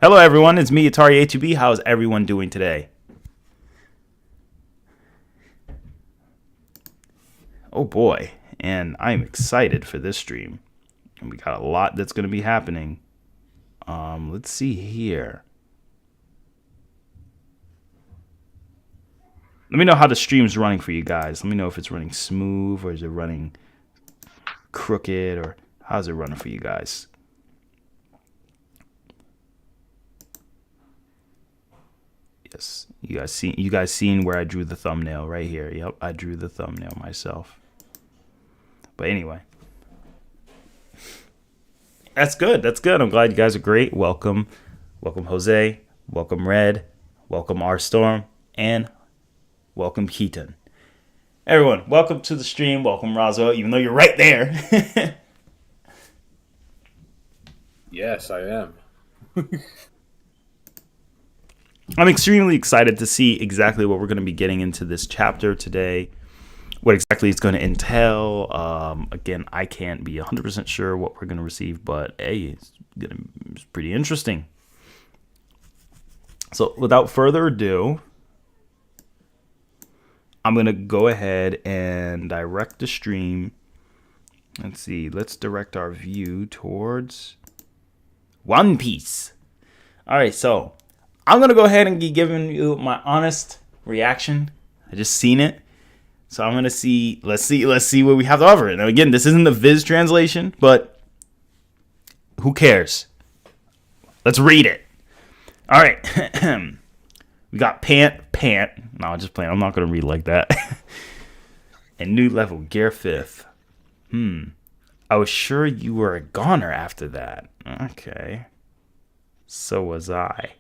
Hello everyone, it's me, ATARi A2B. How's everyone doing today? Oh boy, and I'm excited for this stream. And we got a lot that's going to be happening. Let's see here. Let me know how the stream's running for you guys. Let me know if it's running smooth or is it running crooked or how's it running for you guys? Yes, you guys seen where I drew the thumbnail right here. Yep, I drew the thumbnail myself. But anyway, that's good. That's good. I'm glad you guys are great. Welcome Jose. Welcome Red. Welcome R Storm, and welcome Keaton. Everyone, welcome to the stream. Welcome Roswell, even though you're right there. Yes, I am. I'm extremely excited to see exactly what we're going to be getting into this chapter today. What exactly it's going to entail. Again, I can't be 100% sure what we're going to receive, but hey, it's pretty interesting. So without further ado, I'm going to go ahead and direct the stream. Let's see. Let's direct our view towards One Piece. All right, so I'm going to go ahead and be giving you my honest reaction. I just seen it. So I'm going to see, let's see what we have to offer. Now, again, this isn't the Viz translation, but who cares? Let's read it. All right. We got pant. No, I'm just playing. I'm not going to read like that. And new level, gear 5th. I was sure you were a goner after that. Okay. So was I.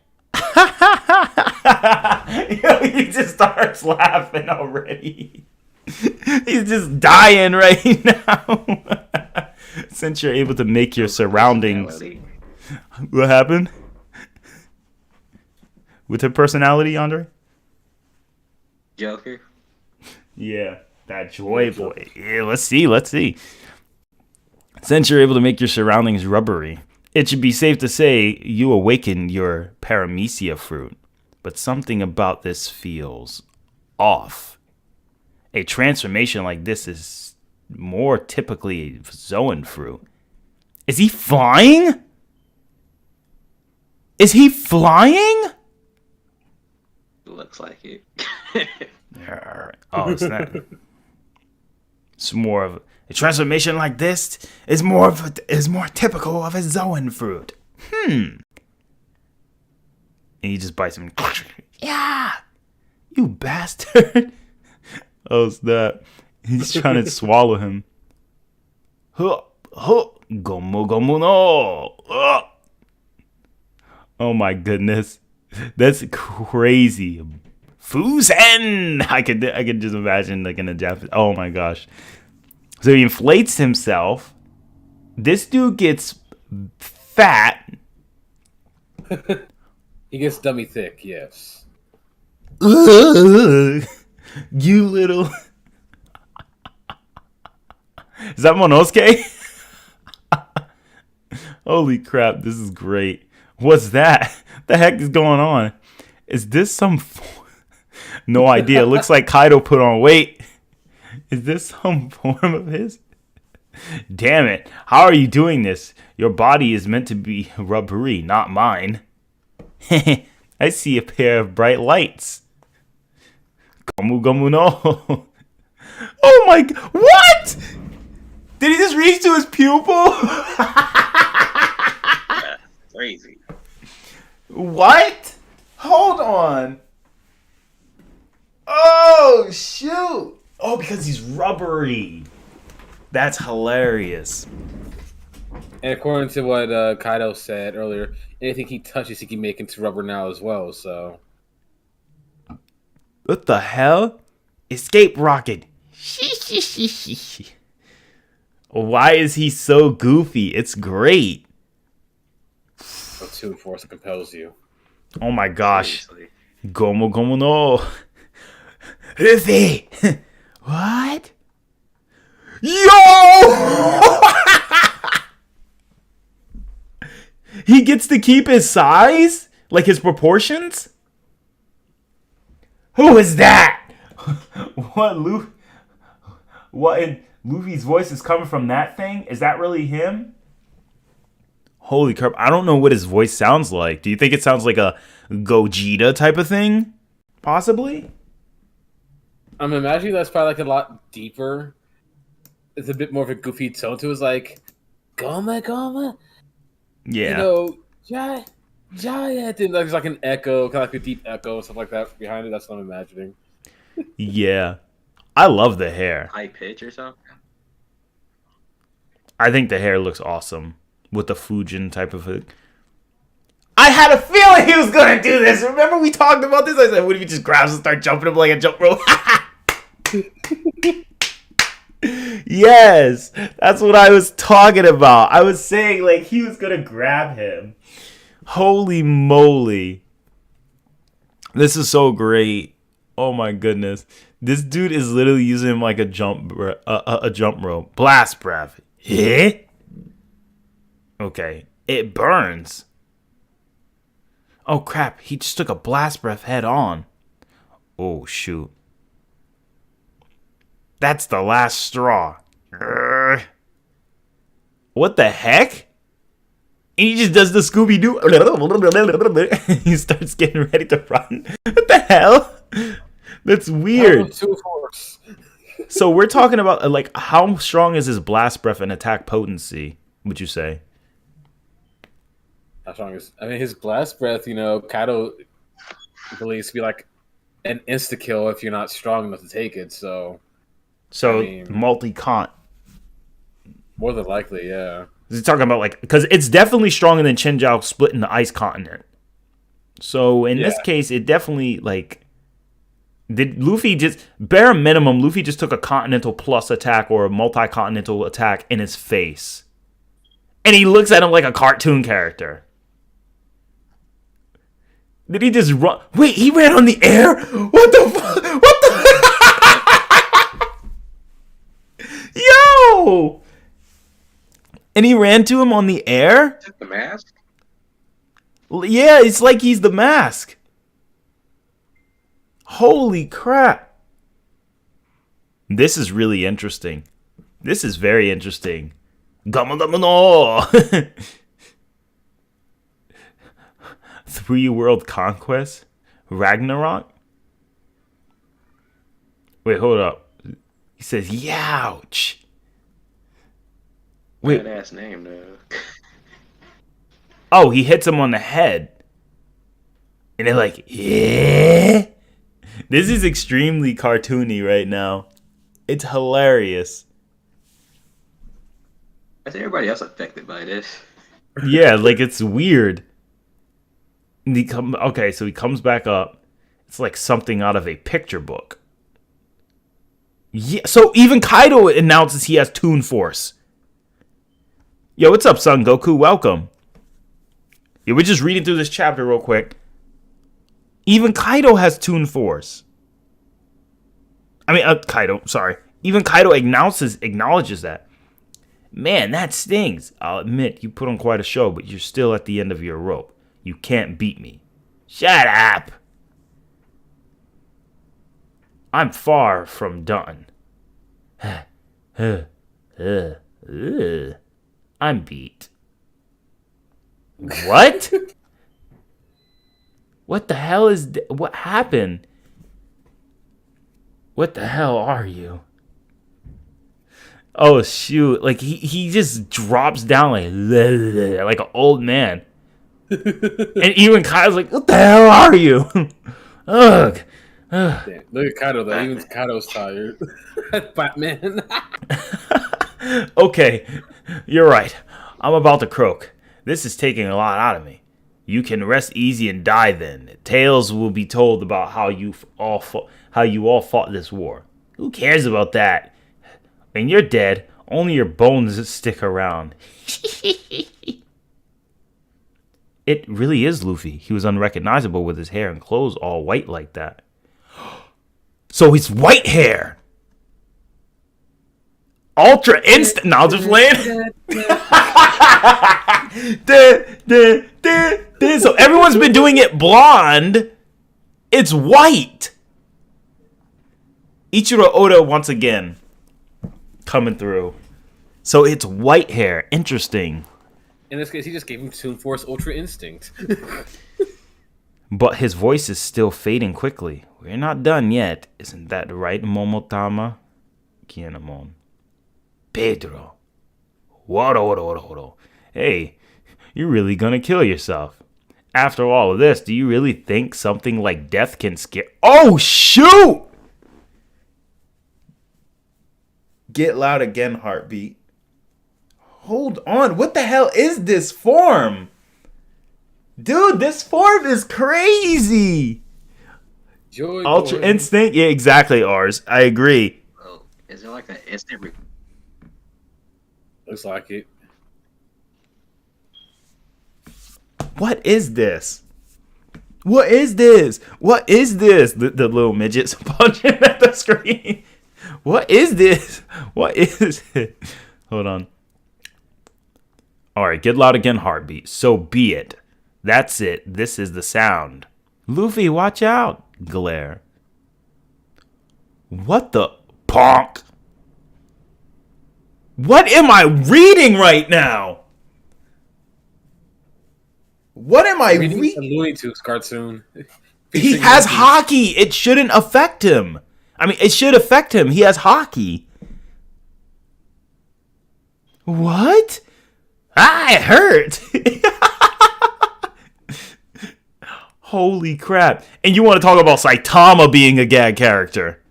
He just starts laughing already. He's just dying right now. Since you're able to make your surroundings. What happened? With her personality, Andre? Joker. Yeah, that joy boy. Yeah, let's see. Since you're able to make your surroundings rubbery, it should be safe to say you awaken your paramecia fruit. But something about this feels off. A transformation like this is more typically Zoan fruit. Is he flying? Looks like it. Oh, it's not. It's more of a transformation like this is more typical of a Zoan fruit. And he just bites him. Yeah, you bastard. Oh, snap. He's trying to swallow him. Gomu gomu no. Oh my goodness. That's crazy. Fusen! I could just imagine like in a Japanese. Oh my gosh. So he inflates himself. This dude gets fat. He gets dummy thick, yes. You little. Is that Monosuke? Holy crap, this is great. What's that? The heck is going on? Is this some... No idea. It looks like Kaido put on weight. Is this some form of his? Damn it. How are you doing this? Your body is meant to be rubbery, not mine. I see a pair of bright lights. Gomu gomu no. Oh my... What? Did he just reach to his pupil? That's crazy. What? Hold on. Oh, shoot. Oh, because he's rubbery. That's hilarious. And according to what Kaido said earlier, anything he touches, he can make into rubber now as well, so... What the hell? Escape rocket. Why is he so goofy? It's great. A Toon force compels you. Oh my gosh. Seriously. Gomu gomu no. Luffy. What? Yo! He gets to keep his size? Like his proportions? Who is that? What in Luffy's voice is coming from that thing? Is that really him? Holy crap, I don't know what his voice sounds like. Do you think it sounds like a Gogeta type of thing? Possibly? I'm imagining that's probably like a lot deeper. It's a bit more of a goofy tone to it. It's like, Goma. Yeah. You know, Giant. And there's like an echo, kind of like a deep echo, stuff like that behind it. That's what I'm imagining. Yeah. I love the hair. High pitch or something. I think the hair looks awesome with the Fujin type of it. I had a feeling he was going to do this. Remember we talked about this? I said, what if he just grabs and start jumping him like a jump rope? Yes, that's what I was talking about. I was saying like he was going to grab him. Holy moly. This is so great. Oh my goodness. This dude is literally using him like a jump rope. Blast breath. Yeah? Okay. It burns. Oh crap. He just took a blast breath head on. Oh shoot. That's the last straw. What the heck? And he just does the Scooby-Doo. He starts getting ready to run. What the hell? That's weird. So we're talking about like how strong is his blast breath and attack potency, would you say? How strong is? I mean, his blast breath. You know, Kaido believes to be like an insta kill if you're not strong enough to take it. So I mean, multi-cont. More than likely, yeah. He's talking about like because it's definitely stronger than Chinjiao splitting the ice continent. So in this case, it definitely like. Did Luffy just, bare minimum, Luffy just took a Continental plus attack or a multi-continental attack in his face. And he looks at him like a cartoon character. Did he just run? Wait, he ran on the air? What the fuck? What the? Yo! And he ran to him on the air? Is it the mask? Yeah, it's like he's the mask. Holy crap. This is really interesting. This is very interesting. Gamadamano! 3 World Conquest? Ragnarok? Wait, hold up. He says, youch. Wait. Badass name, though. Oh, he hits him on the head. And they're like, yeah? This is extremely cartoony right now. It's hilarious. I think everybody else affected by this. Yeah, like it's weird. And okay, so he comes back up. It's like something out of a picture book. Yeah, so even Kaido announces he has Toon Force. Yo, what's up, Son Goku? Welcome. Yeah, we're just reading through this chapter real quick. Even Kaido has Toon Force. I mean, Kaido, sorry. Even Kaido acknowledges that. Man, that stings. I'll admit, you put on quite a show, but you're still at the end of your rope. You can't beat me. Shut up. I'm far from done. I'm beat. What? What the hell is... What happened? What the hell are you? Oh, shoot. Like, he just drops down like an old man. And even Kaido's like, what the hell are you? Ugh. Damn, look at Kaido, though. Even Kaido's tired. Batman. Okay, you're right. I'm about to croak. This is taking a lot out of me. You can rest easy and die then. Tales will be told about how you all fought this war. Who cares about that? When you're dead, only your bones stick around. It really is Luffy. He was unrecognizable with his hair and clothes all white like that. So he's white hair. Ultra instant. Now just land. So everyone's been doing it blonde. It's white. Ichiro Oda once again coming through. So it's white hair. Interesting. In this case, he just gave him Toon Force Ultra Instinct. But his voice is still fading quickly. We're not done yet. Isn't that right, Momotama? Kienamon. Pedro. Wado. Hey, you're really gonna kill yourself. After all of this, do you really think something like death can scare... Oh, shoot! Get loud again, heartbeat. Hold on. What the hell is this form? Dude, this form is crazy. Joy Ultra boy. Instinct? Yeah, exactly, ours. I agree. Oh, is there like an instant? Looks like it. What is this? What is this? What is this? The little midgets punching at the screen. What is this? What is it? Hold on. All right, get loud again, heartbeat. So be it. That's it. This is the sound. Luffy, watch out. Glare. What the ponk? What am I reading right now? What am I Reading reading? a Looney Tunes cartoon. He has Haki. It shouldn't affect him. I mean, it should affect him. He has Haki. What? Ah, it hurt. Holy crap. And you want to talk about Saitama being a gag character.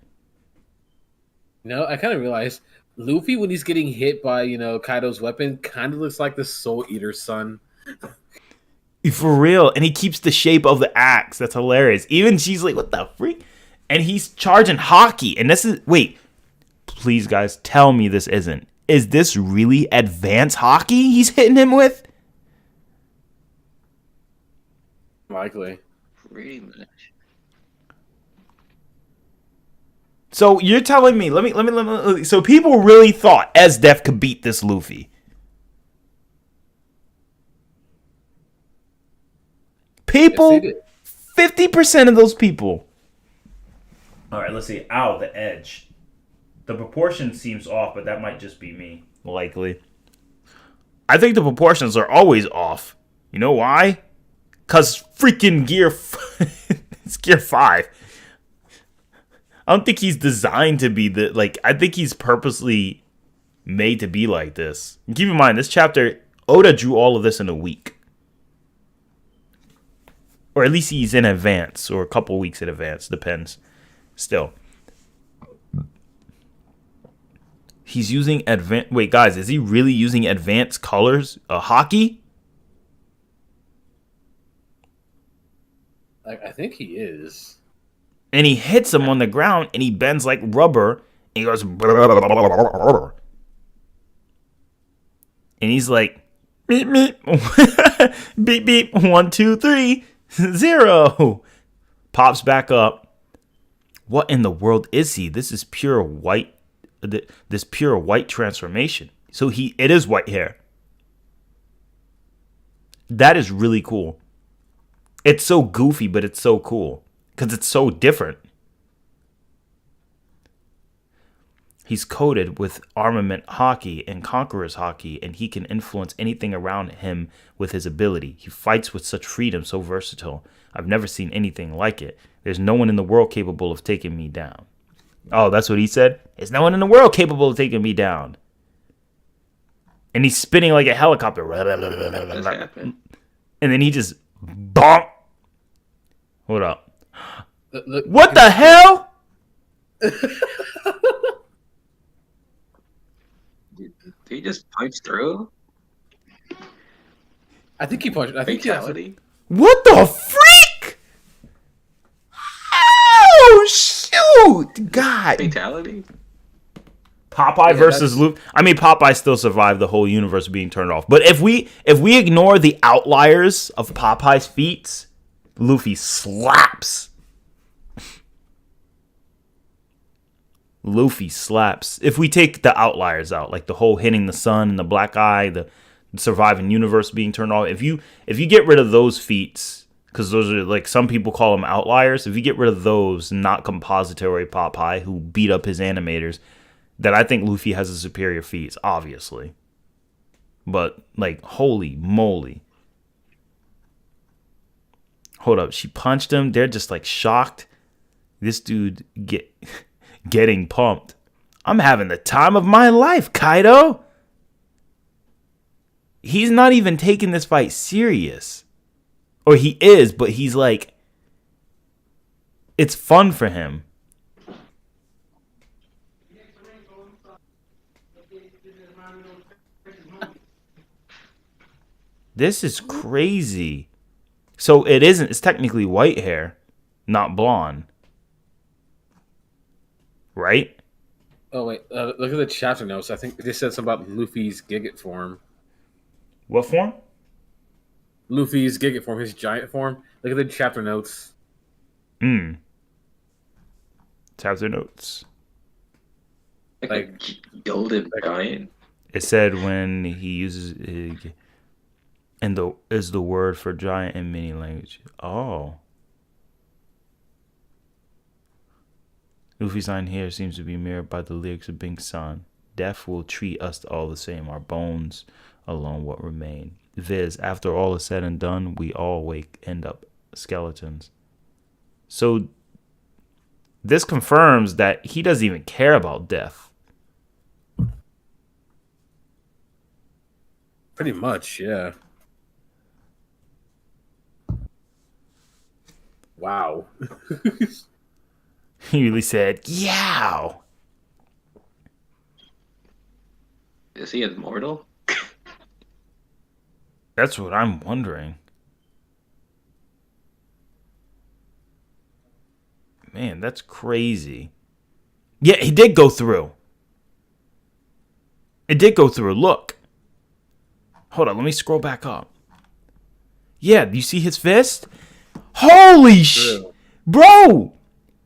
No, I kind of realized Luffy, when he's getting hit by, Kaido's weapon, kind of looks like the Soul Eater's son. For real. And he keeps the shape of the axe. That's hilarious. Even she's like, what the freak? And he's charging Haki. And this is... Wait. Please, guys, tell me this isn't. Is this really advanced Haki he's hitting him with? Likely. Pretty much. So you're telling me... Let me... So people really thought Esdef could beat this Luffy. People... Yes, 50% of those people. All right, let's see. Ow, the edge. The proportion seems off, but that might just be me. Likely. I think the proportions are always off. You know why? Because freaking it's Gear 5. I don't think he's designed to be the... I think he's purposely made to be like this. And keep in mind, this chapter, Oda drew all of this in a week. Or at least he's in advance, or a couple weeks in advance. Depends. Still. He's using advanced... Wait, guys, is he really using advanced colors? Haki? I think he is. And he hits him on the ground, and he bends like rubber, and he goes... And he's like... Beep, beep. Beep, beep. 1, 2, 3. 0. Pops back up. What in the world is he? This is pure white... This pure white transformation. So it is white hair. That is really cool. It's so goofy, but it's so cool. Because it's so different. He's coated with armament Haki and Conqueror's Haki, and he can influence anything around him with his ability. He fights with such freedom, so versatile. I've never seen anything like it. There's no one in the world capable of taking me down. Oh, that's what he said? There's no one in the world capable of taking me down. And he's spinning like a helicopter. What's happened? And then he just bonk. Hold up. Look, What the hell? Did he just punch through? I think he punched. I think he Fatality? What the freak? Oh, shoot. God. Fatality? Popeye versus Luffy. I mean, Popeye still survived the whole universe being turned off. But if we ignore the outliers of Popeye's feats, Luffy slaps. Luffy slaps. If we take the outliers out, like the whole hitting the sun and the black eye, the survive in universe being turned off. If you get rid of those feats, because those are like some people call them outliers. If you get rid of those, not compository Pop High who beat up his animators, then I think Luffy has a superior feats, obviously. But like, holy moly! Hold up, she punched him. They're just like shocked. This dude getting pumped. I'm having the time of my life, Kaido. He's not even taking this fight serious. Or he is, but he's like, it's fun for him. This is crazy. So it's technically white hair, not blonde. Right? Oh, wait. Look at the chapter notes. I think they said something about Luffy's Gigot form. What form? Luffy's Gigot form, his giant form. Look at the chapter notes. Chapter notes. Like a golden giant. It said when he uses is the word for giant in many languages. Oh. Luffy's line here seems to be mirrored by the lyrics of Bing San. Death will treat us all the same. Our bones alone what remain. Viz, after all is said and done, we all end up skeletons. So this confirms that he doesn't even care about death. Pretty much, yeah. Wow. He really said, yow. Is he immortal? That's what I'm wondering. Man, that's crazy. Yeah, he did go through. It did go through. Look. Hold on, let me scroll back up. Yeah, do you see his fist? Holy shit. Bro!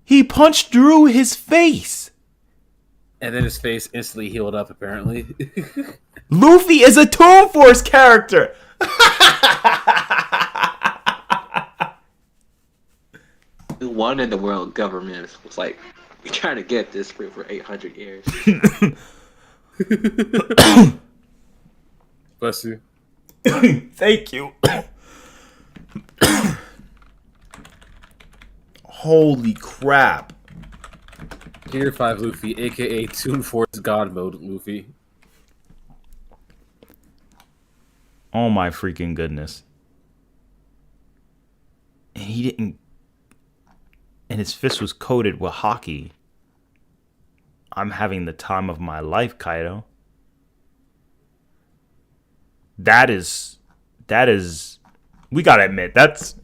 He punched through his face. And then his face instantly healed up, apparently. Luffy is a Toon Force character. Who won in the world government was like, we're trying to get this for 800 years. Bless you. Thank you. Holy crap. Tier 5 Luffy, aka Toon Force God Mode Luffy. Oh my freaking goodness. And he didn't. And his fist was coated with Haki. I'm having the time of my life, Kaido. That is. We gotta admit, that's.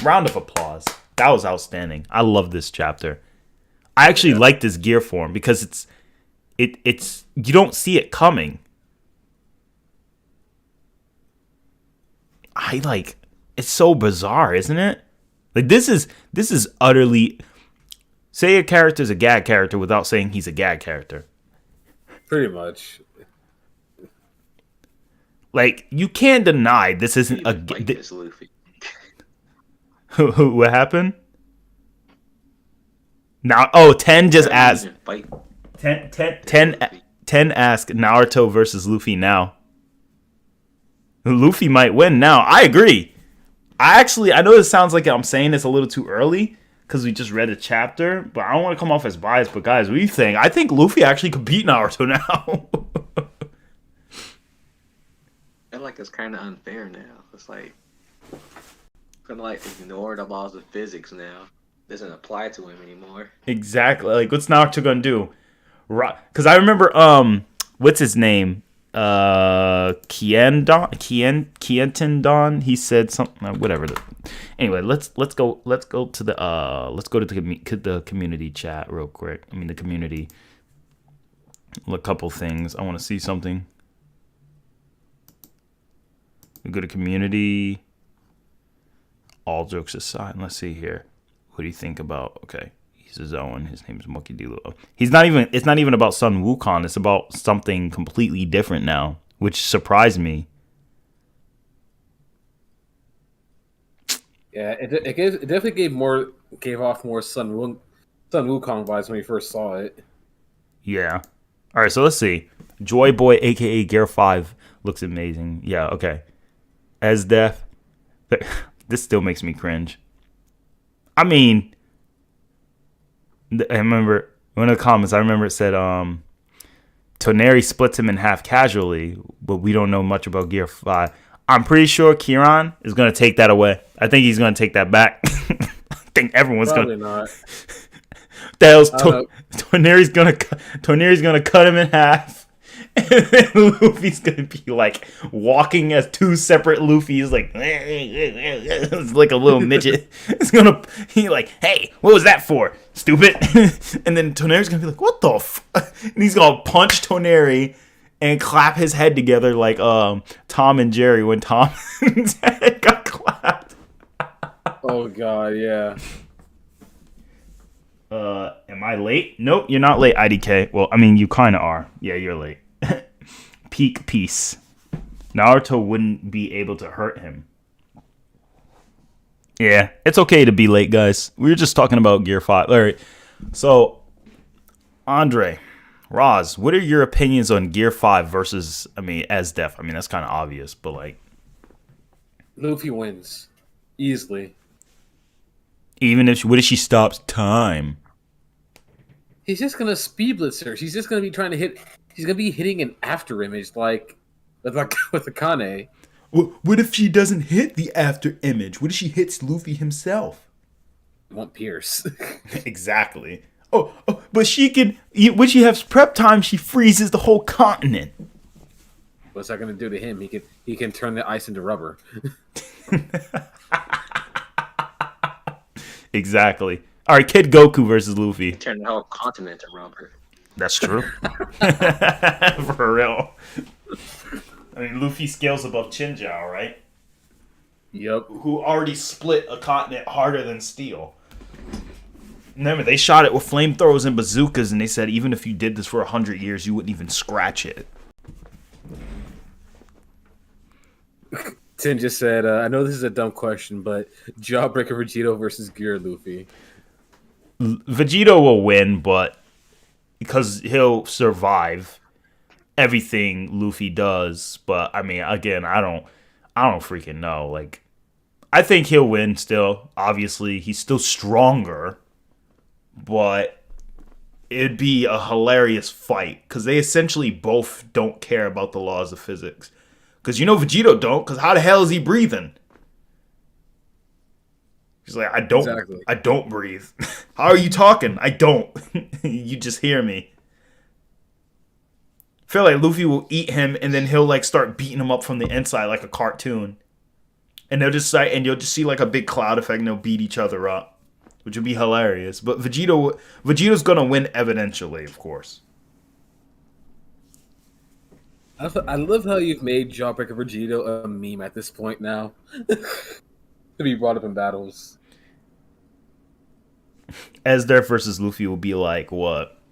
Round of applause. That was outstanding. I love this chapter. I actually like this gear form because it's you don't see it coming. It's so bizarre, isn't it? Like this is utterly. Say a character's a gag character without saying he's a gag character. Pretty much. Like you can't deny this isn't a. This Luffy. What happened? Now, 10 just asked. 10 asked Naruto versus Luffy now. Luffy might win now. I agree. I know this sounds like I'm saying this a little too early because we just read a chapter, but I don't want to come off as biased. But guys, what do you think? I think Luffy actually could beat Naruto now. I feel like it's kind of unfair now. It's like kind of like ignore the laws of physics now. Doesn't apply to him anymore. Exactly. Like, what's Naruto gonna do? Because I remember, what's his name? Kienton Don. He said something. Whatever. Anyway, let's go to the community chat real quick. I mean, the community. A couple things. I want to see something. We go to community. All jokes aside, let's see here. What do you think about? Okay, he's a Zoan. His name's Monkey D. It's not even about Sun Wukong. It's about something completely different now, which surprised me. Yeah, it definitely gave off more Sun Wukong vibes when we first saw it. Yeah. All right, so let's see. Joy Boy, aka Gear 5, looks amazing. Yeah, okay. As Death, this still makes me cringe. I mean, I remember one of the comments. I remember it said, Toneri splits him in half casually, but we don't know much about Gear 5. I'm pretty sure Kieran is going to take that away. I think he's going to take that back. I think everyone's going to. Probably not. Toneri's gonna cut him in half, and then Luffy's gonna be like walking as two separate Luffys, like it's like a little midget. He like, hey, what was that for, stupid? And then Toneri's gonna be like, what the and he's gonna punch Toneri and clap his head together like Tom and Jerry when Tom's head got clapped. Oh god, yeah. Am I late? Nope, you're not late, IDK. Well, I mean, you kind of are. Yeah, you're late. Peak peace. Naruto wouldn't be able to hurt him. Yeah, it's okay to be late, guys. We were just talking about Gear 5. All right. So, Andre, Roz, what are your opinions on Gear 5 versus, as Def? I mean, that's kind of obvious, but like... Luffy wins. Easily. Even if what if she stops time? He's just gonna speed blitz her. She's just gonna be trying to hit. She's gonna be hitting an after image like with the Kane. What if she doesn't hit the after image? What if she hits Luffy himself? It won't pierce. Exactly. Oh, but she can. When she has prep time, she freezes the whole continent. What's that gonna do to him? He can turn the ice into rubber. Exactly. All right, Kid Goku versus Luffy. Turn the whole continent to rubber. That's true. For real. I mean, Luffy scales above Chinjiao, right? Yep. Who already split a continent harder than steel. Remember, they shot it with flamethrowers and bazookas, and they said even if you did this for 100 years, you wouldn't even scratch it. Tin just said, I know this is a dumb question, but Jawbreaker Vegito versus Gear Luffy. Vegito will win, but because he'll survive everything Luffy does. But I mean, again, I don't freaking know. Like, I think he'll win still. Obviously, he's still stronger, but it'd be a hilarious fight because they essentially both don't care about the laws of physics. Because Vegito don't, because how the hell is he breathing? He's like, I don't breathe. How are you talking? I don't. You just hear me. I feel like Luffy will eat him, and then he'll like start beating him up from the inside like a cartoon. And you'll just see like a big cloud effect, and they'll beat each other up, which would be hilarious. But Vegito's gonna win evidentially, of course. I love how you've made Jawbreaker Vegito a meme at this point now. To be brought up in battles. Esder versus Luffy will be like what?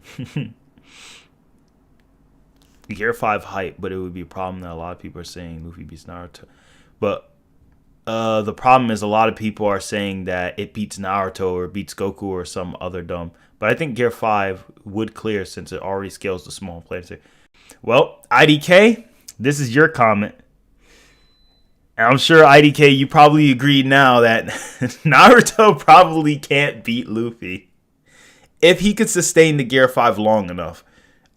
Gear 5 hype, but it would be a problem that a lot of people are saying Luffy beats Naruto. But the problem is a lot of people are saying that it beats Naruto or beats Goku or some other dumb. But I think Gear 5 would clear since it already scales the small Planetary. Well, IDK, this is your comment. And I'm sure, IDK, you probably agree now that Naruto probably can't beat Luffy. If he could sustain the Gear 5 long enough,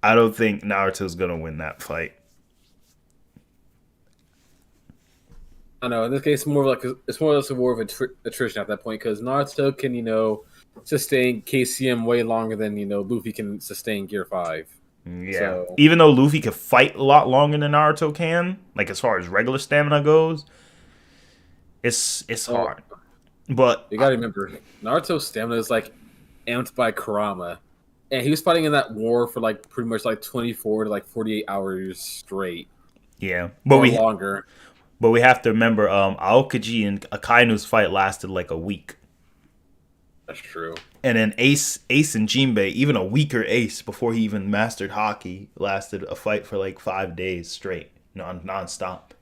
I don't think Naruto's going to win that fight. I know, in this case, it's more or less a war of attrition at that point, because Naruto can, sustain KCM way longer than, Luffy can sustain Gear 5. Yeah. So, even though Luffy could fight a lot longer than Naruto can, like as far as regular stamina goes, it's hard. But you gotta remember, Naruto's stamina is like amped by Kurama. And he was fighting in that war for like pretty much like 24 to like 48 hours straight. Yeah. Longer. But we have to remember Aokiji and Akainu's fight lasted like a week. That's true. And then Ace and Jinbei, even a weaker Ace before he even mastered Haki, lasted a fight for like 5 days straight, non-stop.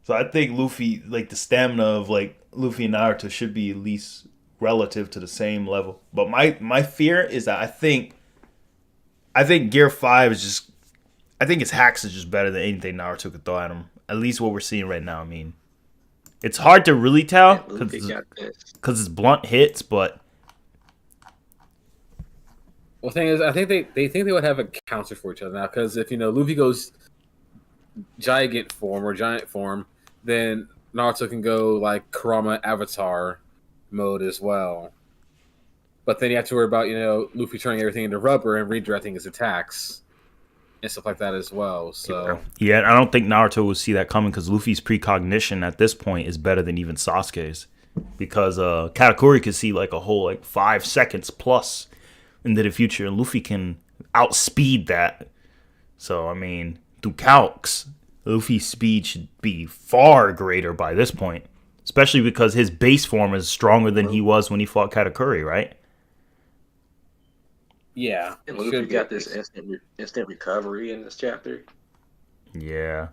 So I think Luffy, like the stamina of like Luffy and Naruto should be at least relative to the same level. But my fear is that I think Gear 5 is just, I think his hacks is just better than anything Naruto could throw at him. At least what we're seeing right now. I mean, it's hard to really tell because it's blunt hits, but Well, the thing is, I think they think they would have a counter for each other now, because if Luffy goes giant form, then Naruto can go like Kurama Avatar mode as well. But then you have to worry about Luffy turning everything into rubber and redirecting his attacks and stuff like that as well. So yeah, I don't think Naruto will see that coming because Luffy's precognition at this point is better than even Sasuke's, because Katakuri could see like a whole like 5 seconds plus into the future, and Luffy can outspeed that. So I mean, through calcs, Luffy's speed should be far greater by this point, especially because his base form is stronger than he was when he fought Katakuri, right? Yeah, and Luffy got this instant recovery in this chapter. Yeah,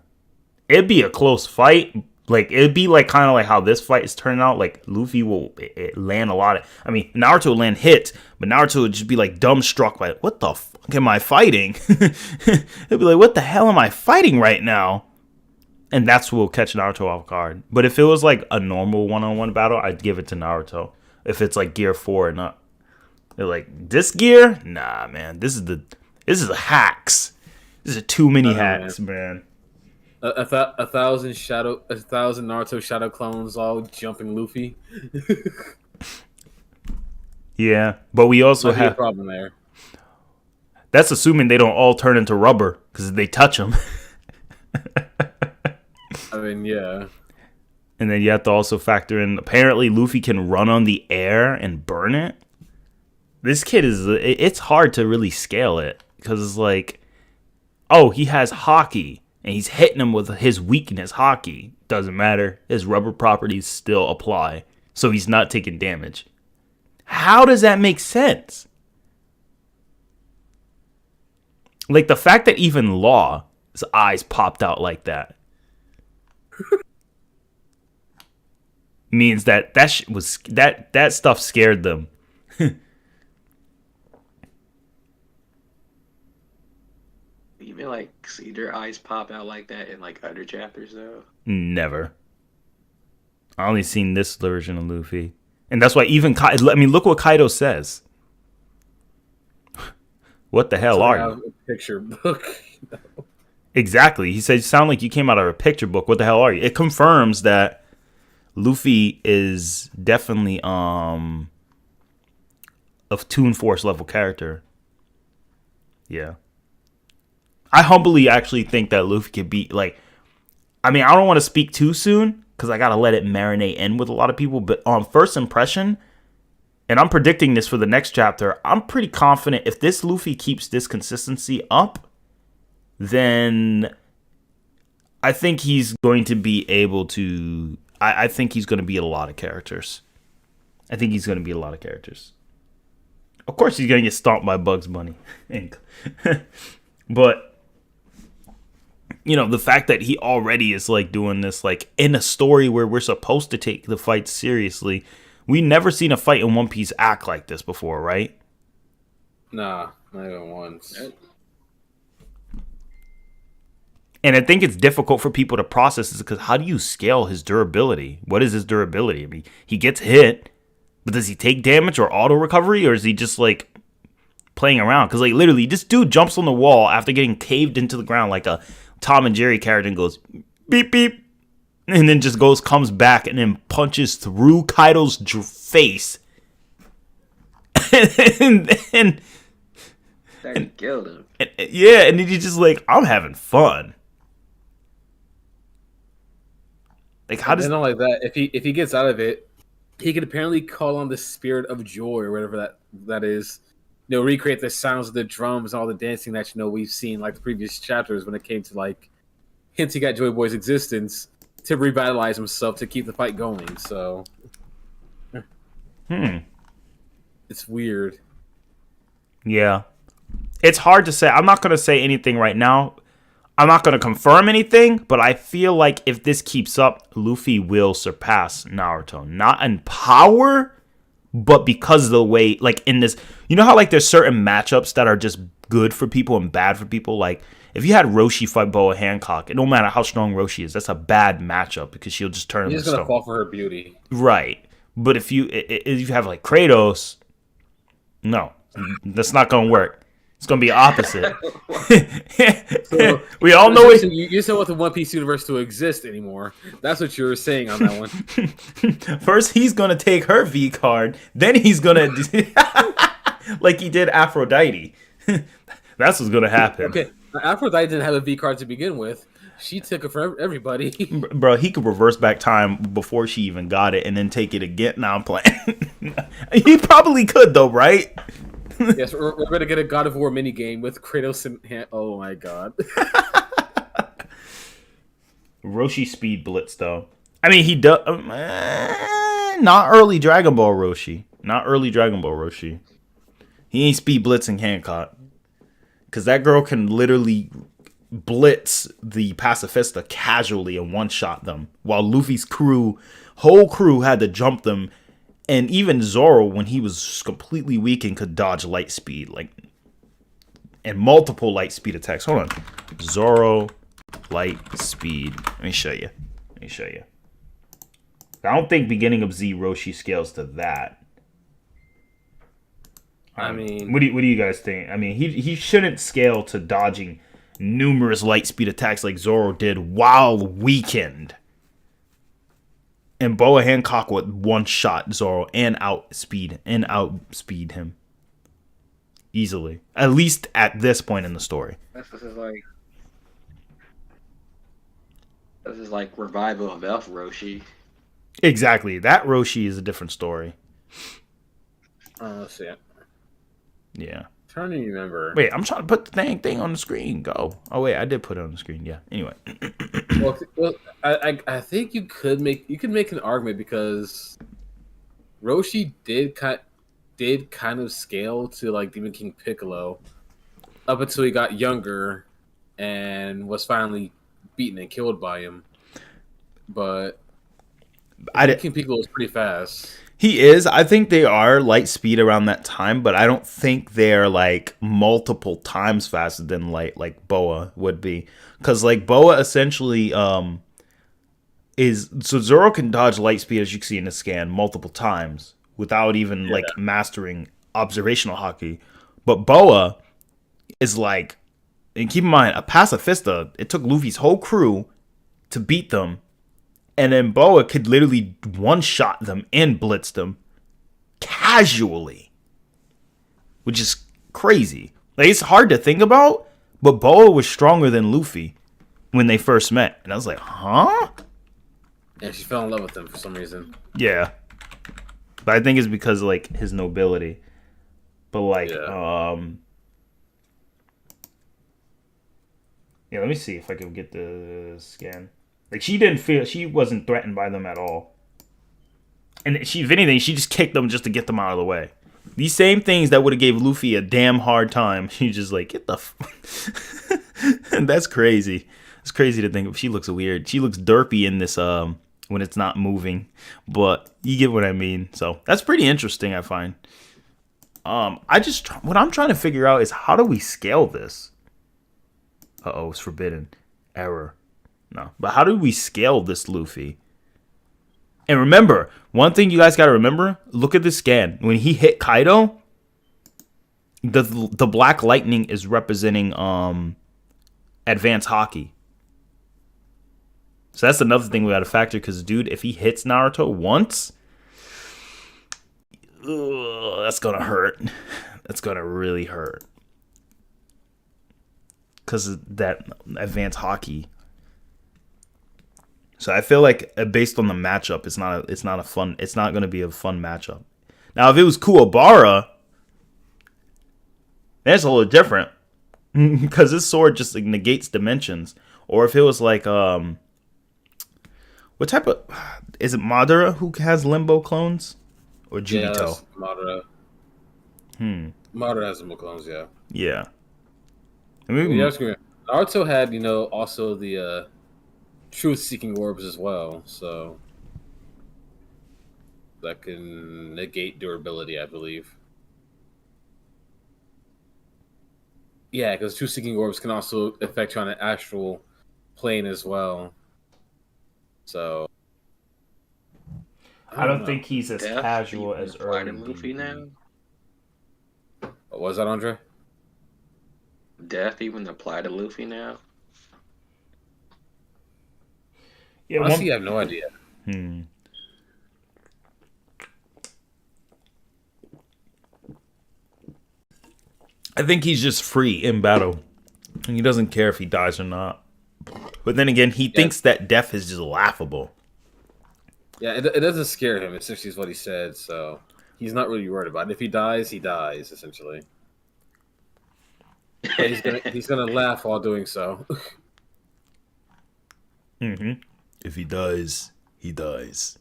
it'd be a close fight. Like it'd be like kind of like how this fight is turning out. Like Luffy will land a lot of. I mean, Naruto will land hits, but Naruto would just be like dumbstruck by what the fuck am I fighting? He'll be like, what the hell am I fighting right now? And that's what will catch Naruto off guard. But if it was like a normal one-on-one battle, I'd give it to Naruto. If it's like Gear 4 and up. They're like, this gear? Nah, man. This is the hacks. This is too many hacks, man. A thousand Naruto shadow clones all jumping Luffy. Yeah, but we also have a problem there. That's assuming they don't all turn into rubber because they touch them. I mean, yeah. And then you have to also factor in, apparently Luffy can run on the air and burn it. This kid it's hard to really scale it because it's like, oh, he has Haki and he's hitting him with his weakness, Haki. Doesn't matter. His rubber properties still apply. So he's not taking damage. How does that make sense? Like the fact that even Law's eyes popped out like that means that that stuff scared them. Even like see their eyes pop out like that in like other chapters though? Never. I only seen this version of Luffy, and that's why even I mean, look what Kaido says. What the hell are you? A picture book. Exactly. He said, "You sound like you came out of a picture book. What the hell are you?" It confirms that Luffy is definitely a Toon Force level character. Yeah. I humbly actually think that Luffy could be like, I mean, I don't want to speak too soon because I got to let it marinate in with a lot of people. But on first impression, and I'm predicting this for the next chapter, I'm pretty confident if this Luffy keeps this consistency up, then I think he's going to be able to, I think he's going to be a lot of characters. I think he's going to be a lot of characters. Of course, he's going to get stomped by Bugs Bunny. But the fact that he already is like doing this like in a story where we're supposed to take the fight seriously. We never seen a fight in One Piece act like this before, right? Nah, not even once. And I think it's difficult for people to process this because how do you scale his durability? What is his durability? I mean, he gets hit, but does he take damage or auto recovery, or is he just like playing around? Because like literally, this dude jumps on the wall after getting caved into the ground like a Tom and Jerry character and goes beep beep, and then just comes back and then punches through Kaido's face, and killed him. And then he's just like, I'm having fun. Like how does and not like that? If he gets out of it, he can apparently call on the spirit of joy or whatever that is. Recreate the sounds of the drums and all the dancing that we've seen like the previous chapters when it came to like hinting at Joy Boy's existence to revitalize himself to keep the fight going. So, it's weird. Yeah, it's hard to say. I'm not gonna say anything right now. I'm not going to confirm anything, but I feel like if this keeps up, Luffy will surpass Naruto. Not in power, but because of the way, like in this, you know how like there's certain matchups that are just good for people and bad for people? Like if you had Roshi fight Boa Hancock, it don't matter how strong Roshi is, that's a bad matchup because she'll just turn him He's into going to stone. fall for her beauty. Right. But if you have like Kratos, no, that's not going to work. It's going to be opposite. So, we all know it. You still want the One Piece universe to exist anymore. That's what you were saying on that one. First, he's going to take her V card. Then he's going to... like he did Aphrodite. That's what's going to happen. Okay, Aphrodite didn't have a V card to begin with. She took it for everybody. Bro, he could reverse back time before she even got it and then take it again. Now I'm playing. He probably could, though, right? Yes, we're going to get a God of War minigame with Kratos in hand. Oh, my God. Roshi speed blitz, though. I mean, he does... not early Dragon Ball Roshi. Not early Dragon Ball Roshi. He ain't speed blitzing Hancock. Because that girl can literally blitz the Pacifista casually and one-shot them. While Luffy's whole crew had to jump them. And even Zoro, when he was completely weakened, could dodge light speed. And multiple light speed attacks. Hold on. Zoro, light speed. Let me show you. I don't think beginning of Z Roshi scales to that. I mean... What do you guys think? I mean, he shouldn't scale to dodging numerous light speed attacks like Zoro did while weakened. And Boa Hancock would one-shot Zoro and outspeed him easily. At least at this point in the story. This is like revival of Elf Roshi. Exactly. That Roshi is a different story. Let's see. Yeah. Trying to remember. Wait, I'm trying to put the dang thing on the screen. Go. Oh wait, I did put it on the screen. Yeah. Anyway. Well, I think you could make an argument because Roshi did kind of scale to like Demon King Piccolo up until he got younger and was finally beaten and killed by him. But Demon King Piccolo was pretty fast. He is. I think they are light speed around that time, but I don't think they're like multiple times faster than like Boa would be. Because like Boa essentially is... So Zoro can dodge light speed, as you can see in the scan, multiple times without even like mastering observational Haki. But Boa is like... And keep in mind, a Pacifista, it took Luffy's whole crew to beat them. And then Boa could literally one-shot them and blitz them casually. Which is crazy. Like, it's hard to think about, but Boa was stronger than Luffy when they first met. And I was like, huh? And she fell in love with him for some reason. Yeah. But I think it's because, like, his nobility. But, like, yeah, let me see if I can get the scan. Like, she wasn't threatened by them at all. And if anything, she just kicked them just to get them out of the way. These same things that would have gave Luffy a damn hard time, she's just like, get the And that's crazy. It's crazy to think of. She looks weird. She looks derpy in this, when it's not moving. But you get what I mean. So, that's pretty interesting, I find. What I'm trying to figure out is how do we scale this? Uh-oh, it's forbidden. Error. No. But how do we scale this Luffy? And remember, one thing you guys got to remember, look at the scan. When he hit Kaido, the black lightning is representing advanced Haki. So that's another thing we got to factor because, dude, if he hits Naruto once, that's going to hurt. That's going to really hurt. Because of that advanced Haki. So I feel like based on the matchup, it's not going to be a fun matchup. Now, if it was Kuwabara, that's a little different because this sword just like, negates dimensions. Or if it was like, what type of, is it Madara who has limbo clones or Jubito? Yeah, Madara. Madara has limbo clones, yeah. Yeah. I Naruto had, also the truth-seeking orbs as well, so that can negate durability, I believe. Yeah, because truth-seeking orbs can also affect you on an astral plane as well. So I don't think he's as Death casual even as apply to early Luffy DB. now? What was that, Andre? Death even apply to Luffy now? Yeah, Honestly, I have no idea. I think he's just free in battle. And he doesn't care if he dies or not. But then again, he thinks that death is just laughable. Yeah, it doesn't scare him, essentially, is what he said, so he's not really worried about it. If he dies, essentially. But he's gonna laugh while doing so. Mm-hmm. If he dies, he dies.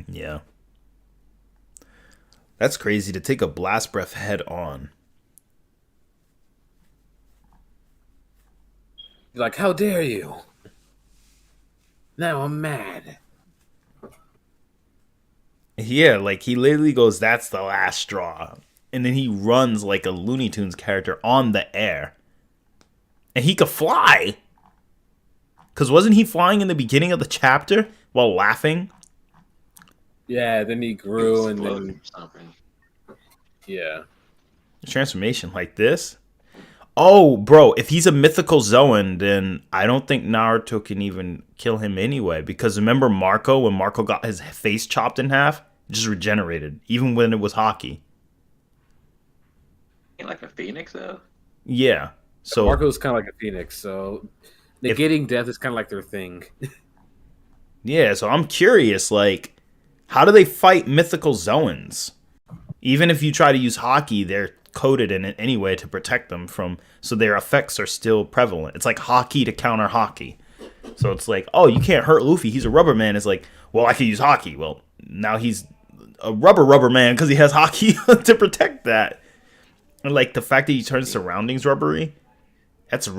Yeah. That's crazy to take a blast breath head on. Like, how dare you? Now I'm mad. Yeah, like he literally goes, "That's the last straw." And then he runs like a Looney Tunes character on the air. And he could fly. Because wasn't he flying in the beginning of the chapter while laughing? Yeah, then he grew and then... Yeah. Transformation like this? Oh, bro, if he's a mythical Zoan, then I don't think Naruto can even kill him anyway. Because remember Marco, when Marco got his face chopped in half? Just regenerated, even when it was Haki. Ain't like a phoenix, though? Yeah. So Marco's kind of like a phoenix, so negating death is kind of like their thing. Yeah, so I'm curious, like, how do they fight mythical Zoans? Even if you try to use Haki, they're coded in it anyway to protect them from, so their effects are still prevalent. It's like Haki to counter Haki. So it's like, oh, you can't hurt Luffy, he's a rubber man. It's like, well, I can use Haki. Well, now he's a rubber man because he has Haki to protect that. And like the fact that he turns surroundings rubbery, that's a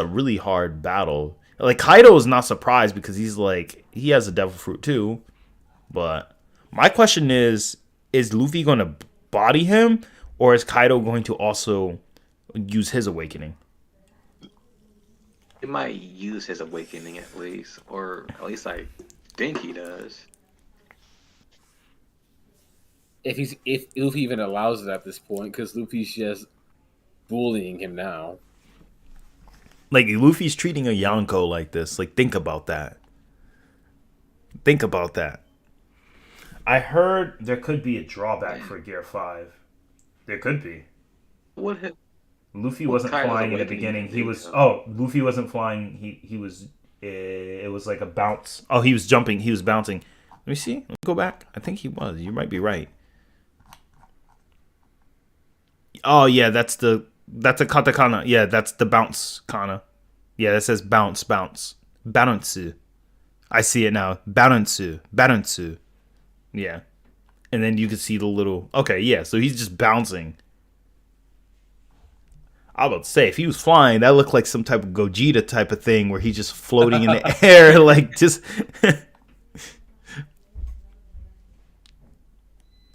really hard battle. Like Kaido is not surprised because he's like, he has a devil fruit too. But my question is Luffy going to body him, or is Kaido going to also use his awakening? He might use his awakening at least, or at least I think he does. If Luffy even allows it at this point, because Luffy's just bullying him now. Like, Luffy's treating a Yonko like this. Like, think about that. Think about that. I heard there could be a drawback for Gear 5. There could be. Luffy wasn't flying in the beginning. Luffy wasn't flying. He was, it was like a bounce. Oh, he was jumping. He was bouncing. Let me see. Let me go back. I think he was. You might be right. Oh, yeah, that's a katakana. Yeah, that's the bounce kana. Yeah, that says bounce. Bounce. I see it now. Bounce. Yeah. And then you can see the little... Okay, yeah, so he's just bouncing. I was about to say, if he was flying, that looked like some type of Gogeta type of thing where he's just floating in the air, like just...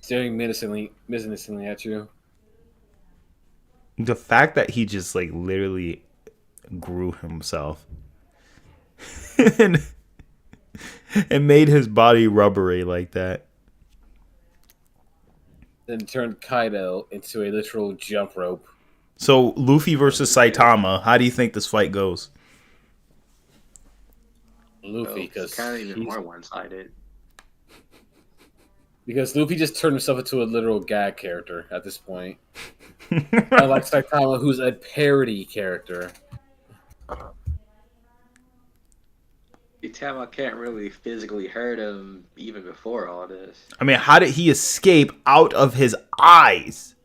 Staring menacingly at you. The fact that he just, like, literally grew himself and made his body rubbery like that. Then turned Kaido into a literal jump rope. So, Luffy versus Saitama, how do you think this fight goes? Luffy, because kind of even more one-sided. Because Luffy just turned himself into a literal gag character at this point. Unlike Saitama, who's a parody character. Saitama can't really physically hurt him even before all this. I mean, how did he escape out of his eyes?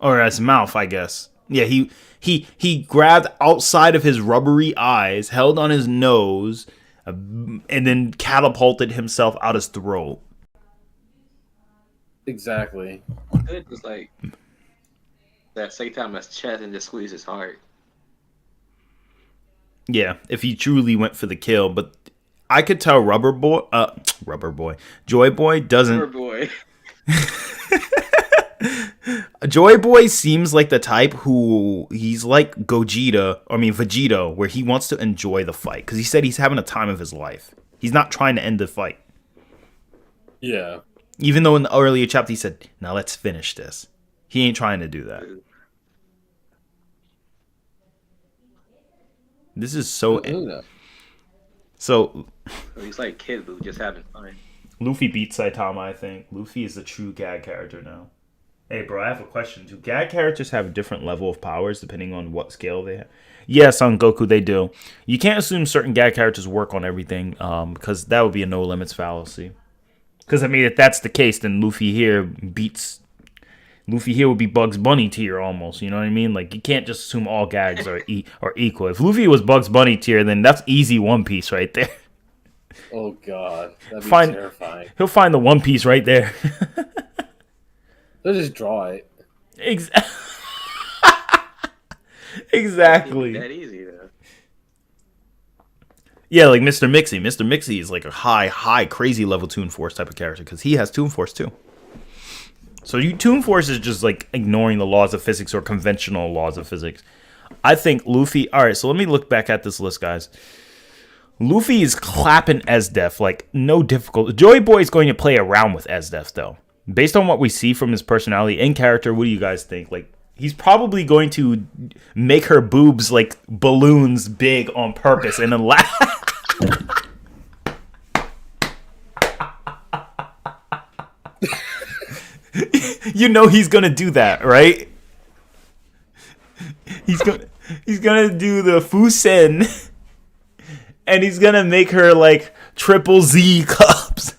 Or his mouth, I guess. Yeah, he grabbed outside of his rubbery eyes, held on his nose, and then catapulted himself out his throat. Exactly. Could just like that same time as chest and just squeeze his heart. Yeah, if he truly went for the kill, but I could tell Rubber Boy, Joy Boy doesn't. Poor boy. Joy Boy seems like the type who he's like Vegito, where he wants to enjoy the fight because he said he's having a time of his life. He's not trying to end the fight. Yeah. Even though in the earlier chapter he said, "Now let's finish this." He ain't trying to do that. This is so. So he's like Kid Buu, just having fun. Luffy beats Saitama, I think. Luffy is a true gag character now. Hey, bro, I have a question. Do gag characters have a different level of powers depending on what scale they have? Yes, on Goku, they do. You can't assume certain gag characters work on everything because that would be a no-limits fallacy. Because, I mean, if that's the case, then Luffy here would be Bugs Bunny tier almost, you know what I mean? Like, you can't just assume all gags are equal. If Luffy was Bugs Bunny tier, then that's easy One Piece right there. Oh, God. That'd be terrifying. He'll find the One Piece right there. They'll just draw it. Exactly. That easy, though. Yeah, like Mr. Mixie. Mr. Mixie is like a high, crazy level Toon Force type of character because he has Toon Force too. So Toon Force is just like ignoring the laws of physics or conventional laws of physics. I think Luffy... Alright, so let me look back at this list, guys. Luffy is clapping Esdef, like no difficult. Joy Boy is going to play around with Esdef though. Based on what we see from his personality and character, what do you guys think? Like, he's probably going to make her boobs like balloons big on purpose and then laugh. You know he's gonna do that, right? He's gonna do the Fusen, and he's gonna make her like triple Z cups.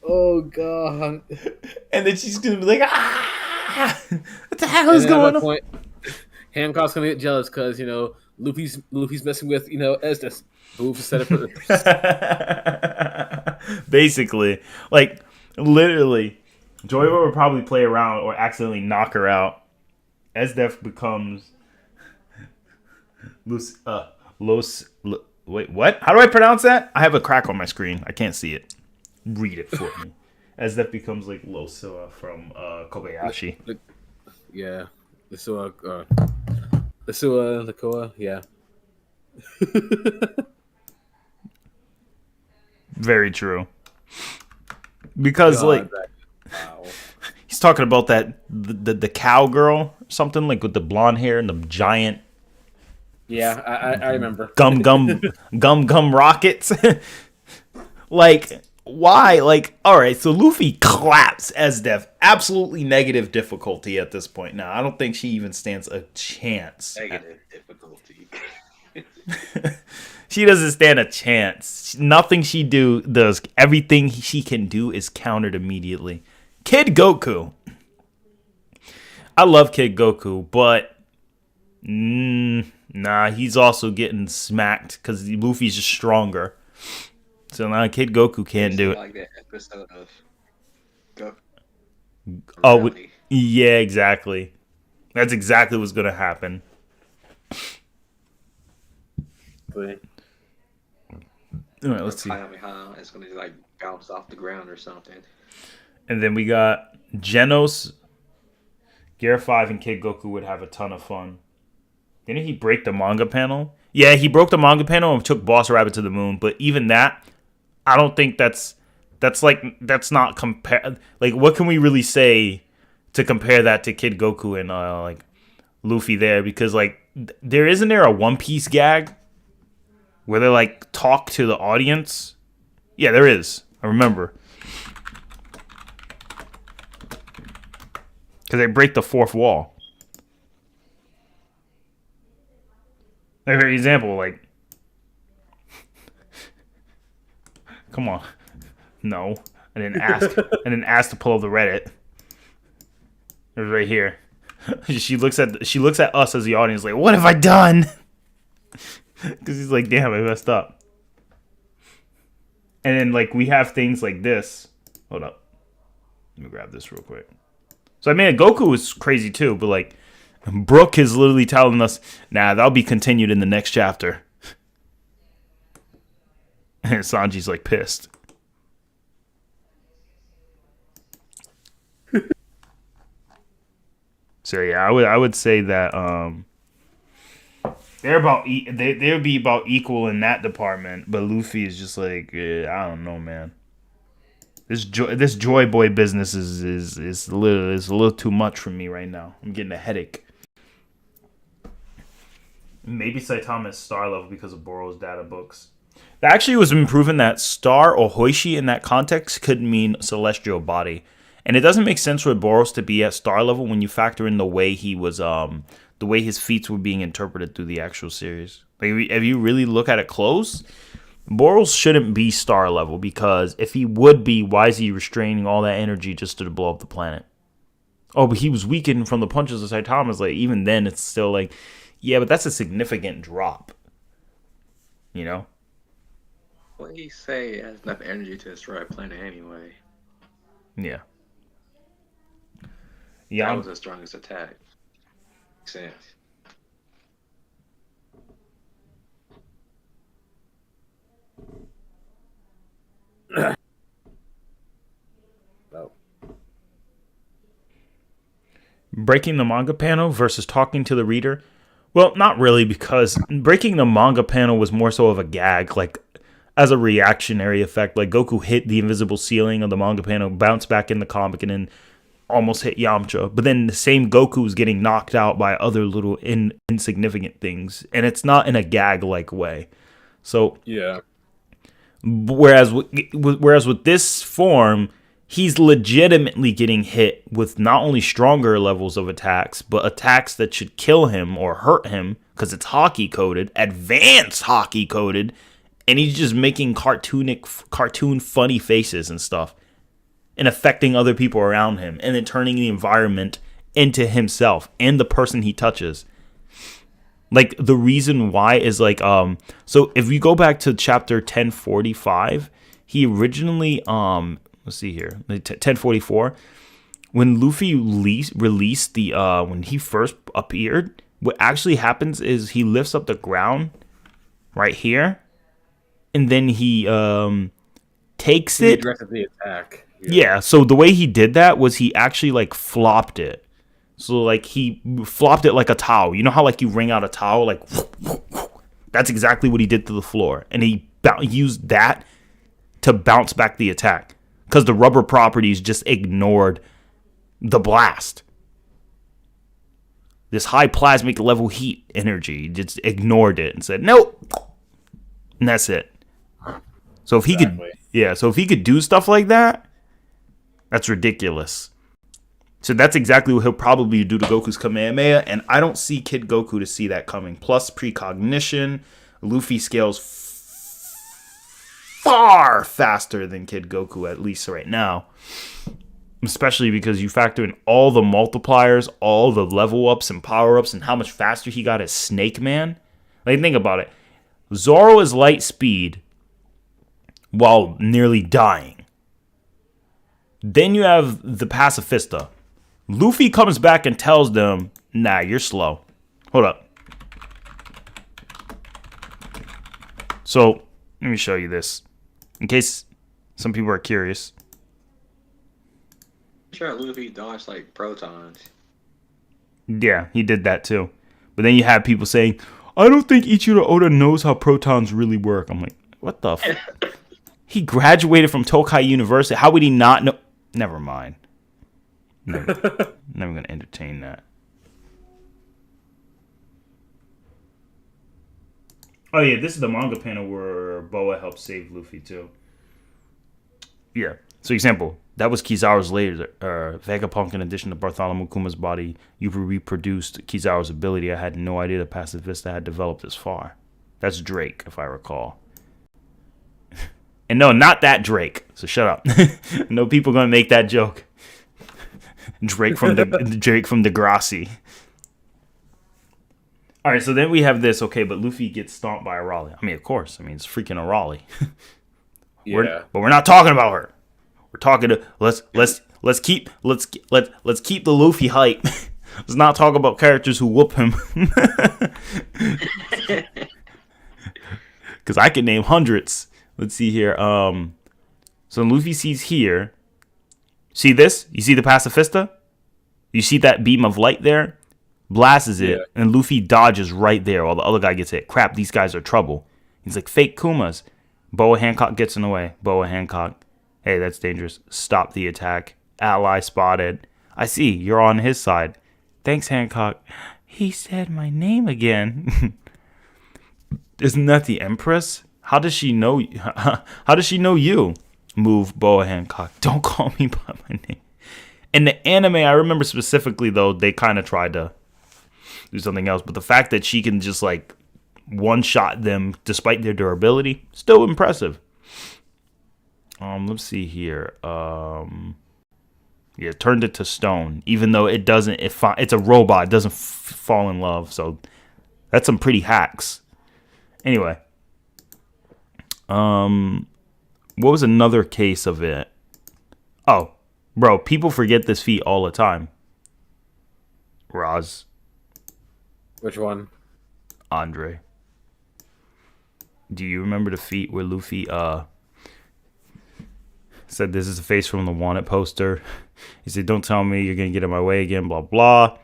Oh, God. And then she's gonna be like, ah! What the hell is going on? Hancock's gonna get jealous because, you know, Luffy's messing with, you know, Estes. Boobs instead of basically. Like, literally, Joy Boy would probably play around or accidentally knock her out. Esdef becomes... Wait, what? How do I pronounce that? I have a crack on my screen. I can't see it. Read it for me. Esdef becomes like Losua from Kobayashi. Yeah. Lakoa, yeah. Very true. Because wow. He's talking about that the cowgirl, something like with the blonde hair and the giant. Yeah, I remember. Gum rockets. Like, why? Like, all right, so Luffy claps Esdef. Absolutely negative difficulty at this point. Now, I don't think she even stands a chance. Negative difficulty. She doesn't stand a chance. Nothing she does. Everything she can do is countered immediately. Kid Goku. I love Kid Goku, but nah, he's also getting smacked because Luffy's just stronger. So now Kid Goku can't do it. Like that episode of Goku. Oh, yeah, exactly. That's exactly what's going to happen. But all right, let's see. It's going to like bounce off the ground or something. And then we got Genos. Gear 5 and Kid Goku would have a ton of fun. Didn't he break the manga panel? Yeah, he broke the manga panel and took Boss Rabbit to the moon. But even that, I don't think that's not compare. Like, what can we really say to compare that to Kid Goku and like Luffy there? Because like isn't there a One Piece gag where they like talk to the audience? Yeah, there is. I remember. Because they break the fourth wall. Like, for example, like, come on, no, I didn't ask to pull up the Reddit. It was right here. She looks at us as the audience, like, what have I done? Because he's like, damn, I messed up. And then like we have things like this. Hold up. Let me grab this real quick. So I mean, Goku is crazy too, but like, Brook is literally telling us, nah, that'll be continued in the next chapter. And Sanji's like pissed. So yeah, I would say that they're about they would be about equal in that department, but Luffy is just like I don't know, man. This Joy Boy business is a little too much for me right now. I'm getting a headache. Maybe Saitama is star level because of Boro's data books. That actually was proven that star or Hoishi in that context could mean celestial body. And it doesn't make sense for Boros to be at star level when you factor in the way he was, the way his feats were being interpreted through the actual series. Like, if you really look at it close, Boros shouldn't be star level, because if he would be, why is he restraining all that energy just to blow up the planet? Oh, but he was weakened from the punches of Saitama's. Like, even then, it's still like, yeah, but that's a significant drop. You know? Well, he say he has enough energy to destroy a planet anyway. Yeah. Yeah, that was the strongest attack. Makes sense. No. Breaking the manga panel versus talking to the reader. Well, not really, because breaking the manga panel was more so of a gag, like as a reactionary effect. Like Goku hit the invisible ceiling of the manga panel, bounced back in the comic, and then almost hit Yamcha. But then the same Goku was getting knocked out by other little insignificant things, and it's not in a gag-like way. So yeah. Whereas with this form, he's legitimately getting hit with not only stronger levels of attacks, but attacks that should kill him or hurt him, because it's Haki coded, advanced Haki coded, and he's just making cartoon funny faces and stuff, and affecting other people around him, and then turning the environment into himself and the person he touches. Like, the reason why is like, so if we go back to chapter 1045, he originally, let's see here, 1044, when Luffy released the, when he first appeared, what actually happens is he lifts up the ground right here, and then he, takes it. He directed the attack. Yeah, so the way he did that was he actually, like, flopped it. So, like, he flopped it like a towel. You know how, like, you wring out a towel? Like, that's exactly what he did to the floor. And he used that to bounce back the attack, because the rubber properties just ignored the blast. This high plasmic level heat energy just ignored it and said, nope. And that's it. So if he could, so if he could do stuff like that, that's ridiculous. So that's exactly what he'll probably do to Goku's Kamehameha, and I don't see Kid Goku to see that coming. Plus precognition, Luffy scales far faster than Kid Goku, at least right now. Especially because you factor in all the multipliers, all the level ups and power ups, and how much faster he got as Snake Man. Like, think about it. Zoro is light speed while nearly dying. Then you have the Pacifista. Luffy comes back and tells them, nah, you're slow. Hold up. So, let me show you this, in case some people are curious. I'm sure Luffy dodged, like, protons. Yeah, he did that too. But then you have people saying, I don't think Ichiro Oda knows how protons really work. I'm like, what the f? He graduated from Tokai University. How would he not know? Never mind. Never going to entertain that. Oh, yeah, this is the manga panel where Boa helps save Luffy, too. Yeah. So, example, that was Kizaru's later. Vegapunk, in addition to Bartholomew Kuma's body, you reproduced Kizaru's ability. I had no idea the Pacifista had developed this far. That's Drake, if I recall. And no, not that Drake. So shut up. No people going to make that joke. Drake from Degrassi. All right, so then we have this. Okay, but Luffy gets stomped by a Raleigh. I mean, of course. I mean, it's freaking a Raleigh. Yeah. But we're not talking about her. We're talking to let's let's keep the Luffy hype. Let's not talk about characters who whoop him. Because I can name hundreds. Let's see here. So Luffy sees here. See this? You see the pacifista? You see that beam of light there? Blasts it, and Luffy dodges right there while the other guy gets hit. Crap, these guys are trouble. He's like, fake Kumas. Boa Hancock gets in the way. Boa Hancock. Hey, that's dangerous. Stop the attack. Ally spotted. I see, you're on his side. Thanks, Hancock. He said my name again. Isn't that the Empress? How does she know? How does she know you? Move, Boa Hancock. Don't call me by my name. In the anime, I remember specifically, though, they kind of tried to do something else. But the fact that she can just, like, one-shot them despite their durability, still impressive. Let's see here. Yeah, turned it to stone. Even though it doesn't, it's a robot. It doesn't fall in love. So that's some pretty hacks. Anyway. What was another case of it? Oh, bro, people forget this feat all the time. Roz. Which one? Andre. Do you remember the feat where Luffy said this is a face from the wanted poster? He said, don't tell me you're going to get in my way again, blah, blah.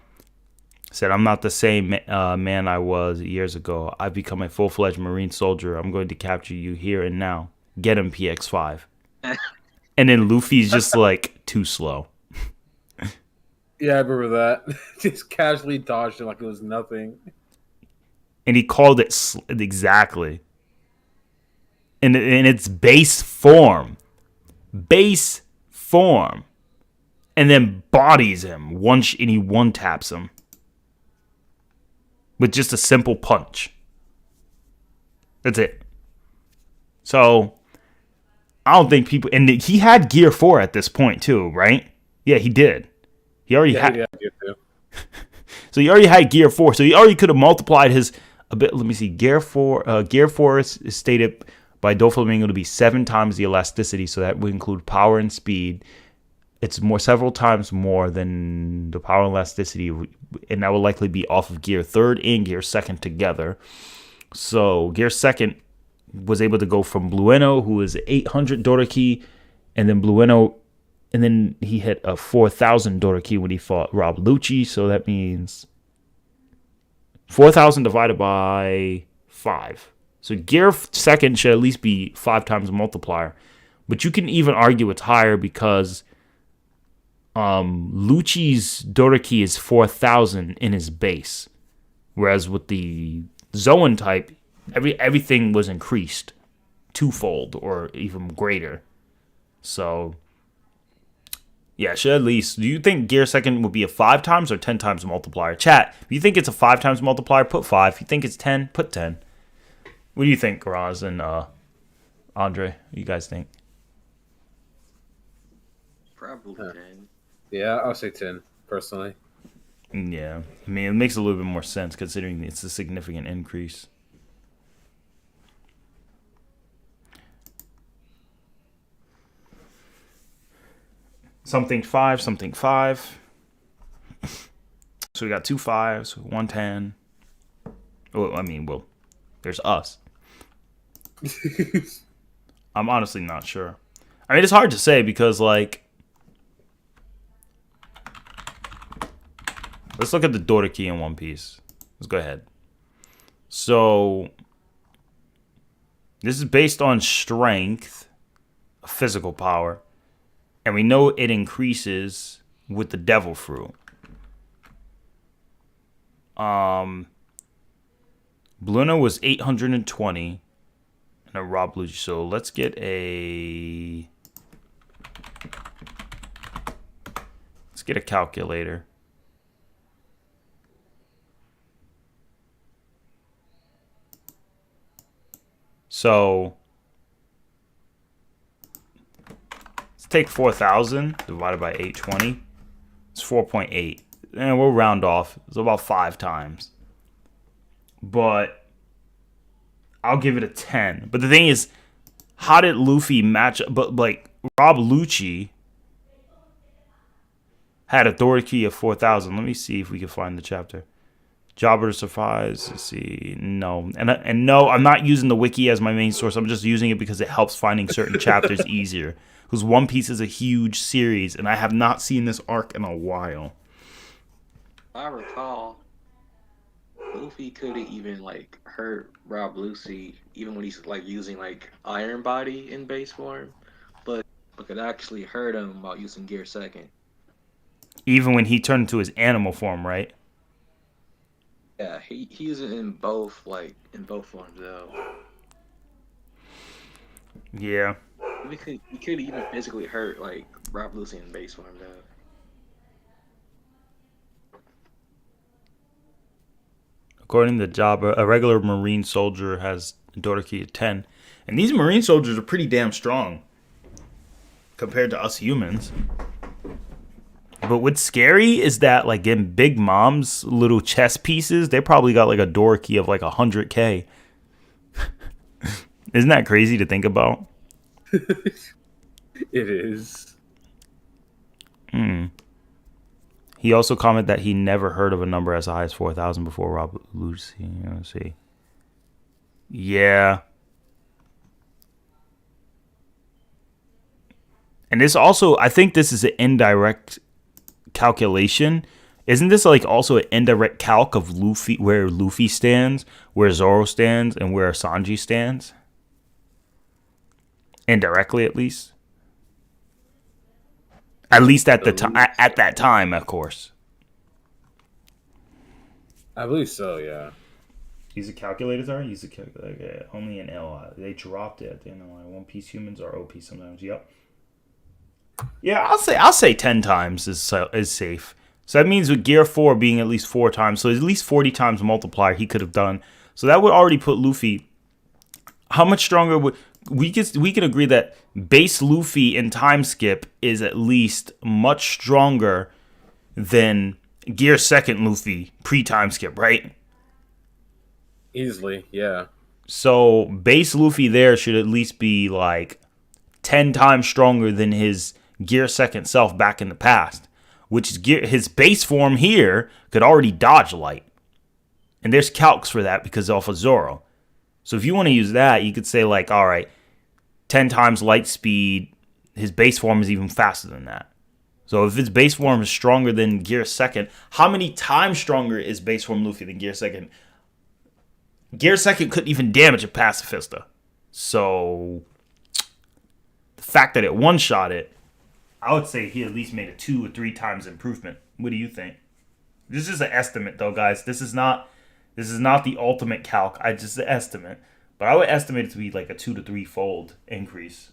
Said, I'm not the same man I was years ago. I've become a full-fledged Marine soldier. I'm going to capture you here and now. Get him, PX5. And then Luffy's just like, too slow. Yeah, I remember that. Just casually dodged it like it was nothing. And he called it exactly. In its base form. Base form. And then bodies him. And he one-taps him. With just a simple punch. That's it. So, I don't think people... And he had Gear 4 at this point, too, right? Yeah, he did. He already had... Gear 2. So, he already had Gear 4. So, he already could have multiplied his... A bit. Let me see. Gear 4... Gear 4 is stated by Doflamingo to be 7 times the elasticity. So, that would include power and speed. It's several times more than the power and elasticity, and that will likely be off of Gear 3rd and Gear 2nd together. So Gear 2nd was able to go from Blueno, who is 800 Doriki, and then Blueno, and then he hit a 4,000 Doriki when he fought Rob Lucci. So that means 4,000 divided by 5. So Gear 2nd should at least be 5 times a multiplier. But you can even argue it's higher because Lucci's Doriki is 4,000 in his base, whereas with the Zoan type, everything was increased twofold or even greater. So yeah, should at least. Do you think Gear 2nd would be a 5 times or 10 times multiplier? Chat, if you think it's a 5 times multiplier, put 5. If you think it's 10, put 10. What do you think, Roz and Andre? What do you guys think? Probably 10. Yeah, I'll say 10, personally. Yeah. I mean, it makes a little bit more sense considering it's a significant increase. Something 5, something 5. So we got 2 5s, 1 10. Oh, I mean, well, there's us. I'm honestly not sure. I mean, it's hard to say because, like, let's look at the Doriki in One Piece. Let's go ahead. So, this is based on strength, physical power, and we know it increases with the Devil Fruit. Blueno was 820, and a Rob Lucci. So let's get a calculator. So let's take 4,000 divided by 820. It's 4.8. And we'll round off. It's about 5 times. But I'll give it a 10. But the thing is, how did Luffy match up? But like Rob Lucci had authority of 4,000. Let me see if we can find the chapter. Jobber survives. Let's see. No. And no, I'm not using the wiki as my main source. I'm just using it because it helps finding certain chapters easier. Because One Piece is a huge series, and I have not seen this arc in a while. I recall, Luffy could have even like hurt Rob Lucy even when he's like using like Iron Body in base form, but could actually hurt him while using Gear Second. Even when he turned into his animal form, right? Yeah, he uses it in both forms though. Yeah. He could even physically hurt like Rob Lucy in base form though. According to Jabba, a regular Marine soldier has daughter key of 10. And these Marine soldiers are pretty damn strong compared to us humans. But what's scary is that, like, in Big Mom's little chess pieces, they probably got, like, a door key of, like, 100K. Isn't that crazy to think about? It is. He also commented that he never heard of a number as high as 4,000 before Rob Lucy. Let's see. Yeah. And this also, I think this is an indirect calculation. Isn't this like also an indirect calc of Luffy, where Luffy stands, where Zoro stands, and where Sanji stands? Indirectly, at least. At least at the time, at that time, of course. I believe so. Yeah. Use a calculator, sorry? Use a calculator. Only an L. They dropped it at the end of the line. One Piece humans are OP sometimes. Yep. Yeah, I'll say 10 times is safe. So that means with Gear 4 being at least 4 times, so at least 40 times multiplier he could have done. So that would already put Luffy. How much stronger would we can agree that base Luffy in time skip is at least much stronger than Gear 2nd Luffy pre-time skip, right? Easily, yeah. So base Luffy there should at least be like 10 times stronger than his Gear 2nd self back in the past, which is his base form here could already dodge light. And there's calcs for that because off of Zoro. So if you want to use that, you could say like, all right, 10 times light speed, his base form is even faster than that. So if his base form is stronger than Gear 2nd, how many times stronger is base form Luffy than Gear 2nd? Gear 2nd couldn't even damage a pacifista. So the fact that it one-shot it, I would say he at least made a 2 or 3 times improvement. What do you think? This is an estimate though, guys. This is not the ultimate calc. I just an estimate. But I would estimate it to be like a 2 to 3 fold increase.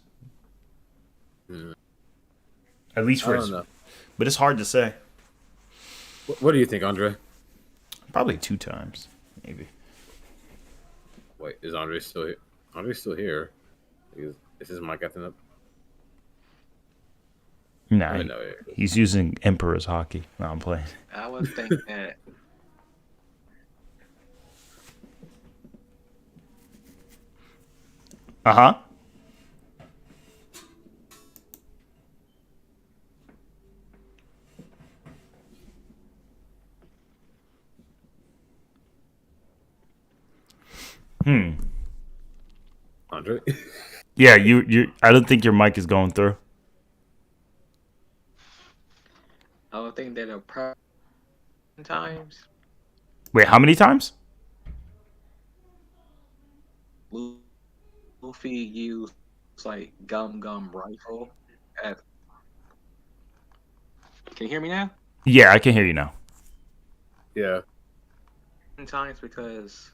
At least for his, but it's hard to say. What do you think, Andre? Probably 2 times, maybe. Wait, is Andre still here? Andre's still here. Is his mic acting up? Nah, he's using Emperor's Haki. No, I'm playing. I would think that. Uh-huh. Andre? Yeah, you. I don't think your mic is going through. I would think that a times. Wait, how many times? Luffy used like gum rifle at. Can you hear me now? Yeah, I can hear you now. Yeah. Times because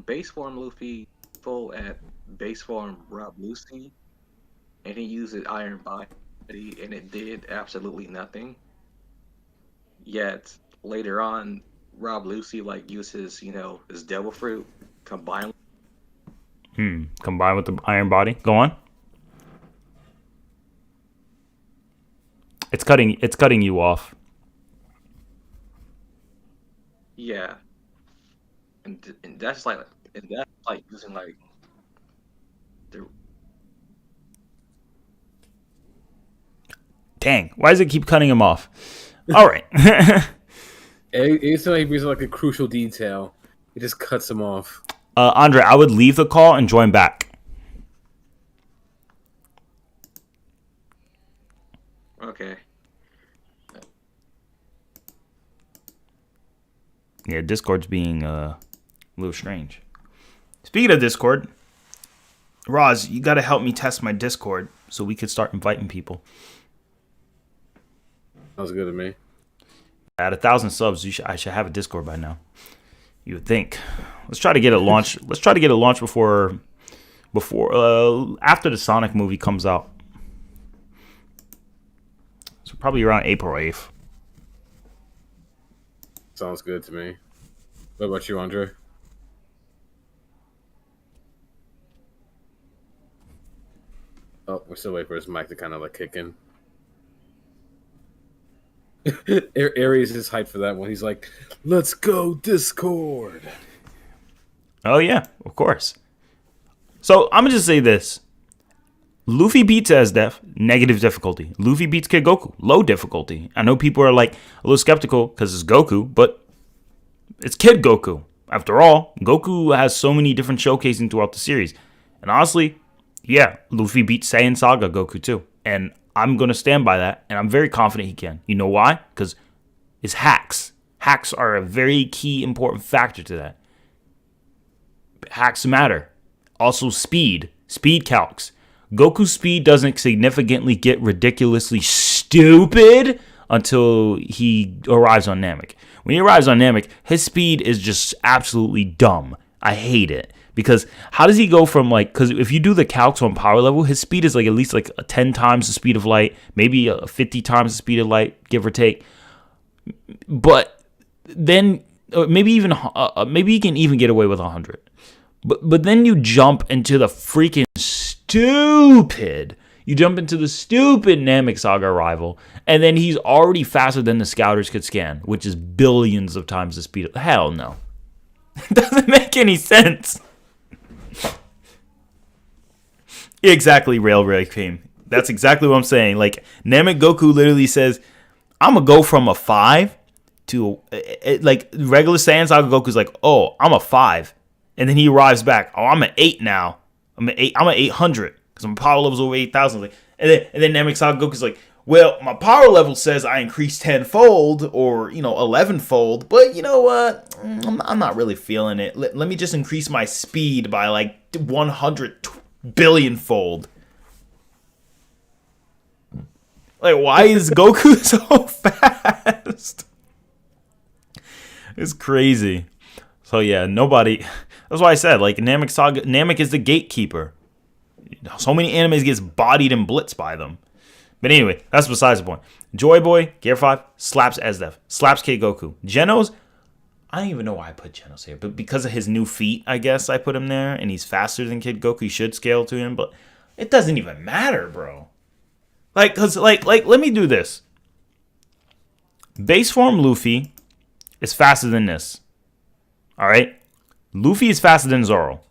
base form Luffy full at base form Rob Lucy, and he used his Iron Body, and it did absolutely nothing. Yet later on, Rob Lucy like used his his Devil Fruit combined. Combined with the Iron Body. Go on. It's cutting you off. Yeah, and that's like using like the. Dang, why does it keep cutting him off? All right. It's like he brings like a crucial detail. It just cuts him off. Andre, I would leave the call and join back. Okay. Yeah, Discord's being a little strange. Speaking of Discord, Roz, you got to help me test my Discord so we could start inviting people. Sounds good to me. At 1,000 subs, I should have a Discord by now. You would think. Let's try to get it launched. Let's try to get it launched before after the Sonic movie comes out. So probably around April 8th. Sounds good to me. What about you, Andre? Oh, we're still waiting for his mic to kind of like kick in. Aries is hyped for that one. He's like, "Let's go Discord." Oh yeah, of course. So I'm gonna just say this: Luffy beats Esdef, negative difficulty. Luffy beats Kid Goku, low difficulty. I know people are like a little skeptical because it's Goku, but it's Kid Goku. After all, Goku has so many different showcasing throughout the series, and honestly, yeah, Luffy beats Saiyan Saga Goku too, and I'm going to stand by that, and I'm very confident he can. You know why? Because it's hacks. Hacks are a very key, important factor to that. Hacks matter. Also, speed. Speed calcs. Goku's speed doesn't significantly get ridiculously stupid until he arrives on Namek. When he arrives on Namek, his speed is just absolutely dumb. I hate it. Because how does he go from because if you do the calcs on power level, his speed is like at least like 10 times the speed of light, maybe 50 times the speed of light, give or take. But then maybe he can even get away with 100. But then you jump into the freaking stupid. You jump into the stupid Namek Saga arrival, and then he's already faster than the Scouters could scan, which is billions of times the speed of. Hell no. It doesn't make any sense. Exactly, Railway Cream. That's exactly what I'm saying. Like, Namek Goku literally says, I'm going to go from a 5 to, like, regular Saiyan Saga Goku's like, oh, I'm a 5. And then he arrives back, oh, I'm an 8 now. I'm an 800 because my power level's over 8,000. Like, and then Namek Saga Goku's like, well, my power level says I increased 10-fold or, 11-fold, but you know what? I'm not really feeling it. Let me just increase my speed by like 100 billion-fold. Like, why is Goku so fast? It's crazy. So yeah, nobody. That's why I said like Namek is the gatekeeper. So many animes gets bodied and blitzed by them. But anyway, that's besides the point. Joy Boy, Gear 5, slaps Esdef, slaps Kid Goku. Genos, I don't even know why I put Genos here, but because of his new feat, I guess I put him there, and he's faster than Kid Goku. He should scale to him, but it doesn't even matter, bro. Like, let me do this. Base form Luffy is faster than this. All right? Luffy is faster than Zoro.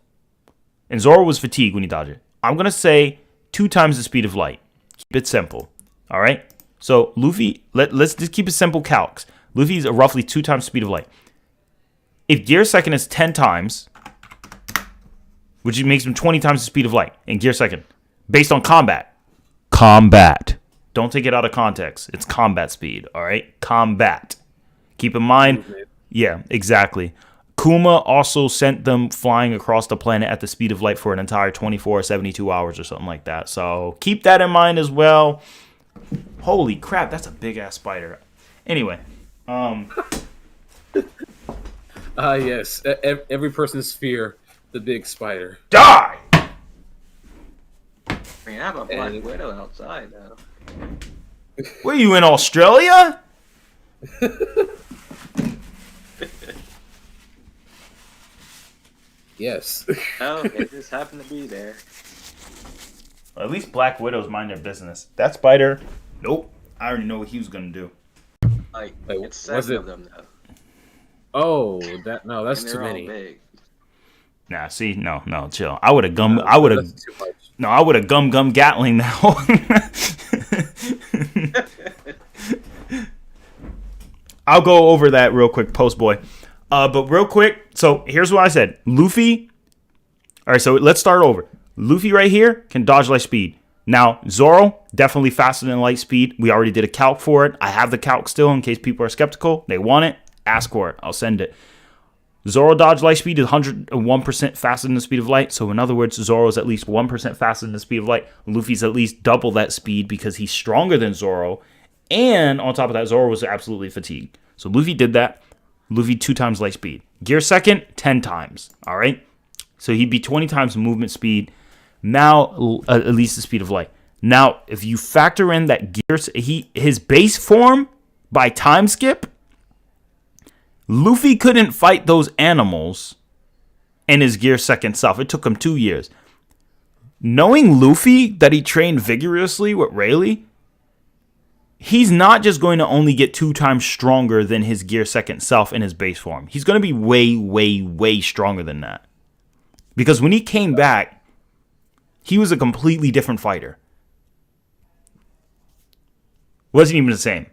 And Zoro was fatigued when he dodged it. I'm going to say 2 times the speed of light. Keep it simple. All right? So, Luffy, let's just keep it simple calcs. Luffy is roughly 2 times the speed of light. If Gear Second is 10 times, which makes him 20 times the speed of light in Gear Second, based on combat. Combat. Don't take it out of context. It's combat speed, all right? Combat. Keep in mind, yeah, exactly. Kuma also sent them flying across the planet at the speed of light for an entire 24 or 72 hours or something like that. So keep that in mind as well. Holy crap, that's a big-ass spider. Anyway. Yes. Every person's fear, the big spider. Die! I mean, I have a Black Widow outside, though. Were you in Australia? Yes. Oh, it just happened to be there. Well, at least Black Widows mind their business. That spider, nope. I already know what he was going to do. Like, Wait, it's 7 of them, though. Oh, that's And too they're all many. big. Nah, see, no, chill. I would have gum Gatling now. I'll go over that real quick, post boy. But real quick, so here's what I said. Luffy. All right, so let's start over. Luffy right here can dodge light speed. Now, Zoro, definitely faster than light speed. We already did a calc for it. I have the calc still in case people are skeptical. They want it. Ask for it. I'll send it. Zoro dodge light speed is 101% faster than the speed of light. So in other words, Zoro is at least 1% faster than the speed of light. Luffy's at least double that speed because he's stronger than Zoro. And on top of that, Zoro was absolutely fatigued. So Luffy did that. Luffy 2 times light speed. Gear second, 10 times. All right? So he'd be 20 times movement speed. Now, at least the speed of light. Now, if you factor in that his base form by time skip, Luffy couldn't fight those animals in his gear second self. It took him 2 years. Knowing Luffy that he trained vigorously with Rayleigh, he's not just going to only get 2 times stronger than his gear second self in his base form. He's going to be way, way, way stronger than that. Because when he came back, he was a completely different fighter. Wasn't even the same.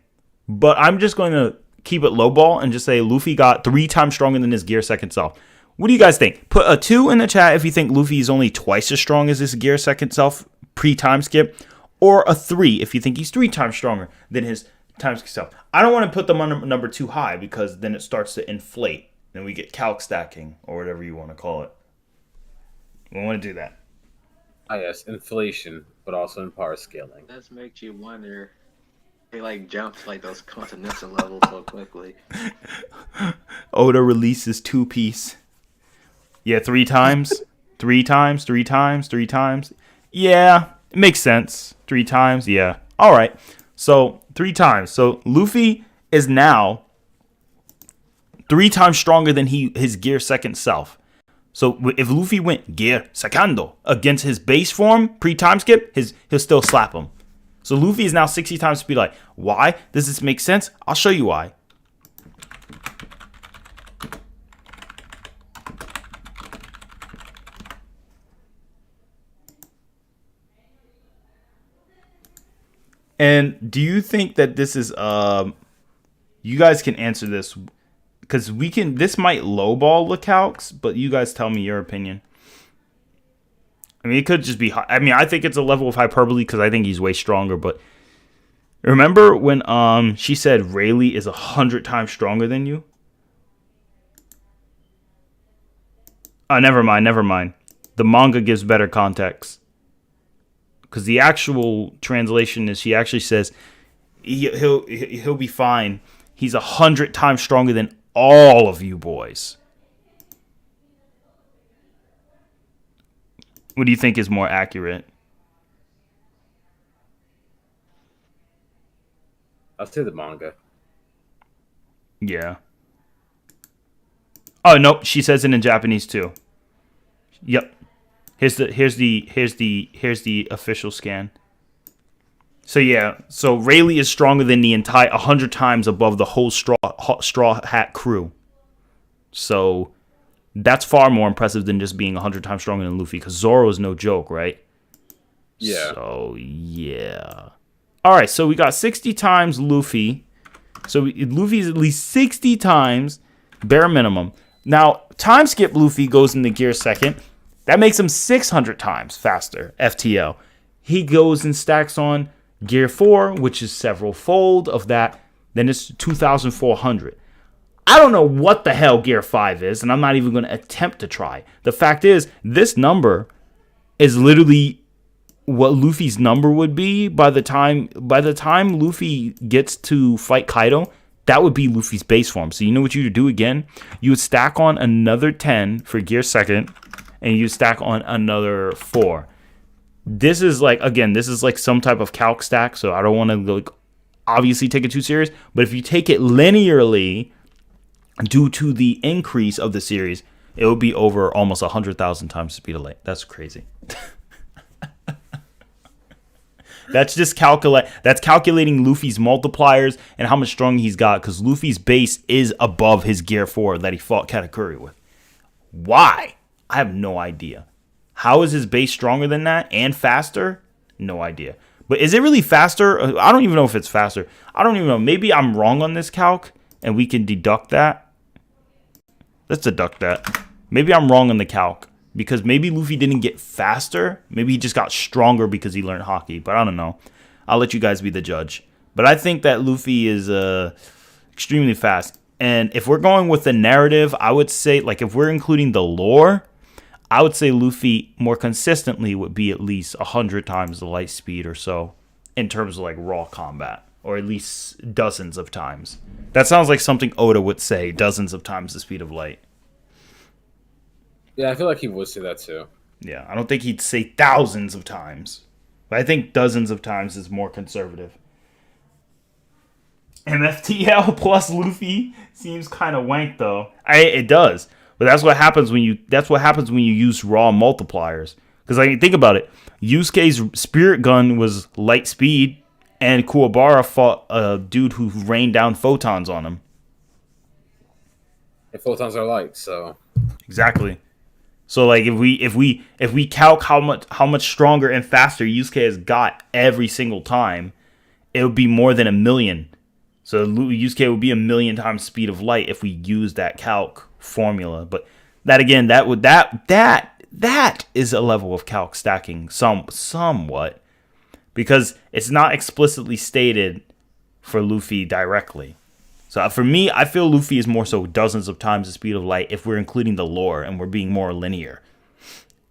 But I'm just going to keep it lowball and just say Luffy got 3 times stronger than his gear second self. What do you guys think? Put a 2 in the chat if you think Luffy is only twice as strong as his gear second self pre-time skip. Or a 3 if you think he's 3 times stronger than his time skip self. I don't want to put them on number too high because then it starts to inflate. Then we get calc stacking or whatever you want to call it. We want to do that. Yes, inflation, but also in power scaling. That makes you wonder. They like jumped like those continental levels so quickly. Oda releases 2-piece. Yeah, 3 times. 3 times, 3 times, 3 times. Yeah, it makes sense. 3 times, yeah. All right. So 3 times. So Luffy is now 3 times stronger than his gear second self. So if Luffy went gear secando against his base form pre-time skip, he'll still slap him. So Luffy is now 60 times speed light. Why? Does this make sense? I'll show you why. And do you think that this is you guys can answer this because this might lowball the calcs, but you guys tell me your opinion. I mean, it could just be I think it's a level of hyperbole because I think he's way stronger, but remember when she said Rayleigh is 100 times stronger than you? Oh, never mind. The manga gives better context. Because the actual translation is she actually says he'll be fine. He's 100 times stronger than all of you boys. What do you think is more accurate? I'll say the manga. Yeah. Oh nope, she says it in Japanese too. Yep. Here's the official scan. So yeah, so Rayleigh is stronger than the entire 100 times above the whole straw hat crew. So that's far more impressive than just being 100 times stronger than Luffy, because Zoro is no joke, right? Yeah. So yeah. All right, so we got 60 times Luffy. So Luffy's at least 60 times bare minimum. Now time skip Luffy goes into gear second. That makes him 600 times faster, FTL. He goes and stacks on gear 4, which is several fold of that. Then it's 2,400. I don't know what the hell gear 5 is, and I'm not even going to attempt to try. The fact is, this number is literally what Luffy's number would be by the time Luffy gets to fight Kaido. That would be Luffy's base form. So you know what you would do again? You would stack on another 10 for gear second, and you stack on another 4. This is like some type of calc stack, so I don't want to obviously take it too serious. But if you take it linearly, due to the increase of the series, it would be over almost 100,000 times the speed of light. That's crazy. That's just calculating Luffy's multipliers and how much strong he's got, because Luffy's base is above his gear 4 that he fought Katakuri with. Why? I have no idea. How is his base stronger than that and faster? No idea. But is it really faster? I don't even know if it's faster. I don't even know. Maybe I'm wrong on this calc, and we can deduct that. Let's deduct that. Maybe I'm wrong on the calc, because maybe Luffy didn't get faster. Maybe he just got stronger because he learned Haki. But I don't know. I'll let you guys be the judge. But I think that Luffy is extremely fast. And if we're going with the narrative, I would say, like, if we're including the lore, I would say Luffy more consistently would be at least 100 times the light speed or so in terms of, like, raw combat. Or at least dozens of times. That sounds like something Oda would say, dozens of times the speed of light. Yeah, I feel like he would say that too. Yeah, I don't think he'd say thousands of times. But I think dozens of times is more conservative. MFTL plus Luffy seems kind of wank though. It does, but that's what happens when you use raw multipliers. Because like think about it, Yusuke's spirit gun was light speed, and Kuwabara fought a dude who rained down photons on him. And photons are light, so exactly. So like if we calc how much stronger and faster Yusuke has got every single time, it would be more than 1,000,000. So Yusuke would be 1,000,000 times speed of light if we use that calc formula. But that again, that is a level of calc stacking somewhat, because it's not explicitly stated for Luffy directly. So for me, I feel Luffy is more so dozens of times the speed of light if we're including the lore and we're being more linear.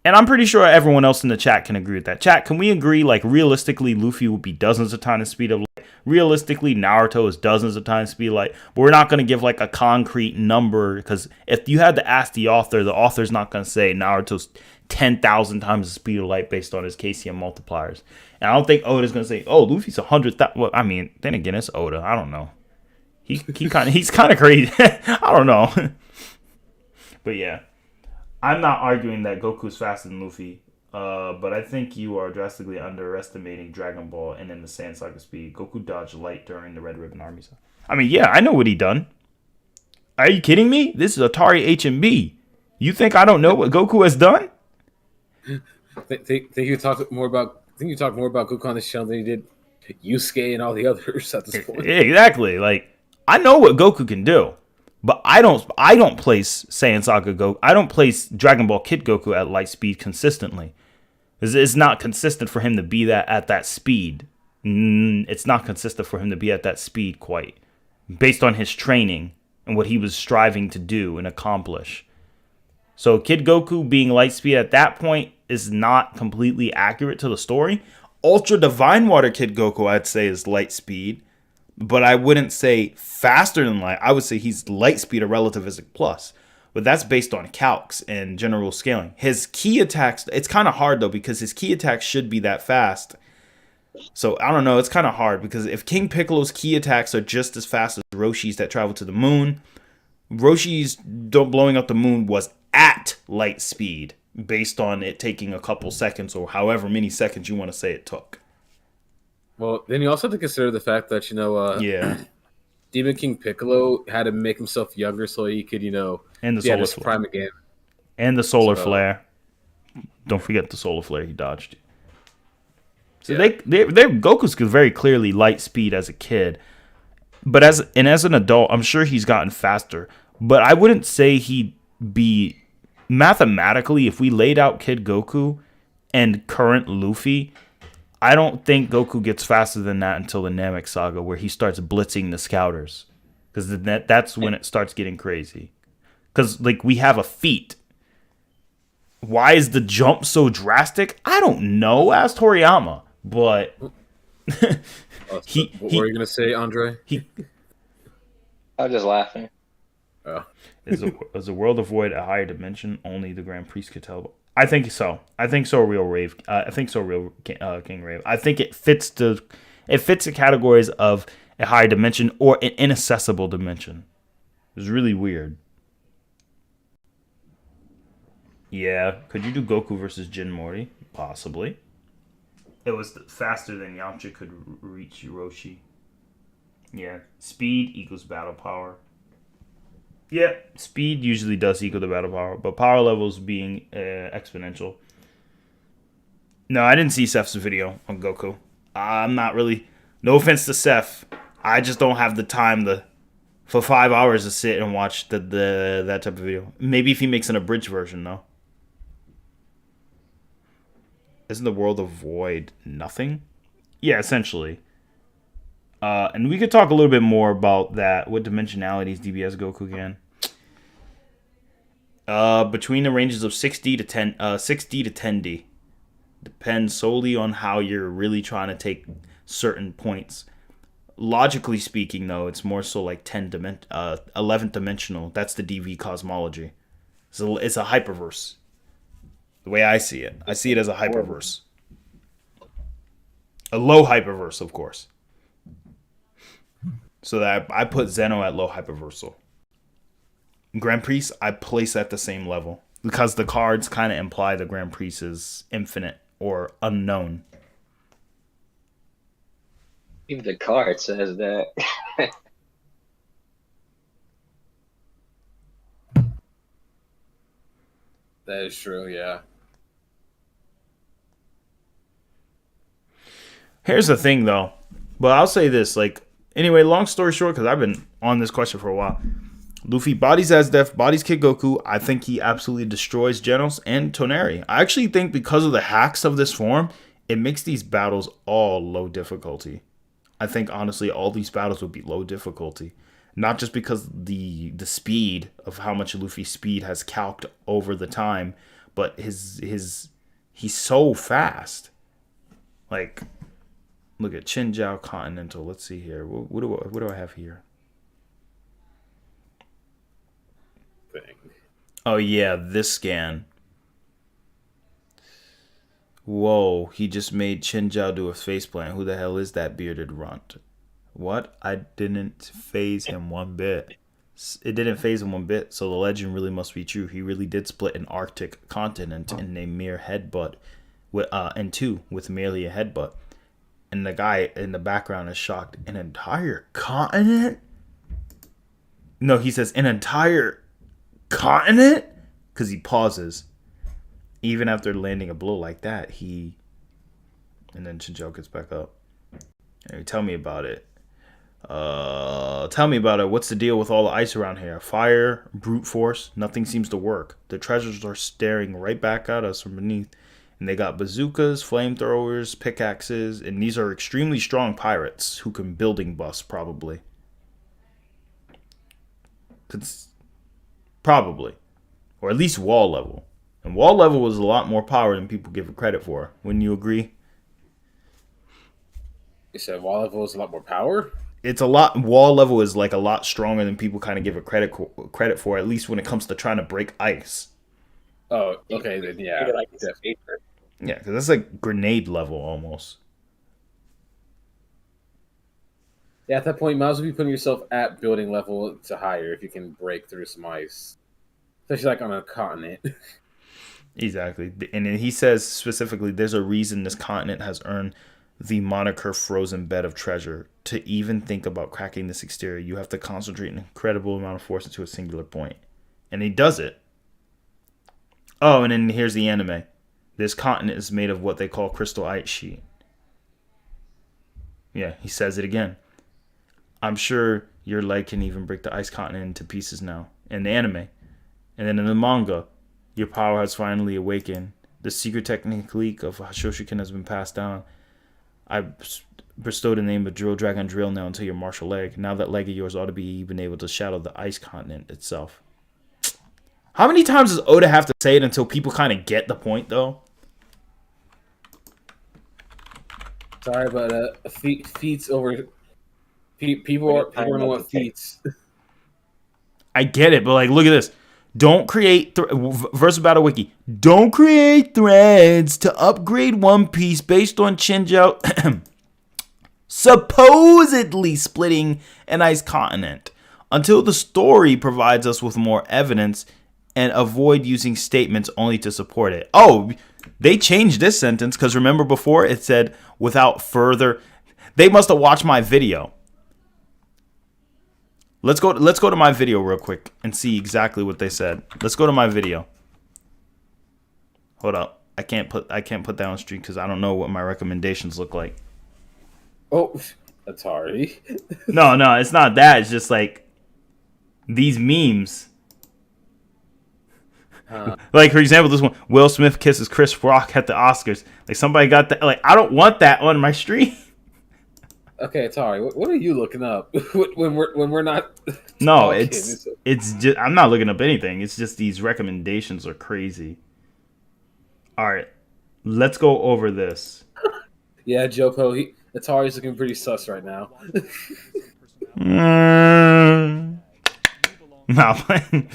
And I'm pretty sure everyone else in the chat can agree with that. Chat, can we agree, like, realistically, Luffy would be dozens of times the speed of light? Realistically, Naruto is dozens of times the speed of light. But we're not going to give, like, a concrete number, because if you had to ask the author's not going to say Naruto's 10,000 times the speed of light based on his KCM multipliers. And I don't think Oda's going to say, oh, Luffy's 100,000. Well, I mean, then again, it's Oda. I don't know. He's kind of crazy. I don't know. But yeah. I'm not arguing that Goku's faster than Luffy, but I think you are drastically underestimating Dragon Ball and in the Sand Saga speed. Goku dodged light during the Red Ribbon Army. I mean, yeah, I know what he done. Are you kidding me? This is ATARi HMB. You think I don't know what Goku has done? Think you talked more about Goku on this channel than you did Yusuke and all the others at this point. Exactly. Like, I know what Goku can do. But I don't place Saiyan Saga Goku. I don't place Dragon Ball Kid Goku at light speed consistently. It's not consistent for him to be at that speed. It's not consistent for him to be at that speed quite, based on his training and what he was striving to do and accomplish. So Kid Goku being light speed at that point is not completely accurate to the story. Ultra Divine Water Kid Goku, I'd say, is light speed. But I wouldn't say faster than light. I would say he's light speed or relativistic plus. But that's based on calcs and general scaling. His key attacks, it's kind of hard though, because his key attacks should be that fast. So I don't know, it's kind of hard, because if King Piccolo's key attacks are just as fast as Roshi's that travel to the moon, Roshi's blowing up the moon was at light speed, based on it taking a couple seconds or however many seconds you want to say it took. Well, then you also have to consider the fact that, Demon King Piccolo had to make himself younger so he could, and the be at solar his flare. prime again. And the solar flare. Don't forget the solar flare he dodged. So they're Goku's very clearly light speed as a kid. But as an adult, I'm sure he's gotten faster. But I wouldn't say he'd be mathematically, if we laid out Kid Goku and current Luffy, I don't think Goku gets faster than that until the Namek Saga, where he starts blitzing the Scouters. Because that's when it starts getting crazy. Because, like, we have a feat. Why is the jump so drastic? I don't know. Ask Toriyama. But... What were you going to say, Andre? I was just laughing. Oh. Is a world of void a higher dimension? Only the Grand Priest could tell. I think so. I think so. Real Rave. I think so. Real King Rave. I think it fits the categories of a higher dimension or an inaccessible dimension. It's really weird. Yeah, could you do Goku versus Jin Mori? Possibly. It was faster than Yamcha could reach Roshi. Yeah, speed equals battle power. Yeah, speed usually does equal the battle power, but power levels being exponential. No, I didn't see Seth's video on Goku. I'm not really. No offense to Seth, I just don't have the time for 5 hours to sit and watch that type of video. Maybe if he makes an abridged version, though. Isn't the world of void nothing? Yeah, essentially. And we could talk a little bit more about that. What dimensionalities DBS Goku can? Between the ranges of 60 to 10D. Depends solely on how you're really trying to take certain points. Logically speaking, though, it's more so like 11th dimensional. That's the DV cosmology. So it's a hyperverse. The way I see it as a hyperverse. A low hyperverse, of course. So that I put Zeno at low hyperversal. Grand Priest, I place at the same level. Because the cards kind of imply the Grand Priest is infinite or unknown. Even the card says that. That is true, yeah. Here's the thing, though. But I'll say this, anyway, long story short, because I've been on this question for a while. Luffy bodies Asdef, bodies Kid Goku. I think he absolutely destroys Genos and Toneri. I actually think because of the hacks of this form, it makes these battles all low difficulty. I think, honestly, all these battles would be low difficulty. Not just because the speed of how much Luffy's speed has calced over the time, but he's so fast. Look at Chinjiao Continental. Let's see here. What do I have here? Oh, yeah, this scan. Whoa, he just made Chinjiao do a faceplant. Who the hell is that bearded runt? What? I didn't phase him one bit. It didn't phase him one bit, so the legend really must be true. He really did split an Arctic continent in a mere headbutt, in two, with merely a headbutt. And the guy in the background is shocked. An entire continent? No, he says an entire continent? Because he pauses. Even after landing a blow like that, and then Chinjiao gets back up. Hey, tell me about it. What's the deal with all the ice around here? Fire, brute force, nothing seems to work. The treasures are staring right back at us from beneath. And they got bazookas, flamethrowers, pickaxes, and these are extremely strong pirates who can building bust, probably. Probably. Or at least wall level. And wall level was a lot more power than people give it credit for. Wouldn't you agree? You said wall level is a lot more power? Wall level is a lot stronger than people kind of give it credit for, at least when it comes to trying to break ice. Oh, okay, then yeah. Yeah, because that's grenade level almost. Yeah, at that point, you might as well be putting yourself at building level to higher if you can break through some ice. Especially on a continent. Exactly. And then he says specifically, there's a reason this continent has earned the moniker frozen bed of treasure. To even think about cracking this exterior, you have to concentrate an incredible amount of force into a singular point. And he does it. Oh, and then here's the anime. This continent is made of what they call crystal ice sheet. Yeah, he says it again. I'm sure your leg can even break the ice continent into pieces now. In the anime. And then in the manga, your power has finally awakened. The secret technique of Hashoshiken has been passed down. I bestowed the name of Drill Dragon Drill now until your martial leg. Now that leg of yours ought to be even able to shadow the ice continent itself. How many times does Oda have to say it until people kind of get the point, though? Sorry, but feats over... People don't know what feats... I get it, but look at this. Don't create... Versus Battle Wiki. Don't create threads to upgrade One Piece based on Chinjiao supposedly splitting an ice continent until the story provides us with more evidence, and avoid using statements only to support it. Oh, they changed this sentence because remember before it said without further. They must have watched my video. Let's go to my video real quick and see exactly what they said. Let's go to my video. Hold up. I can't put that on stream because I don't know what my recommendations look like. Oh, ATARi. No, it's not that. It's just like these memes. Like, for example, this one: Will Smith kisses Chris Rock at the Oscars. Like, somebody got that. Like, I don't want that on my stream. Okay, ATARi, what are you looking up when we're not? No, talking? it's just I'm not looking up anything. It's just these recommendations are crazy. All right, let's go over this. Yeah, Joko. ATARi's looking pretty sus right now. Not playing.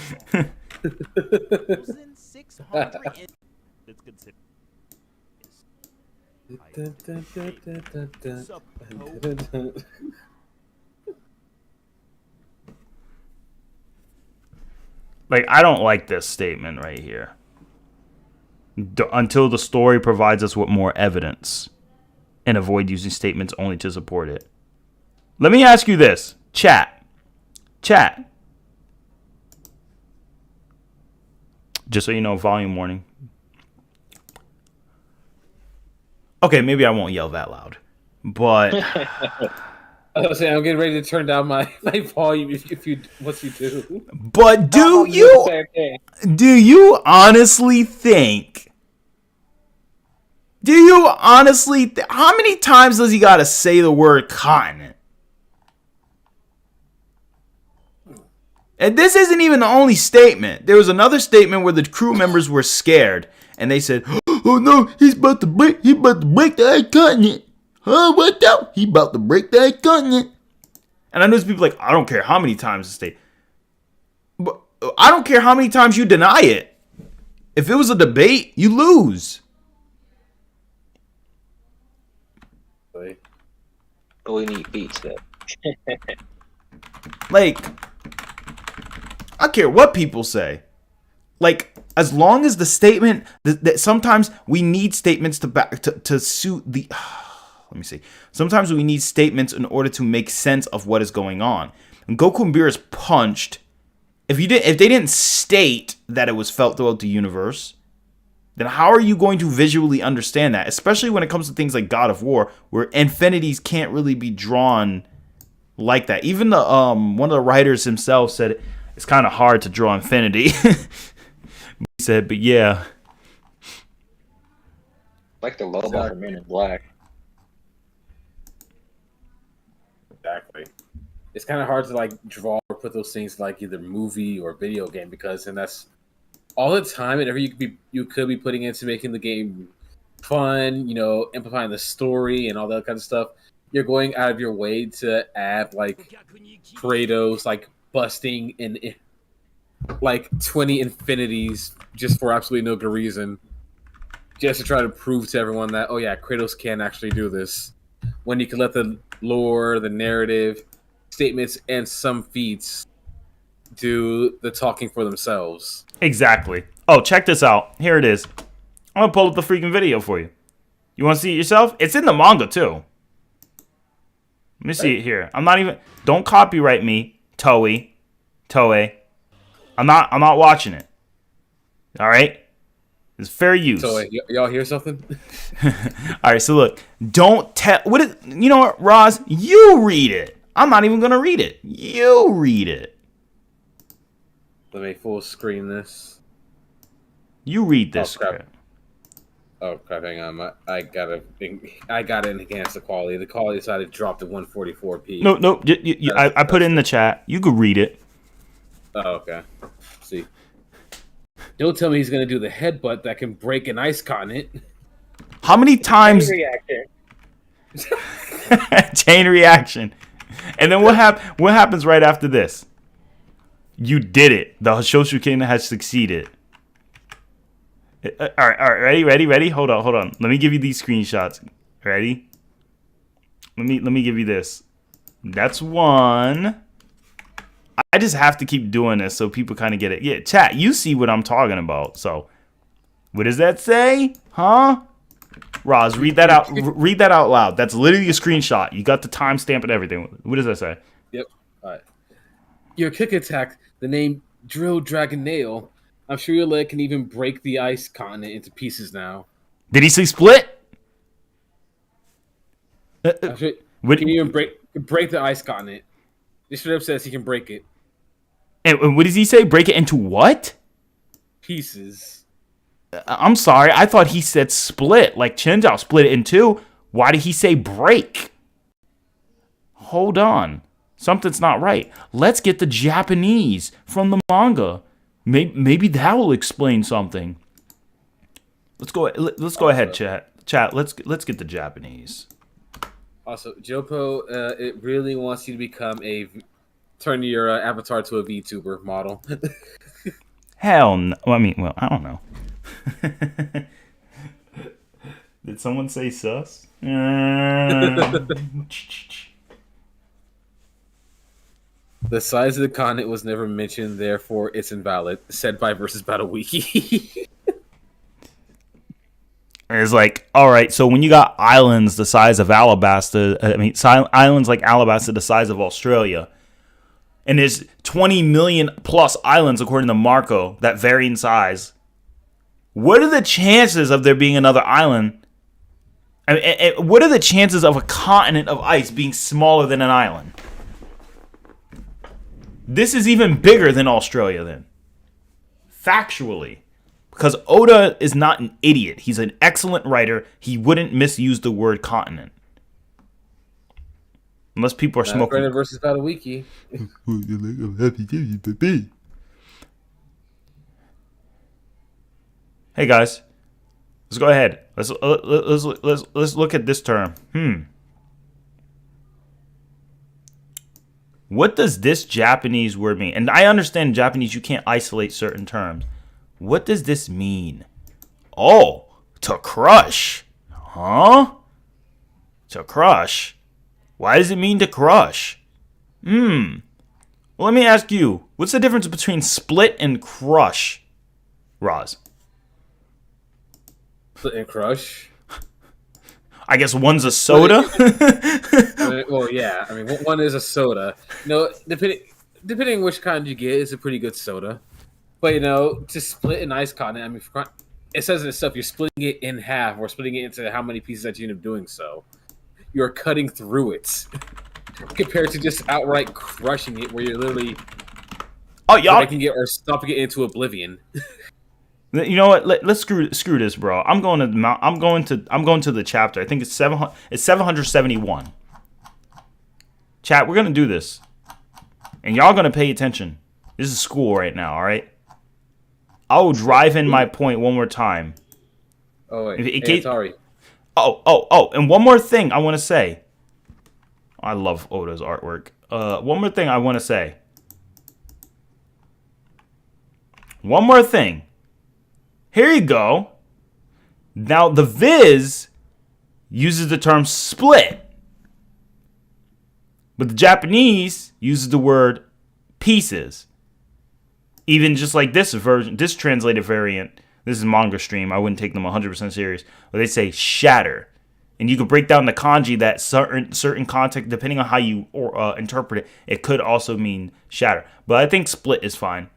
Like, I don't like this statement right here. Until the story provides us with more evidence, and avoid using statements only to support it. Let me ask you this, chat. Just so you know, volume warning. Okay, maybe I won't yell that loud, but I was saying I'm getting ready to turn down my volume if you once you do. But do you honestly think? How many times does he gotta say the word continent? And this isn't even the only statement. There was another statement where the crew members were scared, and they said, "Oh no, he about to break that continent. Huh? What the? He about to break that continent." And I know people like, I don't care how many times the state. But I don't care how many times you deny it. If it was a debate, you lose. But we need feats though. Like, I don't care what people say. Like, as long as the statement that sometimes we need statements to suit the. Let me see. Sometimes we need statements in order to make sense of what is going on. When Goku and Beerus punched, if they didn't state that it was felt throughout the universe, then how are you going to visually understand that? Especially when it comes to things like God of War, where infinities can't really be drawn like that. Even the one of the writers himself said it's kind of hard to draw infinity. He said, but yeah. Like the robot from Men in Black. Exactly. It's kind of hard to like draw or put those things like either movie or video game because then that's all the time and every you could be putting into making the game fun, amplifying the story and all that kind of stuff. You're going out of your way to add like Kratos like busting in like 20 infinities just for absolutely no good reason, just to try to prove to everyone that Kratos can actually do this. When you can let the lore, the narrative, statements, and some feats do the talking for themselves. Exactly. Oh, check this out. Here it is. I'm gonna pull up the freaking video for you. You want to see it yourself? It's in the manga too. Let me see it here. Don't copyright me, Toei. I'm not watching it. All right. It's fair use. So y'all hear something? All right. So look, don't tell. You know what, Roz? You read it. I'm not even gonna read it. You read it. Let me full screen this. You read this script. Oh crap! Hang on, I gotta enhance the quality. The quality decided to drop to 144p. No. I put it in the chat. You could read it. Oh, okay. Let's see. Don't tell me he's gonna do the headbutt that can break an ice continent. How many times? Chain reaction. And then what happens right after this? You did it. The Hoshokuken has succeeded. All right, ready? Hold on. Let me give you these screenshots. Ready? Let me give you this. That's one. I just have to keep doing this so people kind of get it. Yeah, chat, you see what I'm talking about. So, what does that say? Huh? Roz, read that out. Read that out loud. That's literally a screenshot. You got the timestamp and everything. What does that say? Yep. All right. Your kick attack, the name Drill Dragon Nail. I'm sure your leg can even break the ice continent into pieces now. Did he say split? What, Can you even break the ice continent? This straight up says he can break it. and what does he say? Break it into what? Pieces. I'm sorry. I thought he said split, like Chinjao split it in two. Why did he say break? Hold on. Something's not right. Let's get the Japanese from the manga. Maybe that will explain something. Let's go ahead, chat. Chat, let's get the Japanese. Also, Jopo, it really wants you to become turn your avatar to a VTuber model. Hell no. Well, I mean, well, I don't know. Did someone say sus? The size of the continent was never mentioned, therefore it's invalid. Said by versus Battle Wiki. It's like, all right, so when you got islands the size of Alabasta, islands like Alabasta the size of Australia, and there's 20 million plus islands according to Marco that vary in size. What are the chances of there being another island? What are the chances of a continent of ice being smaller than an island? This is even bigger than Australia then. Factually. Because Oda is not an idiot. He's an excellent writer. He wouldn't misuse the word continent. Unless people are smoking. Versus Battle Wiki. Hey guys, let's go ahead. Let's look at this term. What does this Japanese word mean? And I understand in Japanese you can't isolate certain terms. What does this mean? Oh, to crush. Huh? To crush. Why does it mean to crush? Well, let me ask you. What's the difference between split and crush, Roz? Split and crush? I guess one's a soda? Well, yeah. I mean, one is a soda. Depending on which kind you get, it's a pretty good soda. But, to split an ice continent, I mean, it says in itself, you're splitting it in half or splitting it into how many pieces that you end up doing so. You're cutting through it. Compared to just outright crushing it where you're literally breaking it or stomping it into oblivion. You know what? Let's screw this, bro. I'm going to the chapter. I think it's 771. Chat, we're going to do this. And y'all going to pay attention. This is school right now, all right? I will drive in my point one more time. Oh, wait. ATARi. Oh, and one more thing I want to say. I love Oda's artwork. One more thing I want to say. One more thing. Here you go. Now, the Viz uses the term split. But the Japanese uses the word pieces. Even just like this version, this translated variant, this is manga stream, I wouldn't take them 100% serious, but they say shatter. And you could break down the kanji that certain context, depending on how you interpret it, it could also mean shatter. But I think split is fine.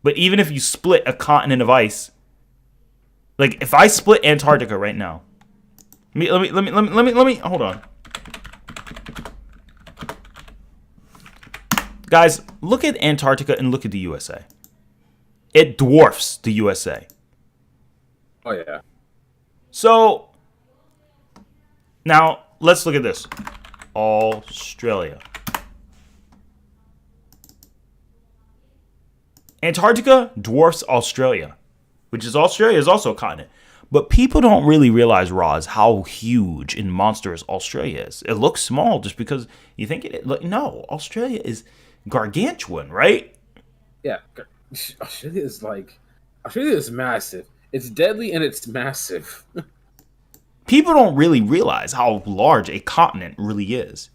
But even if you split a continent of ice, like if I split Antarctica right now, let me hold on. Guys, look at Antarctica and look at the USA. It dwarfs the USA. Oh, yeah. So, now, let's look at this. Australia. Antarctica dwarfs Australia, which is Australia is also a continent. But people don't really realize, Roz, how huge and monstrous Australia is. It looks small just because you think it. No, Australia is gargantuan, right? Yeah, Australia is massive. It's deadly and it's massive. People don't really realize how large a continent really is.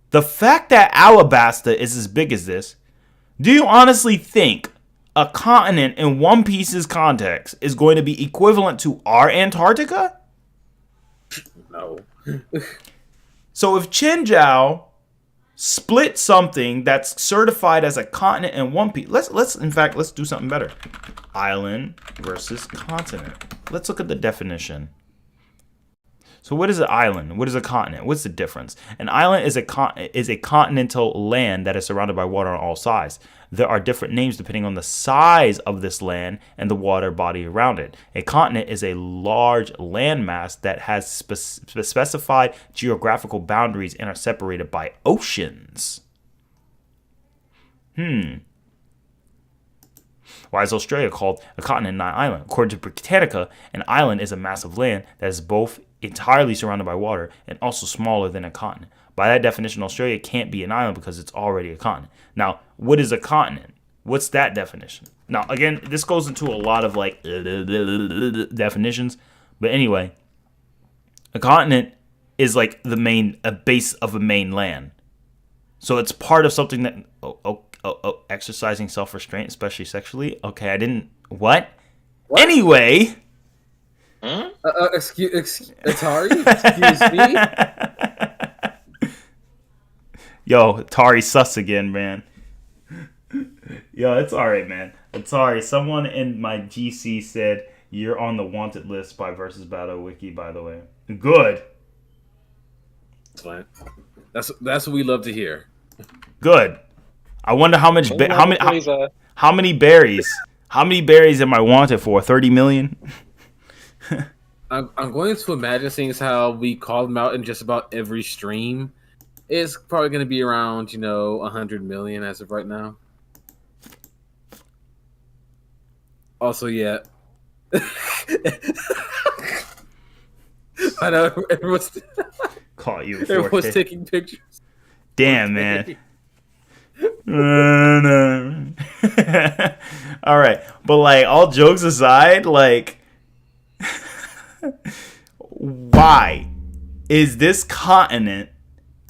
The fact that Alabasta is as big as this, do you honestly think a continent in One Piece's context is going to be equivalent to our Antarctica? No. So if Chinjao split something that's certified as a continent in One Piece, let's do something better. Island versus continent. Let's look at the definition. So what is an island? What is a continent? What's the difference? An island is a continental land that is surrounded by water on all sides. There are different names depending on the size of this land and the water body around it. A continent is a large landmass that has specified geographical boundaries and are separated by oceans. Why is Australia called a continent, not an island? According to Britannica, an island is a mass of land that is both entirely surrounded by water and also smaller than a continent. By that definition, Australia can't be an island because it's already a continent. Now, what is a continent? What's that definition? Now, again, this goes into a lot of like definitions. But anyway, a continent is like a base of a main land. So it's part of something that exercising self-restraint, especially sexually. Okay, I didn't. What? Anyway. Excuse ATARi? Excuse me? Yo, ATARi sus again, man. Yo, it's alright, man. ATARi, someone in my GC said you're on the wanted list by Versus Battle Wiki, by the way. Good. That's fine. That's what we love to hear. Good. I wonder how many berries am I wanted for? 30 million? I'm going to imagine, seeing as how we call them out in just about every stream, it's probably going to be around 100 million as of right now. Also, yeah. I know everyone's caught you. Everyone's taking pictures. Damn, man. All right, but like all jokes aside, like why is this continent,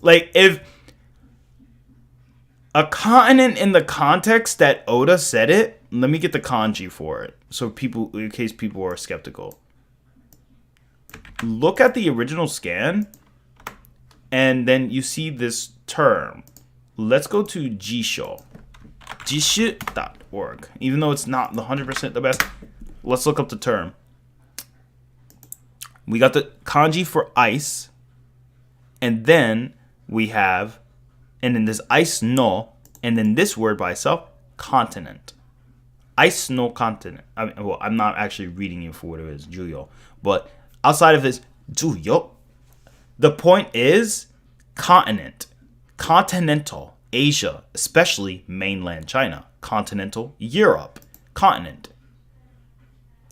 like, if a continent in the context that Oda said it, let me get the kanji for it so people, in case people are skeptical. Look at the original scan and then you see this term. Let's go to Jisho. Jisho.org. Even though it's not 100% the best, let's look up the term. We got the kanji for ice. And then we have, and then this ice no, and then this word by itself, continent. Ice no continent. I'm not actually reading it for what it is, Juyo. But outside of this, Juyo, the point is continent. Continental, Asia, especially mainland China. Continental, Europe, continent.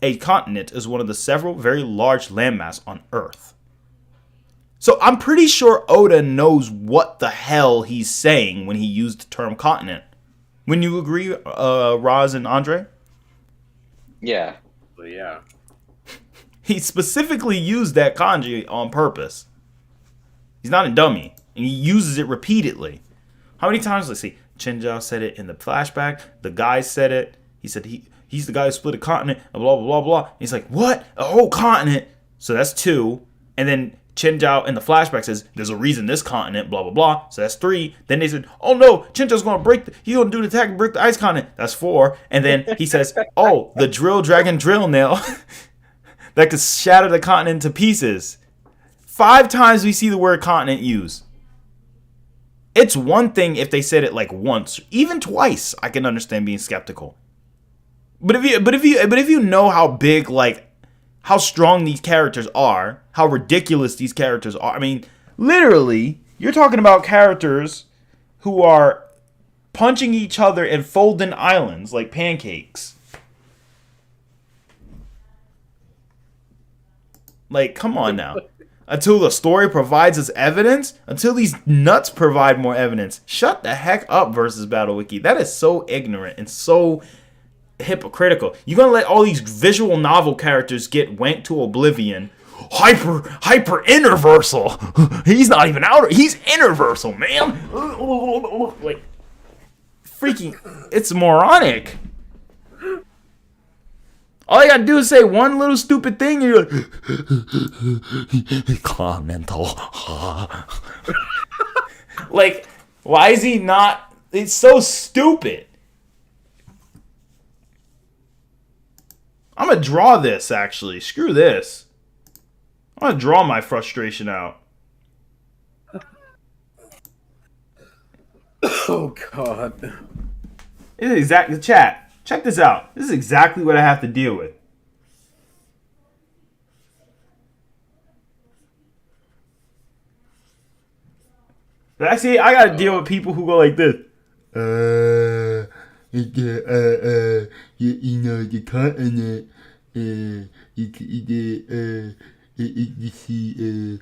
A continent is one of the several very large landmass on Earth. So I'm pretty sure Oda knows what the hell he's saying when he used the term continent. Wouldn't you agree, Roz and Andre? Yeah. Well, yeah. He specifically used that kanji on purpose. He's not a dummy. And he uses it repeatedly. How many times? Let's see. Chinjao said it in the flashback. The guy said it. He said he's the guy who split a continent. And blah, blah, blah, blah. And he's like, what? A whole continent? So that's 2. And then Chinjao in the flashback says, there's a reason this continent, blah, blah, blah. So that's 3. Then they said, oh no, Chinjao's going to he's going to do the attack and break the ice continent. That's 4. And then he says, oh, the drill dragon drill nail that could shatter the continent to pieces. 5 times we see the word continent used. It's one thing if they said it like once, even twice. I can understand being skeptical. But if you know how big, like, how strong these characters are, how ridiculous these characters are. I mean, literally, you're talking about characters who are punching each other and folding islands like pancakes. Like, come on now. Until the story provides us evidence, until these nuts provide more evidence. Shut the heck up, Versus Battle Wiki. That is so ignorant and so hypocritical. You're gonna let all these visual novel characters get wanked to oblivion. Hyper universal. He's not even outer. He's universal, man. Like, freaking, it's moronic. All you gotta do is say one little stupid thing, and you're like, Continental. Like, why is he not? It's so stupid. I'm gonna draw this, actually. Screw this. I'm gonna draw my frustration out. Oh God. This is exactly chat. Check this out. This is exactly what I have to deal with. But actually, I gotta deal with people who go like this. You know, the continent. You see,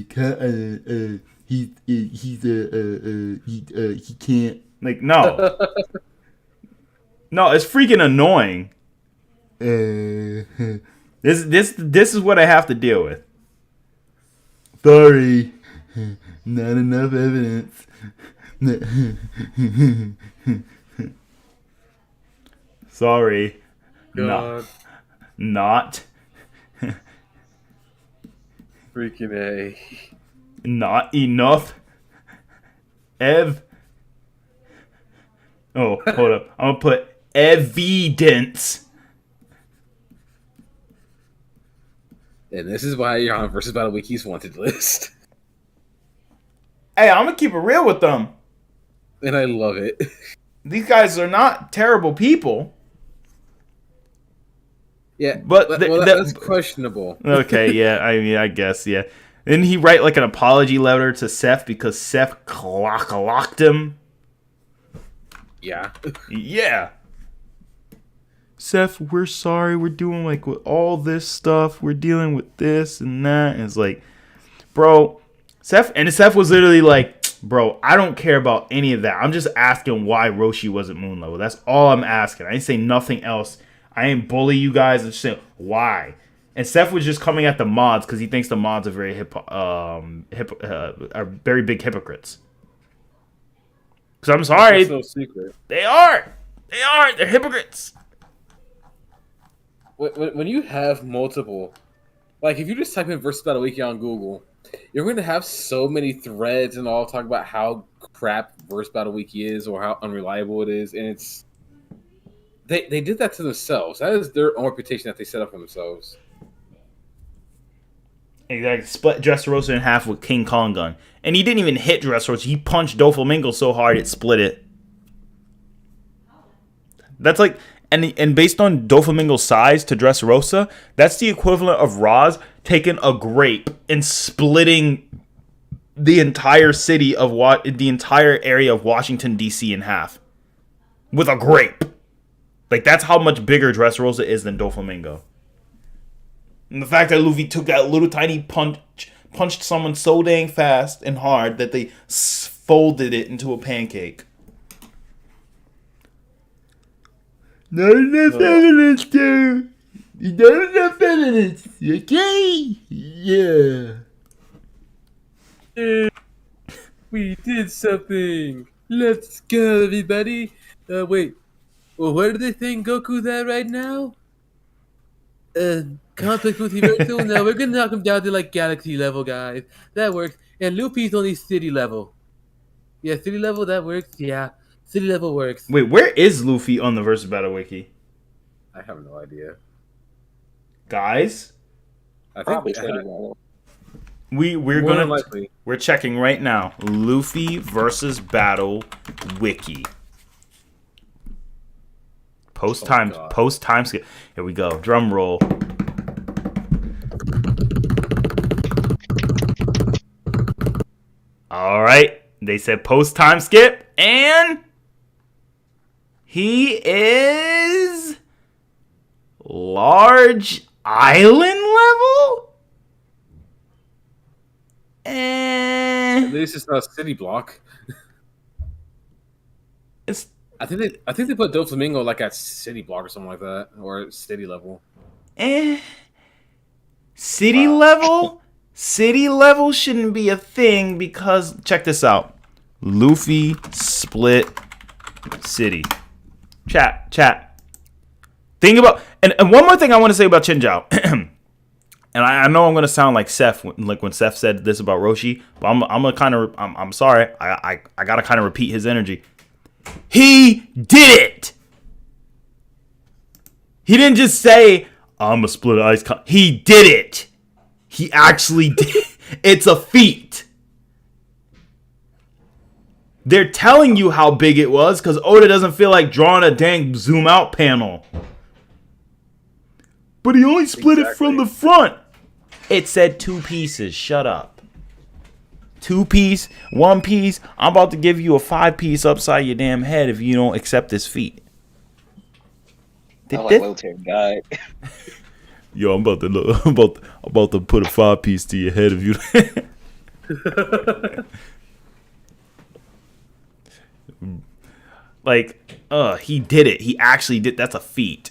continent. He can't. Like, no. No, it's freaking annoying. This is what I have to deal with. Sorry. Not enough evidence. Sorry. God. Not. Freaking A. Not enough. Oh, hold up. I'm gonna put evidence. And this is why you're on versus Battle Wiki's wanted list. Hey, I'm gonna keep it real with them. And I love it. These guys are not terrible people. Yeah, but that's questionable. Okay, yeah, I mean, I guess, yeah. Didn't he write like an apology letter to Seth because Seth clocked him? Yeah. Yeah. Seth, we're sorry. We're doing like with all this stuff. We're dealing with this and that. And it's like, bro, Seth was literally like, bro, I don't care about any of that. I'm just asking why Roshi wasn't moon level. That's all I'm asking. I ain't say nothing else. I ain't bully you guys. I'm just saying why. And Seth was just coming at the mods because he thinks the mods are very are very big hypocrites. Because I'm sorry, That's no secret. They are. They're hypocrites. When you have multiple, like if you just type in versus Battle Wiki on Google, you're going to have so many threads and all talk about how crap versus Battle Wiki is or how unreliable it is, and it's they did that to themselves. That is their own reputation that they set up for themselves. Exactly. Split Dressrosa in half with King Kong gun. And he didn't even hit Dressrosa. He punched Doflamingo so hard it split it. That's like... And based on Doflamingo's size to Dressrosa, that's the equivalent of Roz taking a grape and splitting the entire city of the entire area of Washington, D.C. in half. With a grape. Like, that's how much bigger Dressrosa is than Doflamingo. And the fact that Luffy took that little tiny punched someone so dang fast and hard that they folded it into a pancake. Not enough evidence, dude. Not enough evidence. Okay? Yeah. We did something. Let's go, everybody. Wait. Well, where do they think Goku's at right now? Complex Multiversal? No, we're gonna knock him down to like galaxy level, guys. That works. And Luffy's only city level. Yeah, city level, that works. Yeah, city level works. Wait, where is Luffy on the Versus Battle Wiki? I have no idea. Guys? I Probably think city level. We're checking right now. Luffy versus Battle Wiki. Post time skip. Here we go. Drum roll. All right. They said post time skip, and he is large island level. At least it's not city block. I think they put Doflamingo like at city block or something like that, or city level. City level? City level shouldn't be a thing because check this out. Luffy split city. Chat. Think about and one more thing I want to say about Chinjao. And I know I'm gonna sound like Seth, like when Seth said this about Roshi, but I'm sorry. I gotta kind of repeat his energy. He did it. He didn't just say I'm a split ice. He did it. He actually did. It's a feat. They're telling you how big it was because Oda doesn't feel like drawing a dang zoom out panel. But he only split it from the front. It said 2 pieces. Shut up. 2 piece, 1 piece. I'm about to give you a 5 piece upside your damn head if you don't accept this feat. I like military guy. Yo, I'm about to put a 5 piece to your head if you. Like, he did it. He actually did. That's a feat.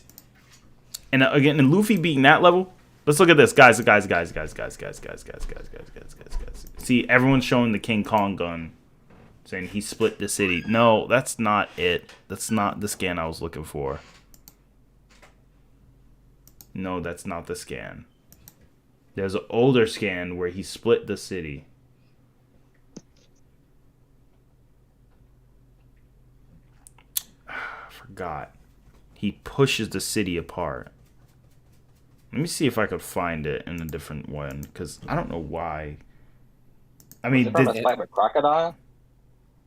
And again, in Luffy beating that level, let's look at this, guys. See, everyone's showing the King Kong gun, saying he split the city. No, that's not it. That's not the scan I was looking for. No, that's not the scan. There's an older scan where he split the city. I forgot. He pushes the city apart. Let me see if I could find it in a different one, because I don't know why. I mean, was it from a fight with Crocodile?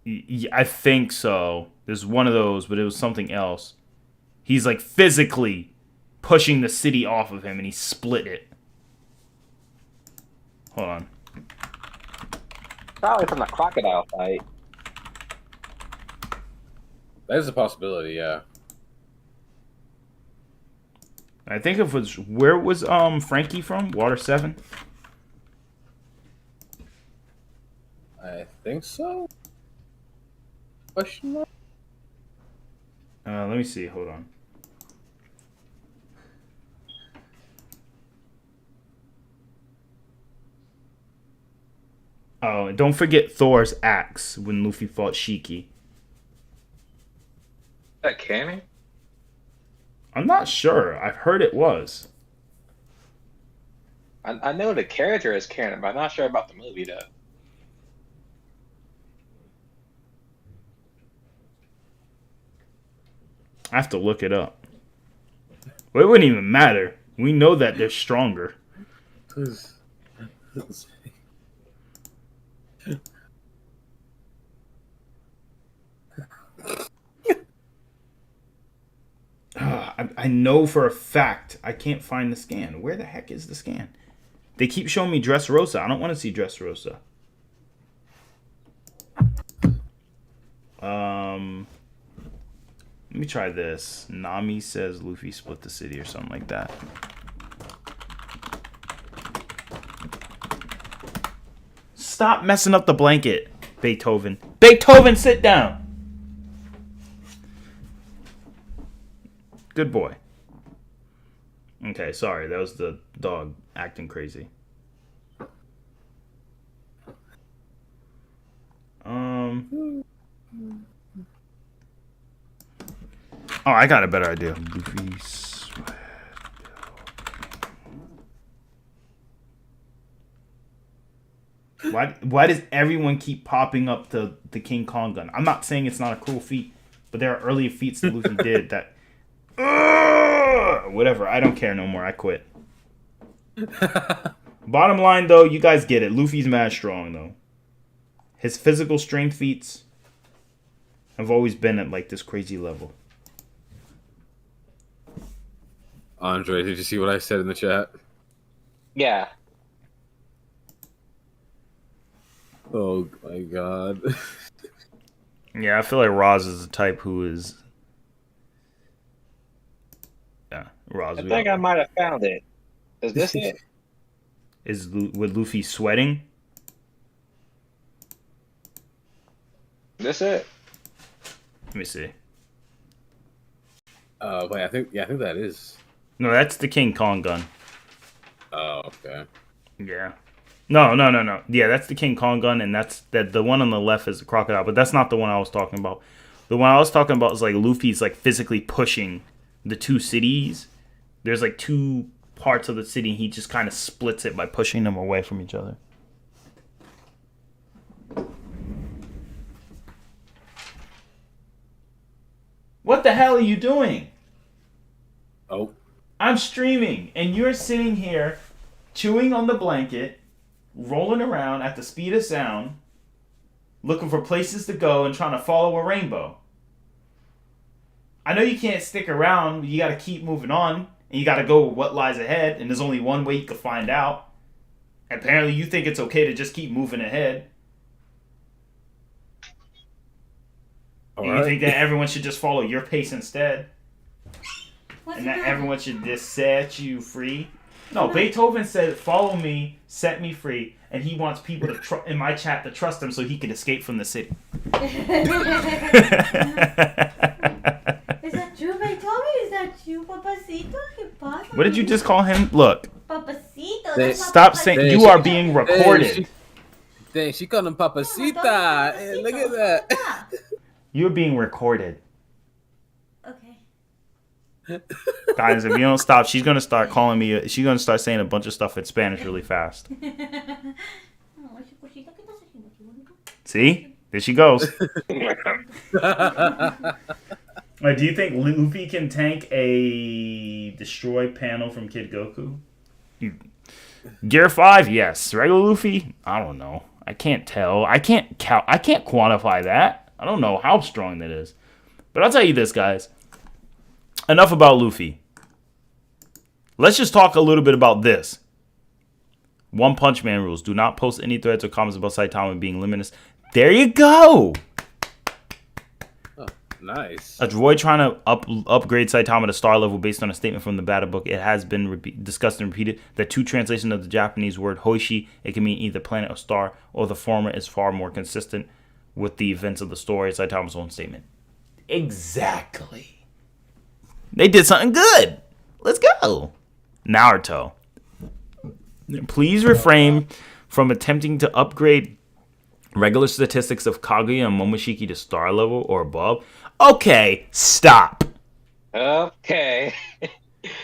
Yeah, I think so. There's one of those, but it was something else. He's like physically pushing the city off of him, and he split it. Hold on. Probably from the Crocodile fight. That is a possibility, yeah. I think it was, where was Frankie from? Water 7? I think so. Question mark? Let me see. Hold on. Oh, and don't forget Thor's axe when Luffy fought Shiki. That canon? I'm not sure. I've heard it was. I know the character is canon, but I'm not sure about the movie though. I have to look it up. Well, it wouldn't even matter. We know that they're stronger. I know for a fact I can't find the scan. Where the heck is the scan? They keep showing me Dressrosa. I don't want to see Dressrosa. Let me try this. Nami says Luffy split the city or something like that. Stop messing up the blanket, Beethoven. Beethoven, sit down. Good boy. Okay, sorry. That was the dog acting crazy. Oh, I got a better idea. Luffy sweat. Why does everyone keep popping up the King Kong gun? I'm not saying it's not a cool feat, but there are earlier feats that Luffy did that... whatever, I don't care no more. I quit. Bottom line, though, you guys get it. Luffy's mad strong, though. His physical strength feats have always been at, like, this crazy level. Andre, did you see what I said in the chat? Yeah. Oh my god. Yeah, I feel like Roz is the type who is... Yeah, Roz. I think I might have found it. Is this it? Is with Luffy sweating? This it? Let me see. Wait, I think that is. No, that's the King Kong gun. Oh, okay. Yeah. No. Yeah, that's the King Kong gun, and that's the one on the left is the crocodile, but that's not the one I was talking about. The one I was talking about is like Luffy's like physically pushing the 2 cities. There's like 2 parts of the city, and he just kind of splits it by pushing them away from each other. What the hell are you doing? Oh. I'm streaming, and you're sitting here chewing on the blanket, rolling around at the speed of sound, looking for places to go and trying to follow a rainbow. I know you can't stick around, but you got to keep moving on, and you got to go with what lies ahead, and there's only one way you can find out. Apparently, you think it's okay to just keep moving ahead. And you think that everyone should just follow your pace instead? And that everyone should just set you free? No, Beethoven said, follow me, set me free, and he wants people to in my chat to trust him so he can escape from the city. Is that true, Beethoven? Is that true, Papacito? What did you just call him? Look. Papacito. Stop saying you are being recorded. Dang, she called him Papacita. Hey, look at that. You're being recorded. Okay. Guys, if you don't stop, she's gonna start calling me. She's gonna start saying a bunch of stuff in Spanish really fast. See, there she goes. Like, do you think Luffy can tank a destroy panel from Kid Goku? Gear 5, yes. Regular Luffy, I don't know. I can't tell. I can't quantify that. I don't know how strong that is. But I'll tell you this, guys. Enough about Luffy. Let's just talk a little bit about this. One Punch Man rules. Do not post any threads or comments about Saitama being limitless. There you go. Oh, nice. A droid trying to upgrade Saitama to star level based on a statement from the Battle Book. It has been discussed and repeated that two translations of the Japanese word Hoishi, it can mean either planet or star, or the former is far more consistent with the events of the story. Saitama's own statement. Exactly. They did something good. Let's go. Naruto. Please refrain from attempting to upgrade regular statistics of Kaguya and Momoshiki to star level or above. Okay, stop. Okay.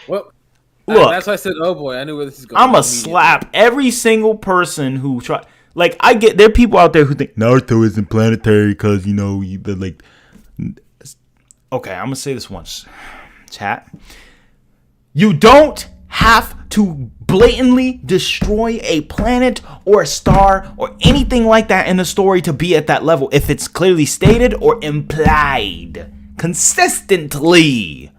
Well, look, that's why I said, oh boy, I knew where this is going. I'm going to slap every single person who try. Like, I get, there are people out there who think Naruto isn't planetary because, you know, like. Okay, I'm going to say this once. Chat. You don't have to blatantly destroy a planet or a star or anything like that in the story to be at that level if it's clearly stated or implied. Consistently.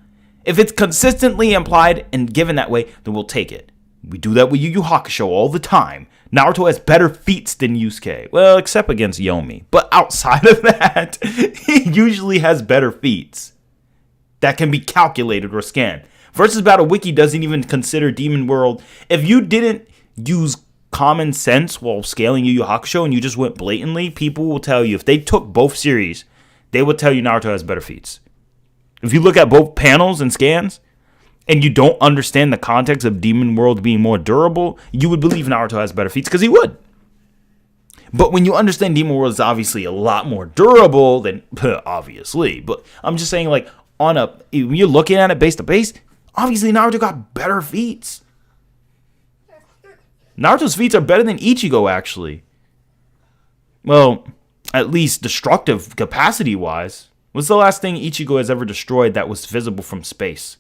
If it's consistently implied and given that way, then we'll take it. We do that with Yu Yu Hakusho all the time. Naruto has better feats than Yusuke. Well, except against Yomi. But outside of that, he usually has better feats that can be calculated or scanned. Versus Battle Wiki doesn't even consider Demon World. If you didn't use common sense while scaling Yu Yu Hakusho and you just went blatantly, people will tell you, if they took both series, they would tell you Naruto has better feats. If you look at both panels and scans, and you don't understand the context of Demon World being more durable, you would believe Naruto has better feats because he would. But when you understand Demon World is obviously a lot more durable than, obviously, but I'm just saying, like, when you're looking at it base to base, obviously Naruto got better feats. Naruto's feats are better than Ichigo, actually. Well, at least destructive capacity-wise. What's the last thing Ichigo has ever destroyed that was visible from space?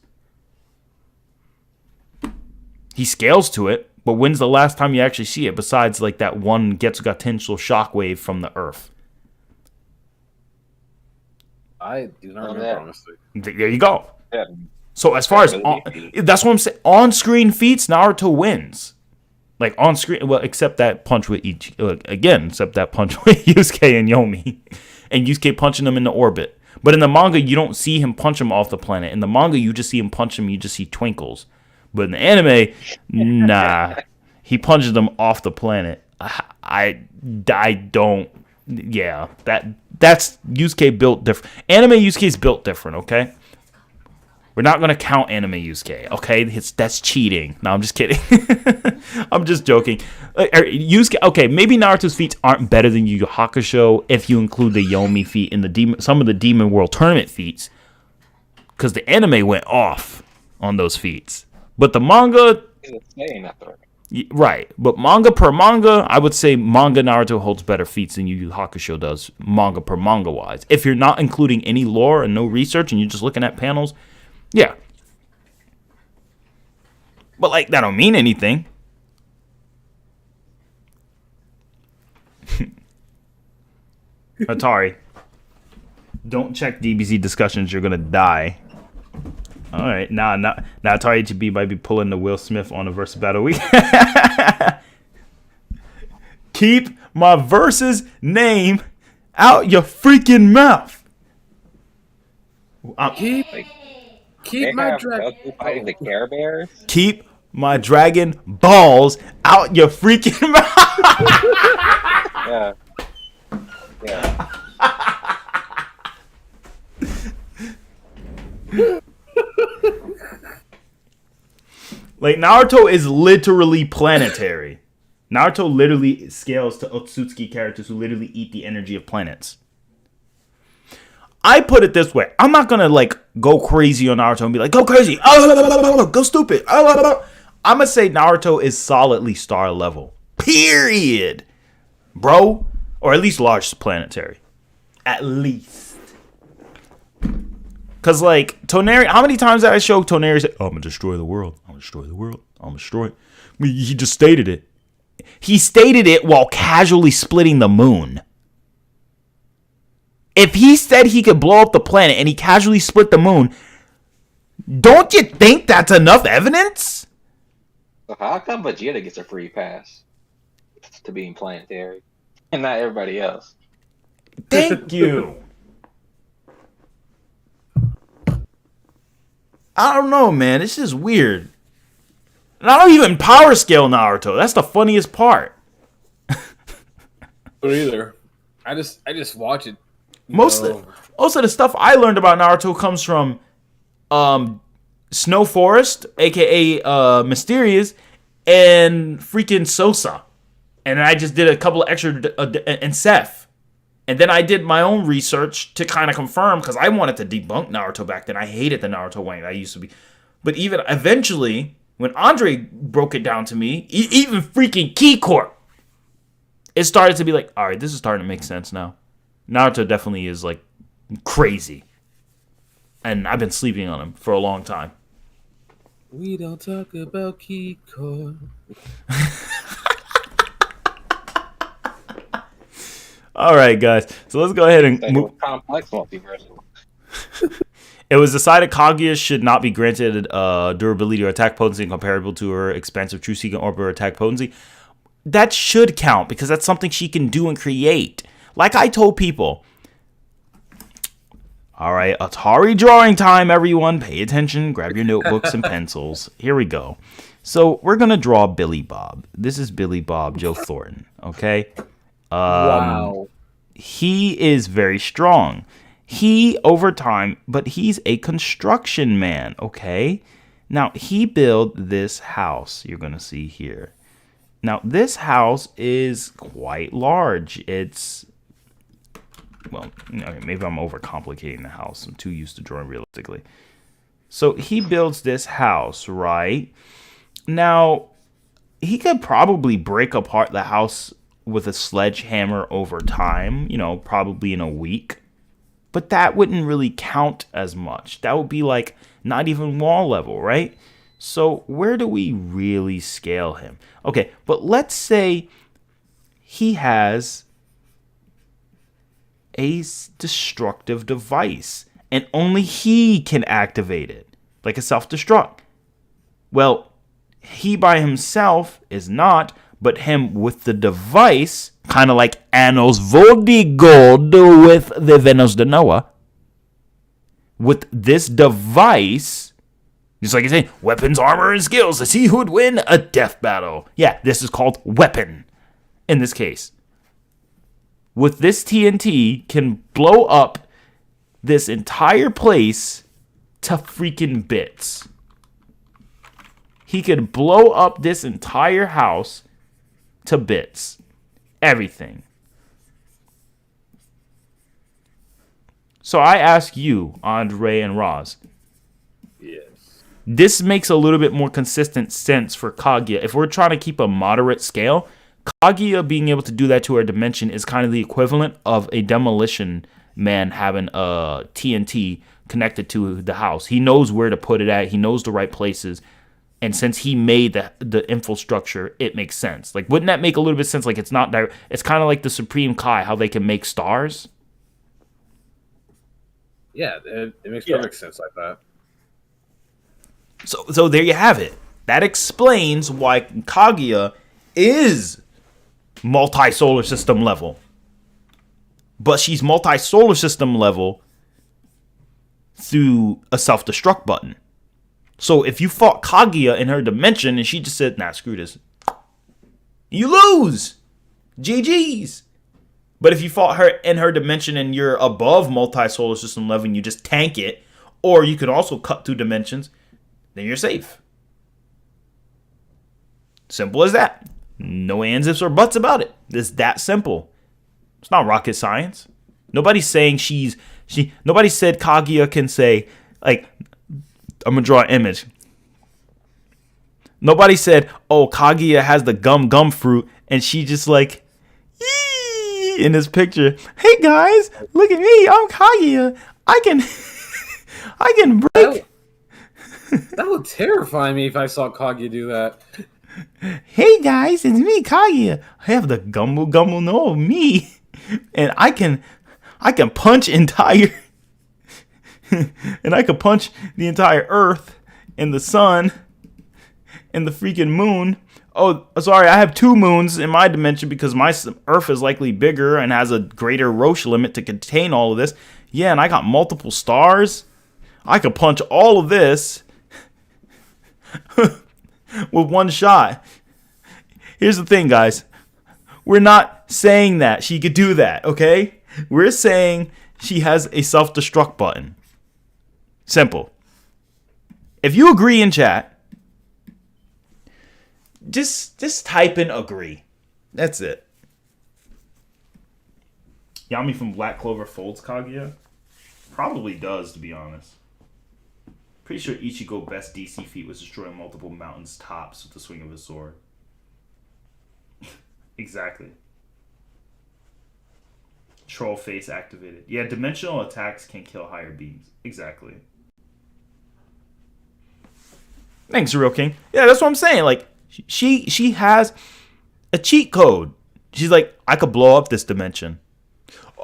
He scales to it, but when's the last time you actually see it besides like that one Getsuga-tensho shockwave from the Earth? I do not remember, honestly. There you go. Yeah. So as far as that's what I'm saying, on-screen feats, Naruto wins. Like on screen, well, except that punch with except that punch with Yusuke and Yomi, and Yusuke punching them in the orbit. But in the manga, you don't see him punch him off the planet. In the manga, you just see him punch him. You just see twinkles. But in the anime, nah, he punches them off the planet. I don't. Yeah, that's Yusuke built different. Anime Yusuke is built different. Okay, we're not gonna count anime Yusuke. Okay, that's cheating. No, I'm just kidding. I'm just joking. Yusuke. Okay, maybe Naruto's feats aren't better than Yu Yu Hakusho if you include the Yomi feat and some of the Demon World tournament feats, because the anime went off on those feats. But the manga, right? But manga per manga, I would say manga Naruto holds better feats than Yu Yu Hakusho does, manga per manga wise. If you're not including any lore and no research and you're just looking at panels, yeah. But like that don't mean anything. ATARi. Don't check DBZ discussions. You're gonna die. All right, now ATARi HB might be pulling the Will Smith on the versus battle week. Keep my versus name out your freaking mouth. Keep my dragon fighting the Care Bears. Keep my dragon balls out your freaking mouth. Yeah. Like, Naruto is literally planetary. Naruto literally scales to Otsutsuki characters who literally eat the energy of planets. I put it this way. I'm not going to, like, go crazy on Naruto and be like, go crazy. Go stupid. I'm going to say Naruto is solidly star level. Period. Bro. Or at least large planetary. At least. Because, like, Toneri, how many times did I show Toneri say, oh, I'm going to destroy the world. I'm going to destroy the world. I'm going to destroy it. I mean, he just stated it. He stated it while casually splitting the moon. If he said he could blow up the planet and he casually split the moon, don't you think that's enough evidence? So how come Vegeta gets a free pass to being planetary and not everybody else? Thank you. I don't know, man. It's just weird. And I don't even power scale Naruto. That's the funniest part. Or either. I just watch it. Most of the stuff I learned about Naruto comes from Snow Forest, aka Mysterious, and freaking Sosa. And I just did a couple of extra and Seth. And then I did my own research to kind of confirm, because I wanted to debunk Naruto back then. I hated the Naruto way I used to be. But even eventually, when Andre broke it down to me, even freaking Key Corp, it started to be like, all right, this is starting to make sense now. Naruto definitely is, like, crazy. And I've been sleeping on him for a long time. We don't talk about Kiko. All right, guys. So let's go ahead and move. Complex multiversal. It was decided Kaguya should not be granted durability or attack potency comparable to her expansive True Seeking Orb or attack potency. That should count, because that's something she can do and create. Like I told people. All right, ATARi drawing time, everyone. Pay attention. Grab your notebooks and pencils. Here we go. So we're going to draw Billy Bob. This is Billy Bob Joe Thornton, okay? Wow. He is very strong. He, over time, but he's a construction man, okay? Now, he built this house you're going to see here. Now, this house is quite large. It's, well, maybe I'm overcomplicating the house. I'm too used to drawing realistically. So he builds this house, right? Now, he could probably break apart the house with a sledgehammer over time, probably in a week. But that wouldn't really count as much. That would be like not even wall level, right? So where do we really scale him? Okay, but let's say he has a destructive device and only he can activate it, like a self-destruct. Well, he by himself is not, but him with the device, kind of like Anos Voldigod with the Venus de Noah. With this device, just like you're saying, weapons, armor, and skills to see who would win a death battle. Yeah, this is called weapon in this case. With this TNT, can blow up this entire place to freaking bits. He could blow up this entire house to bits. Everything. So I ask you, Andre and Roz. Yes. This makes a little bit more consistent sense for Kaguya. If we're trying to keep a moderate scale, Kaguya being able to do that to our dimension is kind of the equivalent of a demolition man having a TNT connected to the house. He knows where to put it at. He knows the right places. And since he made the infrastructure, it makes sense. Like, wouldn't that make a little bit of sense? Like, it's not direct. It's kind of like the Supreme Kai, how they can make stars. Yeah, it makes perfect sense like that. So there you have it. That explains why Kaguya is multi-solar system level. But she's multi-solar system level through a self-destruct button. So if you fought Kaguya in her dimension and she just said, nah, screw this, you lose. GG's. But if you fought her in her dimension and you're above multi-solar system level and you just tank it, or you could also cut through dimensions, then you're safe. Simple as that. No ands, ifs, or buts about it. It's that simple. It's not rocket science. Nobody's saying nobody said Kaguya can say, like, I'm going to draw an image. Nobody said, oh, Kaguya has the gum fruit, and she just like, yee, in this picture. Hey guys, look at me. I'm Kaguya. I can break. That would terrify me if I saw Kaguya do that. Hey guys, it's me, Kaguya. I have the gumble no me, and I can punch entire, and I can punch the entire Earth and the sun and the freaking moon. Oh, sorry, I have 2 moons in my dimension because my Earth is likely bigger and has a greater Roche limit to contain all of this. Yeah, and I got multiple stars. I could punch all of this with one shot. Here's the thing, guys. We're not saying that she could do that, okay? We're saying she has a self-destruct button. Simple. If you agree in chat, just type in agree. That's it. Yami from Black Clover folds Kaguya? Probably does, to be honest. Pretty sure Ichigo best DC feat was destroying multiple mountains tops with the swing of his sword. Exactly. Troll face activated. Yeah, dimensional attacks can kill higher beams. Exactly. Thanks, Real King. Yeah, that's what I'm saying. Like, she has a cheat code. She's like, I could blow up this dimension.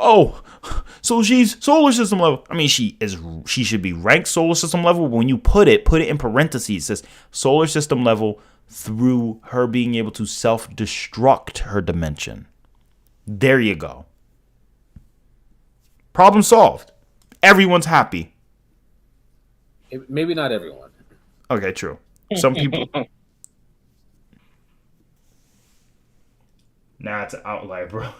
Oh, so she's solar system level. I mean, she should be ranked solar system level. But when you put it in parentheses. It says solar system level through her being able to self-destruct her dimension. There you go. Problem solved. Everyone's happy. Maybe not everyone. Okay, true. Some people. Nah, it's an outlier, bro.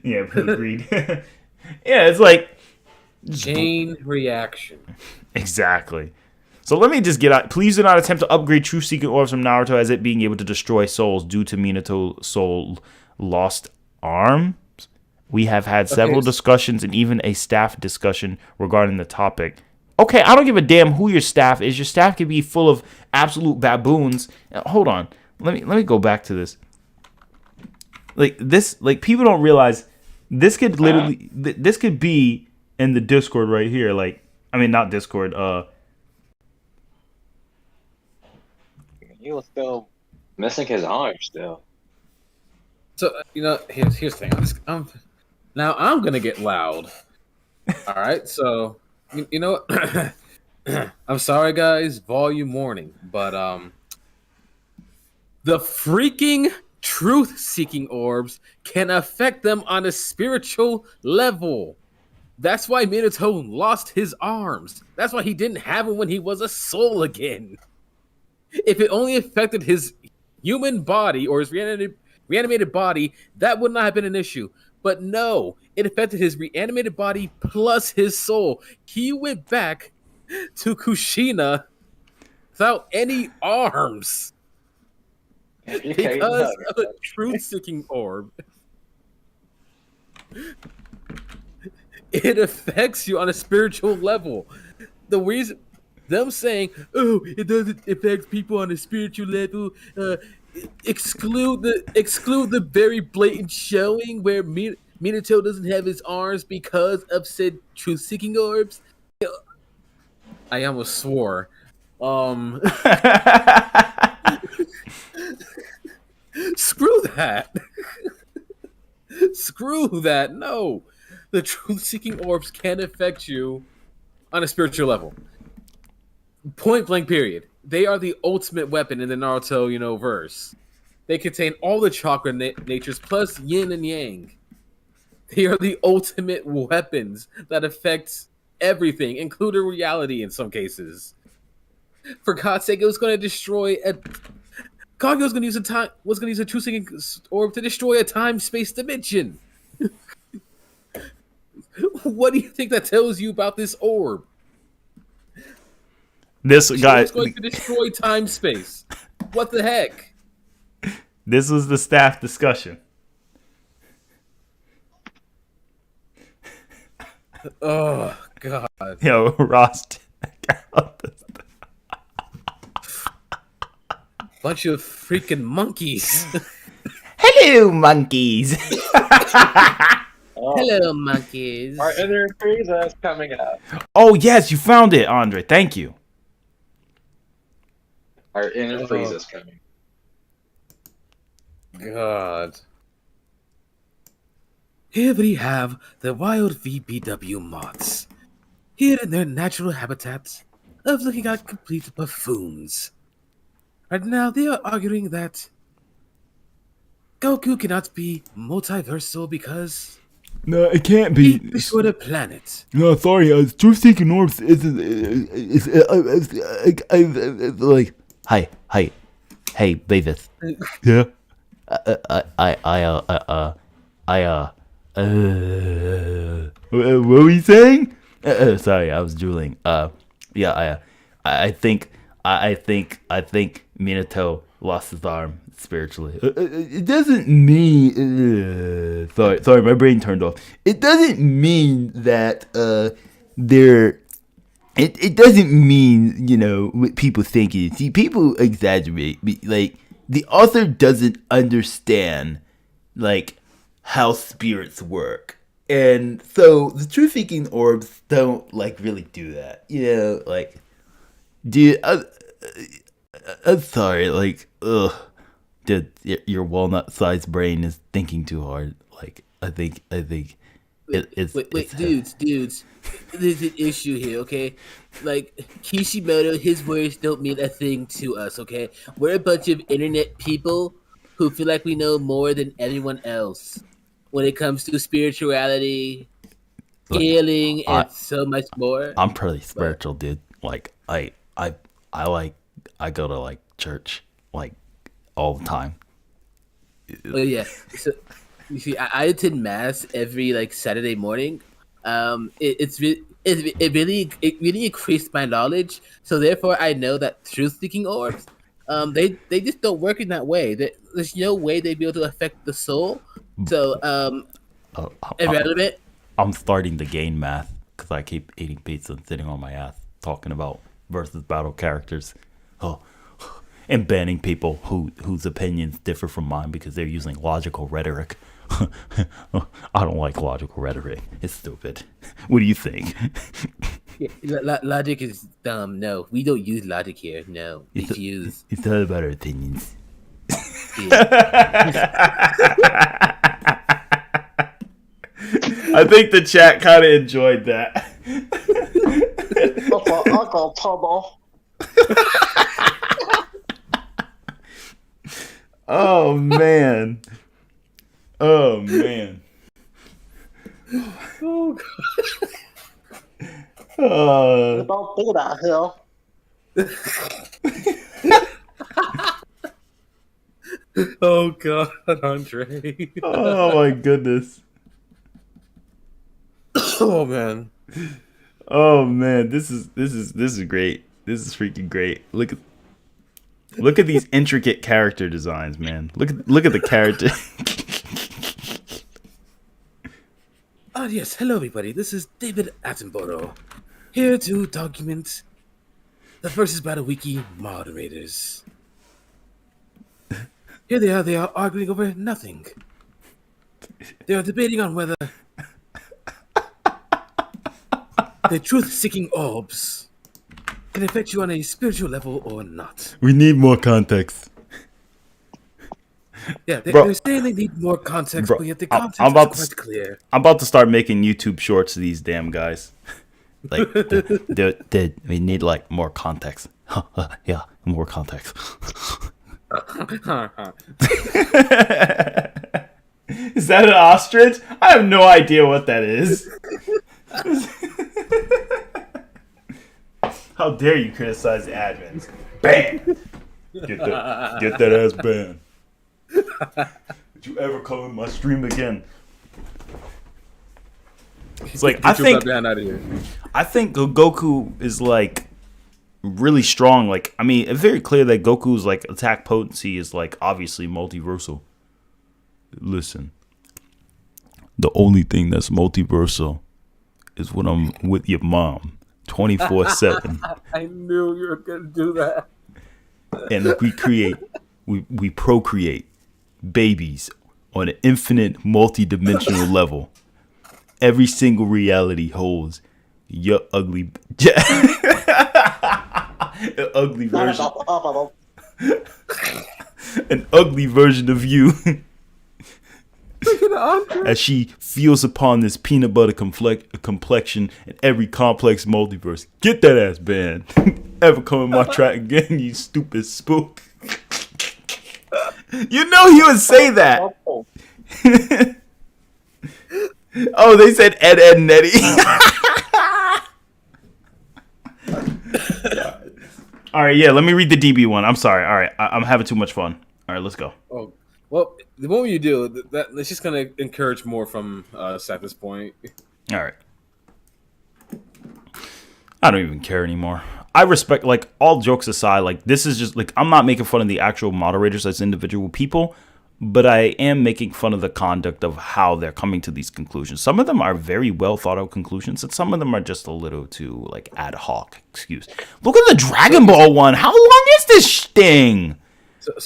Yeah, but agreed. Yeah, it's like chain reaction. Exactly. So let me just get out. Please do not attempt to upgrade Truth Seeking Orbs from Naruto as it being able to destroy souls due to Minato's soul lost arms. We have had several discussions and even a staff discussion regarding the topic. Okay, I don't give a damn who your staff is. Your staff could be full of absolute baboons. Hold on. Let me go back to this. Like this, like people don't realize this could literally this could be in the Discord right here. Like, I mean, not Discord. He was still missing his arm still. So here's the thing. Now I'm gonna get loud. All right, so you know, I'm sorry, guys. Volume warning, but the freaking truth-seeking orbs can affect them on a spiritual level. That's why Minato lost his arms. That's why he didn't have them when he was a soul again. If it only affected his human body or his reanimated body, that would not have been an issue. But no, it affected his reanimated body plus his soul. He went back to Kushina without any arms. Because of a truth-seeking orb. It affects you on a spiritual level. The reason them saying, oh, it doesn't affect people on a spiritual level, exclude the very blatant showing where Minato doesn't have his arms because of said truth-seeking orbs. I almost swore. Screw that. Screw that. No. The truth-seeking orbs can affect you on a spiritual level. Point blank, period. They are the ultimate weapon in the Naruto, verse. They contain all the chakra natures plus yin and yang. They are the ultimate weapons that affect everything, including reality in some cases. For God's sake, it was going to destroy Kage was going to use a truth-seeking orb to destroy a time-space dimension. What do you think that tells you about this orb? This guy is going to destroy time-space. What the heck? This was the staff discussion. Oh God! Yo, Ross. Bunch of freaking monkeys. Hello, monkeys. Hello, monkeys. Our inner Frieza is coming up. Oh yes, you found it, Andre. Thank you. Our inner Frieza is coming. God. Here we have the wild VBW moths. Here in their natural habitat of looking at complete buffoons. Right now they are arguing that Goku cannot be multiversal because No, it can't he be. destroyed a planet. No, sorry. Truth-seeking orbs is like. Hey, Davis. Yeah. What were you saying? Sorry, I was drooling. Yeah, I think Minato lost his arm spiritually. It doesn't mean. Sorry, my brain turned off. It doesn't mean that they're. It doesn't mean, what people think it is. See, people exaggerate. Like, the author doesn't understand, like, how spirits work. And so the truth-seeking orbs don't, like, really do that. Like, dude, I'm sorry, like, ugh. Dude, your walnut-sized brain is thinking too hard. Like, I think it's dudes. There's an issue here, okay? Like, Kishimoto, his words don't mean a thing to us, okay? We're a bunch of internet people who feel like we know more than everyone else when it comes to spirituality, healing, and so much more. I'm pretty spiritual, dude. Like, I go to, like, church, like, all the time. Oh, yeah. So, you see, I attend mass every, like, Saturday morning. It really increased my knowledge. So therefore, I know that truth-seeking orbs, they just don't work in that way. There's no way they'd be able to affect the soul. So irrelevant. I'm starting to gain math because I keep eating pizza and sitting on my ass talking about versus battle characters. And banning people whose opinions differ from mine because they're using logical rhetoric. I don't like logical rhetoric. It's stupid. What do you think? Yeah, logic is dumb. No, we don't use logic here. No, It's all about our opinions. I think the chat kind of enjoyed that. Uncle Tobo. Oh man. Oh man. Oh God. Don't do that, Hill. Oh God, Andre. Oh my goodness. Oh man. Oh man, this is great. This is freaking great. Look at these intricate character designs, man. Look at the character. Yes, hello everybody. This is David Attenborough, here to document the Versus Battle Wiki moderators. Here they are arguing over nothing. They are debating on whether the truth-seeking orbs can affect you on a spiritual level or not. We need more context. Yeah, Bro. they're saying they need more context, Bro, but yet the I'm context about is to- quite clear. I'm about to start making YouTube shorts to these damn guys. Like, we need like more context. Yeah, more context. Is that an ostrich? I have no idea what that is. How dare you criticize the admins? Bam! Get that ass banned. Did you ever come in my stream again? It's like I think Goku is like really strong. Like, I mean, it's very clear that Goku's like attack potency is like obviously multiversal. Listen, the only thing that's multiversal is when I'm with your mom 24/7. I knew you were gonna do that. And we procreate babies on an infinite multi-dimensional level. Every single reality holds your ugly an ugly version an ugly version of you as she feels upon this peanut butter complexion in every complex multiverse. Get that ass banned. Ever come in my track again, you stupid spook. You know he would say that. Oh, they said Ed, and Nettie. All right, yeah, let me read the DB one. I'm sorry. All right, I'm having too much fun. All right, let's go. Oh, well, the moment you do that, it's just gonna encourage more from us at this point. All right. I don't even care anymore. I respect, like, all jokes aside, like, this is just, like, I'm not making fun of the actual moderators as individual people, but I am making fun of the conduct of how they're coming to these conclusions. Some of them are very well thought out conclusions, and some of them are just a little too, like, ad hoc excuse. Look at the Dragon Ball one. How long is this thing?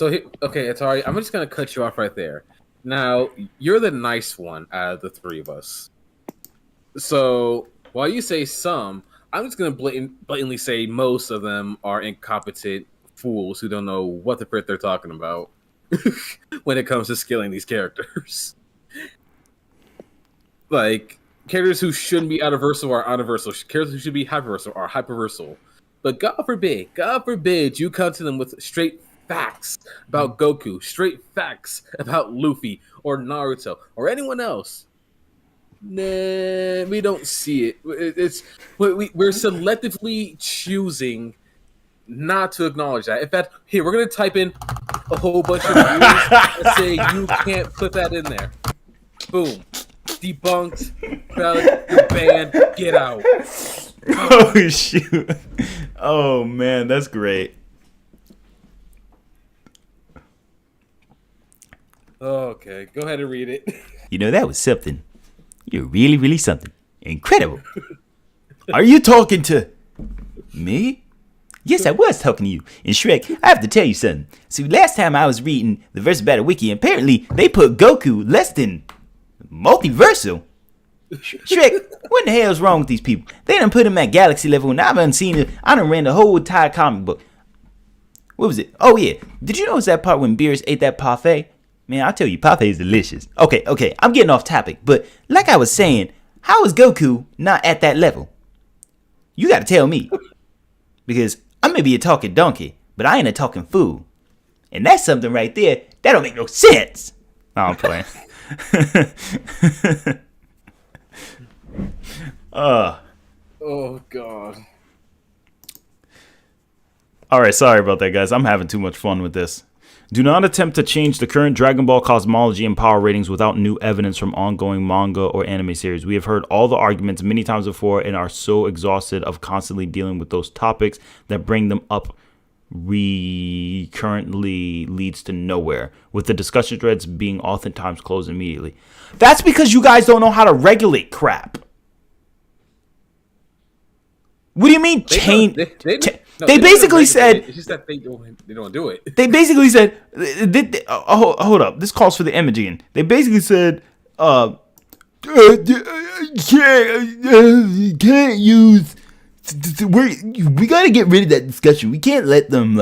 Okay, ATARi, I'm just gonna cut you off right there. Now, you're the nice one out of the three of us. So, while you say some, I'm just gonna blatantly say most of them are incompetent fools who don't know what the frick they're talking about when it comes to scaling these characters. Like, characters who shouldn't be outversal are outversal. Characters who should be hyperversal are hyperversal. But God forbid you come to them with straight facts about Goku, straight facts about Luffy or Naruto or anyone else. Nah, we don't see it. We're selectively choosing not to acknowledge that. In fact, here we're gonna type in a whole bunch of rules and say you can't put that in there. Boom, debunked. Valid, you're banned. Get out. Oh shoot! Oh man, that's great. Okay, go ahead and read it. You know, that was something. You're really, really something. Incredible. Are you talking to me? Yes, I was talking to you. And Shrek, I have to tell you something. See, last time I was reading the Verse Battle Wiki, apparently they put Goku less than multiversal. Shrek, what in the hell is wrong with these people? They done put him at galaxy level, and I haven't seen it. I done ran the whole entire comic book. What was it? Oh, yeah. Did you notice that part when Beerus ate that parfait? Man, I'll tell you, parfait is delicious. Okay, I'm getting off topic, but like I was saying, how is Goku not at that level? You gotta tell me. Because I may be a talking donkey, but I ain't a talking fool. And that's something right there that don't make no sense. No, I'm playing. Oh, God. Alright, sorry about that, guys. I'm having too much fun with this. Do not attempt to change the current Dragon Ball cosmology and power ratings without new evidence from ongoing manga or anime series. We have heard all the arguments many times before and are so exhausted of constantly dealing with those topics that bring them up currently leads to nowhere, with the discussion threads being oftentimes closed immediately. That's because you guys don't know how to regulate crap. What do you mean change? They basically said it's just that they don't do it. They basically said, hold up, this calls for the imaging. They basically said, can't use. We gotta get rid of that discussion. We can't let them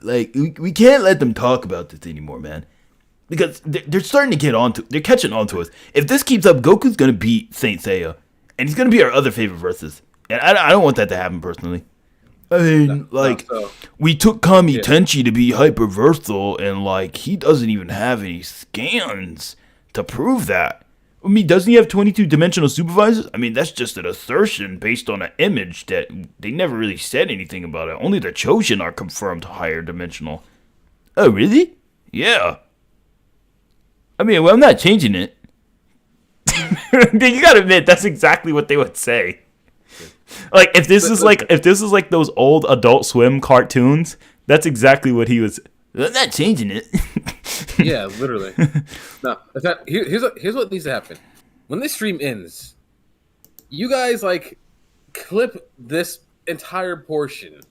like we can't let them talk about this anymore, man. Because they're starting to they're catching on to us. If this keeps up, Goku's gonna beat Saint Seiya, and he's gonna be our other favorite versus. And I don't want that to happen personally. I mean, we took Kami Tenchi to be hyperversal, and like he doesn't even have any scans to prove that. I mean, doesn't he have 22-dimensional supervisors? I mean, that's just an assertion based on an image that they never really said anything about it. Only the Choshin are confirmed higher dimensional. Oh, really? Yeah. I mean, well, I'm not changing it. You gotta admit, that's exactly what they would say. Like, if this is like those old Adult Swim cartoons, that's exactly what he was. I'm not changing it. Yeah, literally. No, here's what needs to happen. When this stream ends, you guys like clip this entire portion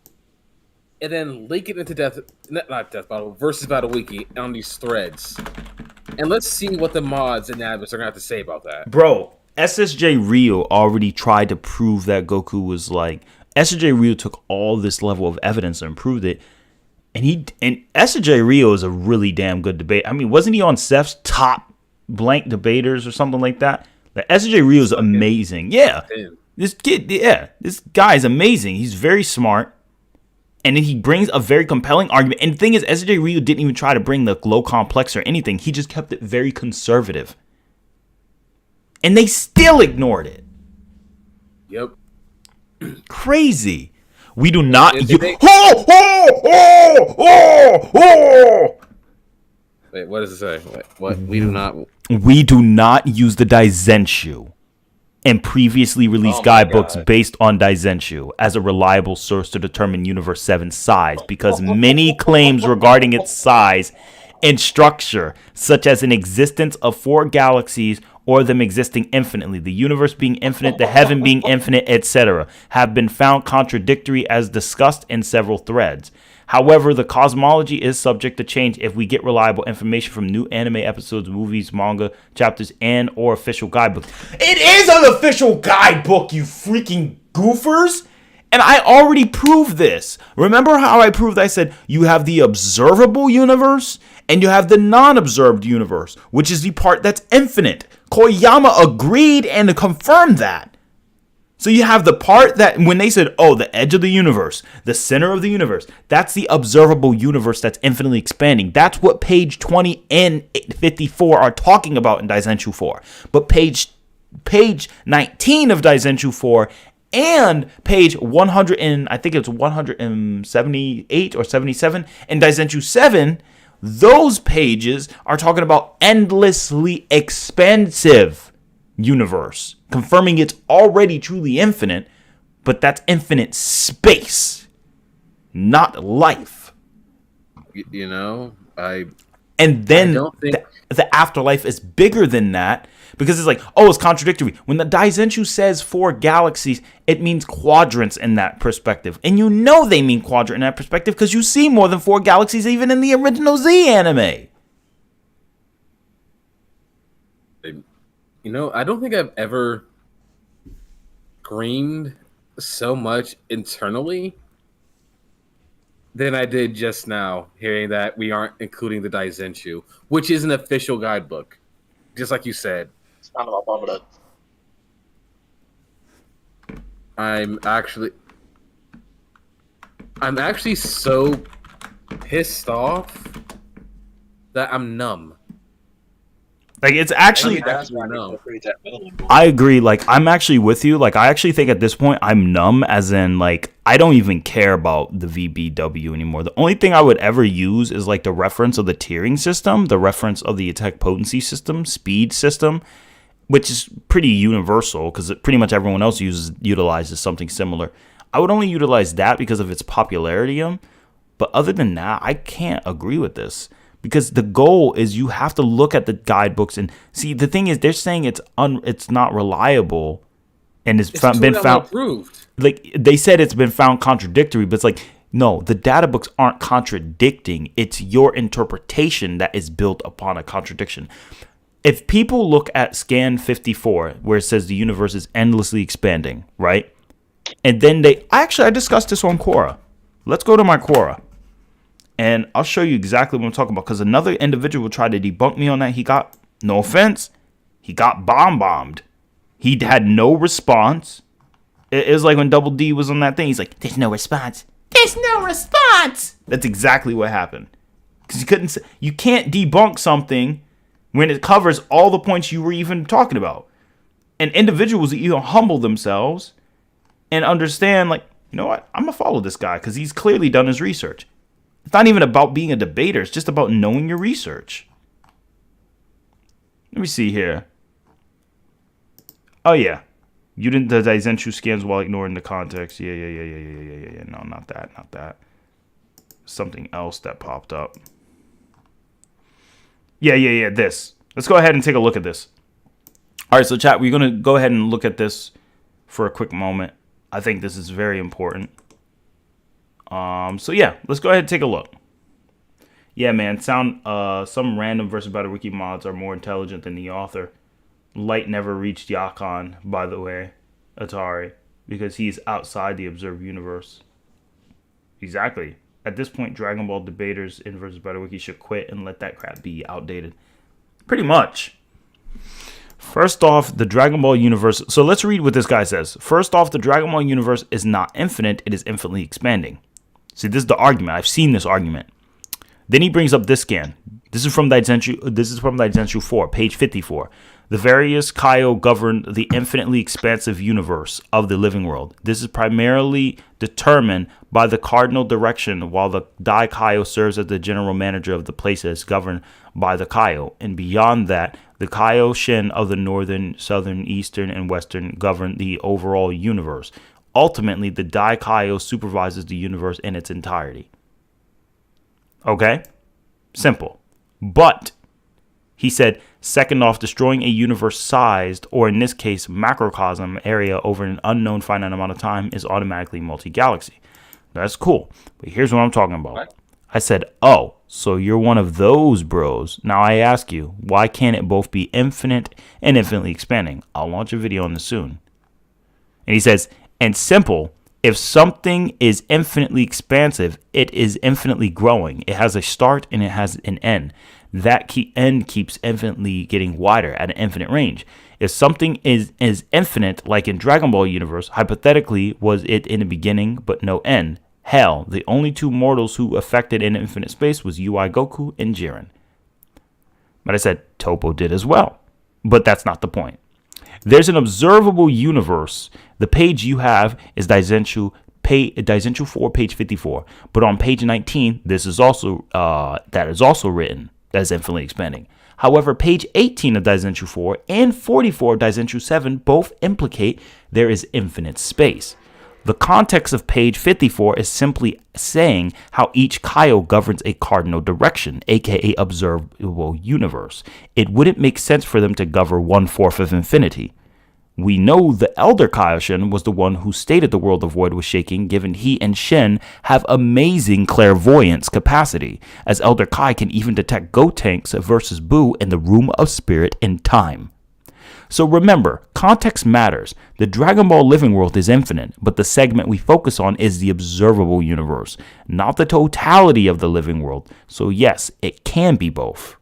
and then link it into not Death Battle, versus Battle Wiki on these threads. And let's see what the mods and admins are gonna have to say about that. Bro, SSJ Rio already tried to prove that Goku was like SSJ Rio took all this level of evidence and proved it. And SSJ Rio is a really damn good debate. I mean, wasn't he on Seth's top blank debaters or something like that? Like SSJ Rio is amazing. Yeah. This guy's amazing. He's very smart. And then he brings a very compelling argument. And the thing is, SSJ Rio didn't even try to bring the low complex or anything. He just kept it very conservative. And they still ignored it. Yep. Crazy. We do not use... Wait, what does it say? What? We do not... We do not use the Daizenshu and previously released guidebooks based on Daizenshu as a reliable source to determine Universe 7's size because many claims regarding its size and structure, such as an existence of 4 galaxies or them existing infinitely, the universe being infinite, the heaven being infinite, etc., have been found contradictory as discussed in several threads. However, the cosmology is subject to change if we get reliable information from new anime episodes, movies, manga, chapters, and or official guidebooks. It is an official guidebook, you freaking goofers! And I already proved this. Remember how I proved I said you have the observable universe and you have the non-observed universe, which is the part that's infinite. Koyama agreed and confirmed that. So you have the part that when they said, oh, the edge of the universe, the center of the universe, that's the observable universe that's infinitely expanding. That's what page 20 and 54 are talking about in Daizenshu 4. But page 19 of Daizenshu 4 and page 100 and I think it's 178 or 77 in Daizenshu 7, those pages are talking about endlessly expansive universe, confirming it's already truly infinite, but that's infinite space, not life. You know, and then the afterlife is bigger than that. Because it's like, oh, it's contradictory. When the Daizenshu says 4 galaxies, it means quadrants in that perspective. And you know they mean quadrant in that perspective because you see more than 4 galaxies even in the original Z anime. You know, I don't think I've ever screamed so much internally than I did just now, hearing that we aren't including the Daizenshu, which is an official guidebook, just like you said. I'm actually so pissed off that I'm numb. Like, it's actually... numb. I agree. Like, I'm actually with you. Like, I actually think at this point I'm numb, as in, like, I don't even care about the VBW anymore. The only thing I would ever use is, like, the reference of the tiering system, the reference of the attack potency system, speed system, which is pretty universal because pretty much everyone else utilizes something similar. I would only utilize that because of its popularity. But other than that, I can't agree with this. Because the goal is you have to look at the guidebooks and see. The thing is, they're saying it's not reliable, and it's been found proved. Like they said, it's been found contradictory. But it's like, no, the data books aren't contradicting. It's your interpretation that is built upon a contradiction. If people look at scan 54, where it says the universe is endlessly expanding, right? And then I discussed this on Quora. Let's go to my Quora. And I'll show you exactly what I'm talking about, because another individual tried to debunk me on that. He got, no offense, he got bombed. He had no response. It was like when Double D was on that thing. He's like, there's no response. There's no response. That's exactly what happened. Because you can't debunk something when it covers all the points you were even talking about. And individuals that humble themselves and understand, like, you know what? I'm going to follow this guy because he's clearly done his research. It's not even about being a debater. It's just about knowing your research. Let me see here. Oh, yeah. You didn't the Daizenshuu scans while ignoring the context. Yeah. No, not that. Something else that popped up. Yeah. This. Let's go ahead and take a look at this. All right, so chat, we're going to go ahead and look at this for a quick moment. I think this is very important. So yeah, let's go ahead and take a look. Yeah, man, some random versus battle wiki mods are more intelligent than the author. Light never reached Yakon, by the way, ATARi, because he's outside the observed universe. Exactly. At this point, Dragon Ball debaters in versus battle wiki should quit and let that crap be outdated. Pretty much. First off, the Dragon Ball universe. So let's read what this guy says. First off, the Dragon Ball universe is not infinite. It is infinitely expanding. See, this is the argument. I've seen this argument. Then he brings up this scan. This is from Daizenshuu 4, page 54. The various Kaido govern the infinitely expansive universe of the living world. This is primarily determined by the cardinal direction, while the Dai Kaido serves as the general manager of the places governed by the Kaido. And beyond that, the Kaido Shin of the northern, southern, eastern, and western govern the overall universe. Ultimately, the Dai Kaido supervises the universe in its entirety. Okay? Simple. But, he said, second off, destroying a universe-sized, or in this case, macrocosm area over an unknown finite amount of time is automatically multi-galaxy. That's cool. But here's what I'm talking about. What? I said, oh, so you're one of those bros. Now I ask you, why can't it both be infinite and infinitely expanding? I'll launch a video on this soon. And he says, and simple, if something is infinitely expansive, it is infinitely growing. It has a start and it has an end. That end keeps infinitely getting wider at an infinite range. If something is infinite, like in Dragon Ball universe, hypothetically, was it in the beginning but no end? Hell, the only two mortals who affected in infinite space was UI Goku and Jiren. But I said Topo did as well. But that's not the point. There's an observable universe. The page you have is Daizenshuu 4, page 54. But on page 19, this is also that is also written as infinitely expanding. However, page 18 of Daizenshuu 4 and 44 of Daizenshuu 7 both implicate there is infinite space. The context of page 54 is simply saying how each Kaido governs a cardinal direction, aka observable universe. It wouldn't make sense for them to govern 1/4 of infinity. We know the Elder Kaioshin was the one who stated the world of void was shaking, given he and Shin have amazing clairvoyance capacity, as Elder Kai can even detect Gotenks versus Buu in the room of spirit and time. So remember, context matters. The Dragon Ball living world is infinite, but the segment we focus on is the observable universe, not the totality of the living world. So yes, it can be both.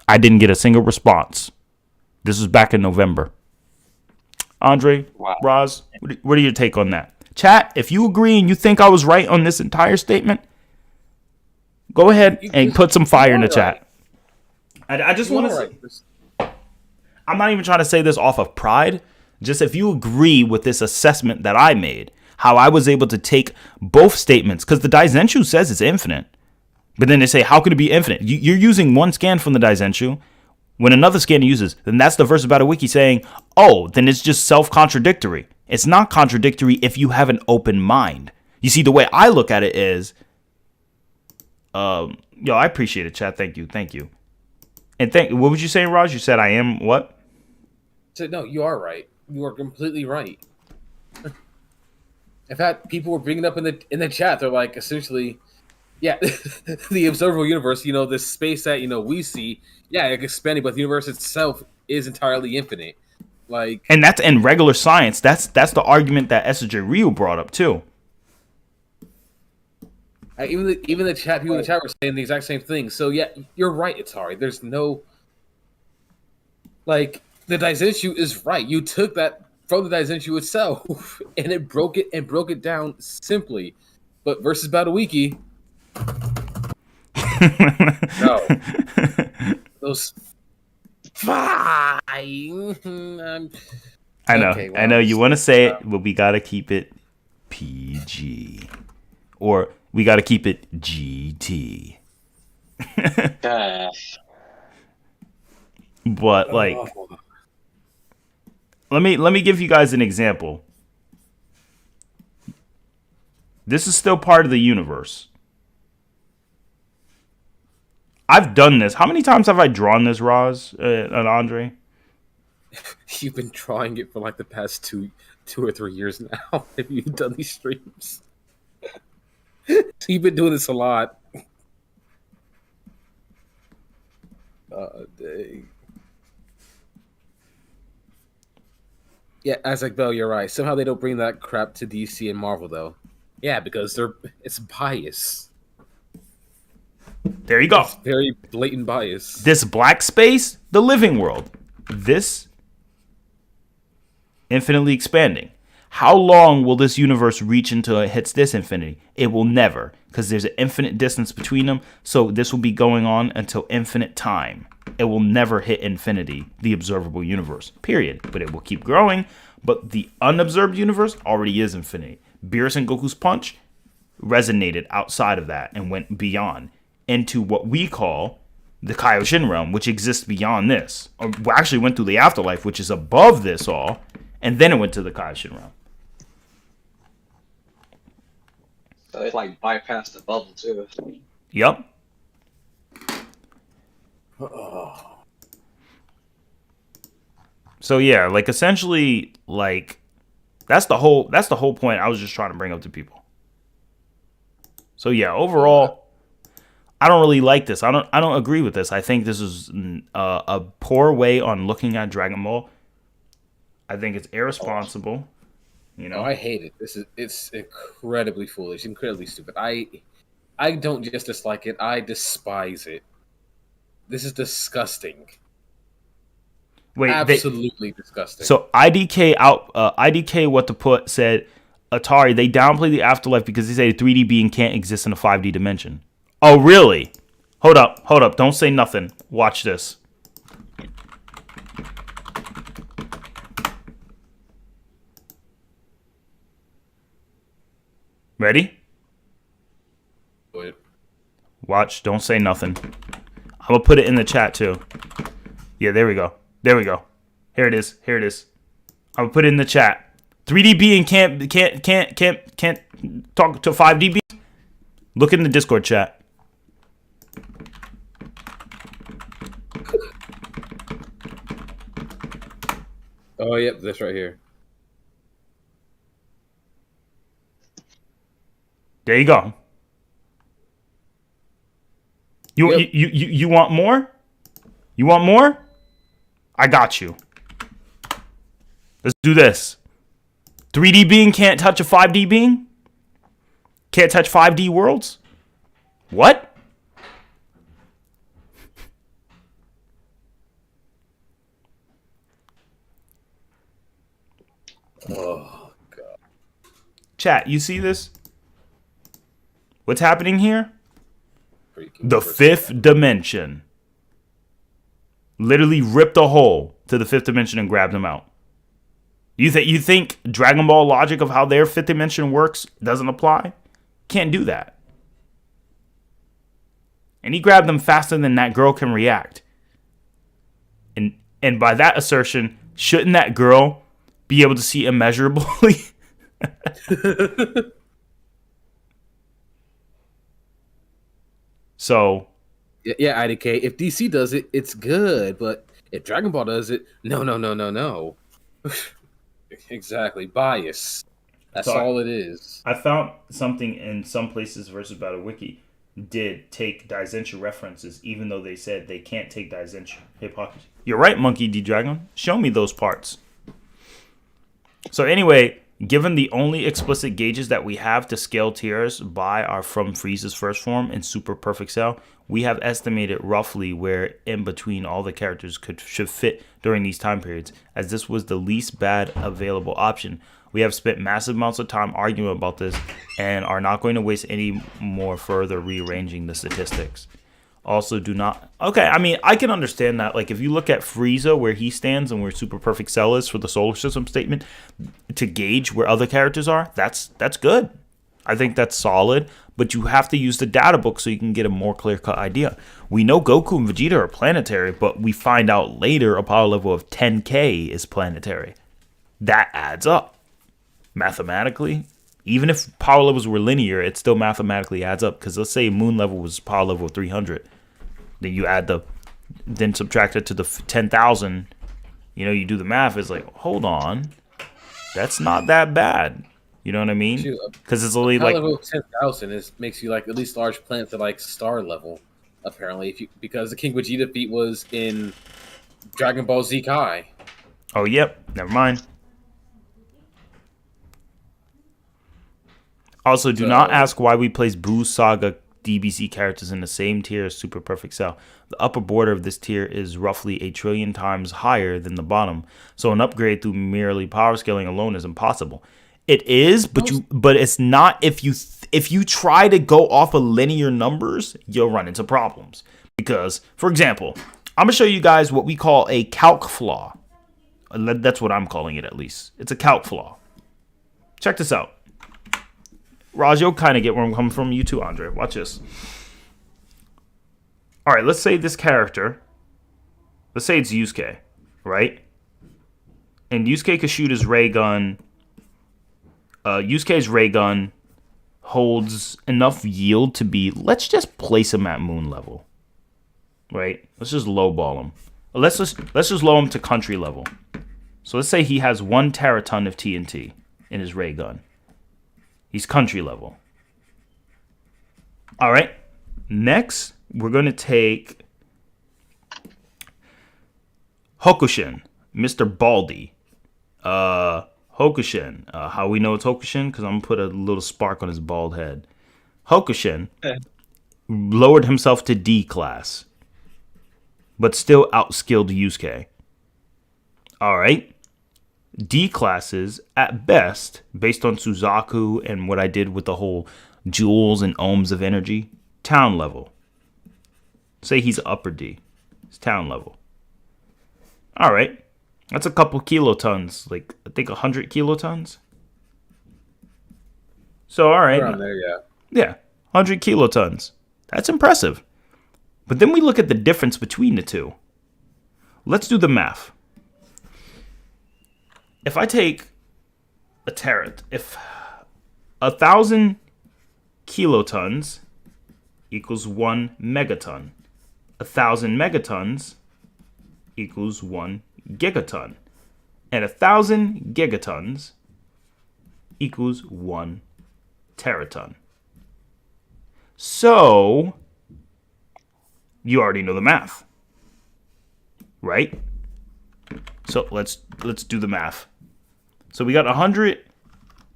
I didn't get a single response. This was back in November. Andre, wow. Roz, what are your take on that? Chat, if you agree and you think I was right on this entire statement, go ahead and put some fire in the chat. I just want to say, I'm not even trying to say this off of pride. Just if you agree with this assessment that I made, how I was able to take both statements, because the Daizenshuu says it's infinite, but then they say, how could it be infinite? You're using one scan from the Daizenshuu. When another scanner uses, then that's the verse about a wiki saying, oh, then it's just self-contradictory. It's not contradictory if you have an open mind. You see, the way I look at it is, I appreciate it, chat. Thank you. And what was you saying, Raj? You said I am what? So, no, you are right. You are completely right. In fact, people were bringing it up in the chat. They're like, essentially, yeah, the observable universe, this space that, we see, yeah, it's expanding, but the universe itself is entirely infinite. And that's in regular science. That's the argument that SJ Ryu brought up, too. Even the chat people in the chat were saying the exact same thing. So yeah, you're right, ATARi. There's no like the Daizenshu is right. You took that from the Daizenshu itself and it broke it down simply. But versus Battle Wiki, no, those fine. I know. Okay, I know you want to say it, but we got to keep it PG. Or we got to keep it GT. But like let me give you guys an example. This is still part of the universe. I've done this. How many times have I drawn this, Roz and Andre? You've been drawing it for like the past two or 3 years now. Have you done these streams? So you've been doing this a lot. Dang. Yeah, Isaac Bell, you're right. Somehow they don't bring that crap to DC and Marvel, though. Yeah, because it's bias. There you go. It's very blatant bias. This black space, the living world. This infinitely expanding. How long will this universe reach until it hits this infinity? It will never, because there's an infinite distance between them. So this will be going on until infinite time. It will never hit infinity, the observable universe, period. But it will keep growing. But the unobserved universe already is infinity. Beerus and Goku's punch resonated outside of that and went beyond into what we call the Kaioshin realm, which exists beyond this. Or actually went through the afterlife, which is above this all. And then it went to the Kaioshin realm. So it's like bypassed the bubble too. Yep. So yeah, like essentially, like that's the whole point I was just trying to bring up to people. So yeah, overall, I don't really like this. I don't agree with this. I think this is a poor way on looking at Dragon Ball. I think it's irresponsible. You know, I hate it. It's incredibly foolish, incredibly stupid. I don't just dislike it. I despise it. This is disgusting. wait, Absolutely disgusting. So IDK what to put said ATARi they downplay the afterlife because they say a 3D being can't exist in a 5D dimension. Oh really? Hold up. Don't say nothing. Watch this. Ready? Wait. Watch. Don't say nothing. I'm gonna put it in the chat too. Yeah, there we go. Here it is. I'm gonna put it in the chat. 3D being can't talk to 5D being. Look in the Discord chat. Oh yep, this right here. There you go. You want more? You want more? I got you. Let's do this. 3D being can't touch a 5D being? Can't touch 5D worlds? What? Oh god. Chat, you see this? What's happening here? Freaking The fifth dimension. Literally ripped a hole to the fifth dimension and grabbed him out. You think Dragon Ball logic of how their fifth dimension works doesn't apply? Can't do that. And he grabbed them faster than that girl can react. And by that assertion, shouldn't that girl be able to see immeasurably? So yeah, IDK. If DC does it, it's good. But if Dragon Ball does it, no. Exactly, bias. That's all it is. I found something in some places versus Battle Wiki did take Daizenshu references, even though they said they can't take Daizenshu. Hypocrisy. You're right, Monkey D Dragon. Show me those parts. So anyway, Given the only explicit gauges that we have to scale tiers by are from Frieza's first form and Super Perfect Cell, we have estimated roughly where in between all the characters should fit during these time periods, as this was the least bad available option. We have spent massive amounts of time arguing about this and are not going to waste any more further rearranging the statistics. Also, do not... Okay, I mean, I can understand that. Like, if you look at Frieza, where he stands and where Super Perfect Cell is for the solar system statement, to gauge where other characters are, that's good. I think that's solid, but you have to use the data book so you can get a more clear-cut idea. We know Goku and Vegeta are planetary, but we find out later a power level of 10k is planetary. That adds up. Mathematically, even if power levels were linear, it still mathematically adds up. Because let's say moon level was power level 300, then you add then subtract it to the 10,000. You know, you do the math. It's like, hold on, that's not that bad. You know what I mean? Because it's only power like level 10,000 makes you like at least large planets at like star level. Apparently, because the King Vegeta feat was in Dragon Ball Z Kai. Oh, yep. Never mind. Also, do not ask why we place Buu Saga DBC characters in the same tier as Super Perfect Cell. The upper border of this tier is roughly 1 trillion times higher than the bottom, so an upgrade through merely power scaling alone is impossible. It is, but it's not. If you try to go off of linear numbers, you'll run into problems. Because, for example, I'm gonna show you guys what we call a calc flaw. That's what I'm calling it, at least. It's a calc flaw. Check this out. Raj, you'll kind of get where I'm coming from. You too, Andre. Watch this. All right, let's say this character. Let's say it's Yusuke, right? And Yusuke could shoot his ray gun. Yusuke's ray gun holds enough yield to be... Let's just place him at moon level. Right? Let's just lowball him. Let's just low him to country level. So let's say he has 1 teraton of TNT in his ray gun. He's country level. All right. Next, we're going to take Hokushin, Mr. Baldy. Hokushin. How we know it's Hokushin? Because I'm going to put a little spark on his bald head. Hokushin lowered himself to D class, but still outskilled Yusuke. All right. D classes, at best, based on Suzaku and what I did with the whole joules and ohms of energy, town level. Say he's upper D. It's town level. All right. That's a couple kilotons. Like, I think 100 kilotons. So, all right. Around there, yeah. Yeah, 100 kilotons. That's impressive. But then we look at the difference between the two. Let's do the math. If I take a teraton, if 1,000 kilotons equals 1 megaton, 1,000 megatons equals 1 gigaton, and 1,000 gigatons equals 1 teraton. So, you already know the math, right? So let's do the math. So we got 100.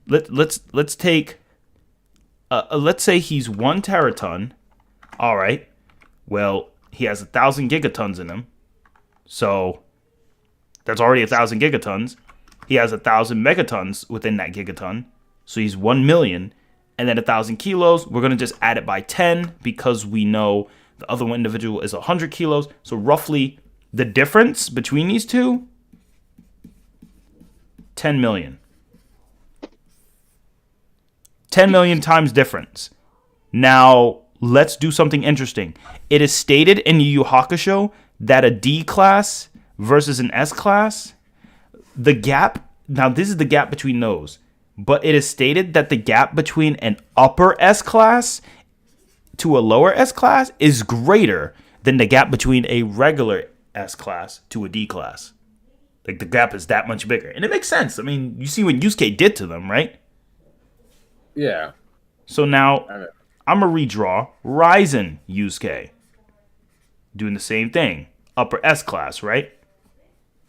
Let's take. Let's say he's 1 teraton. All right. Well, he has 1,000 gigatons in him. So that's already 1,000 gigatons. He has 1,000 megatons within that gigaton. So he's 1 million. And then 1,000 kilos. We're gonna just add it by 10 because we know the other one individual is 100 kilos. So roughly the difference between these two. 10 million. 10 million times difference. Now, let's do something interesting. It is stated in Yu Yu Hakusho that a D class versus an S class, the gap, now this is the gap between those, but it is stated that the gap between an upper S class to a lower S class is greater than the gap between a regular S class to a D class. Like, the gap is that much bigger. And it makes sense. I mean, you see what Yusuke did to them, right? Yeah. So now, I'm going to redraw Ryzen Yusuke. Doing the same thing. Upper S class, right?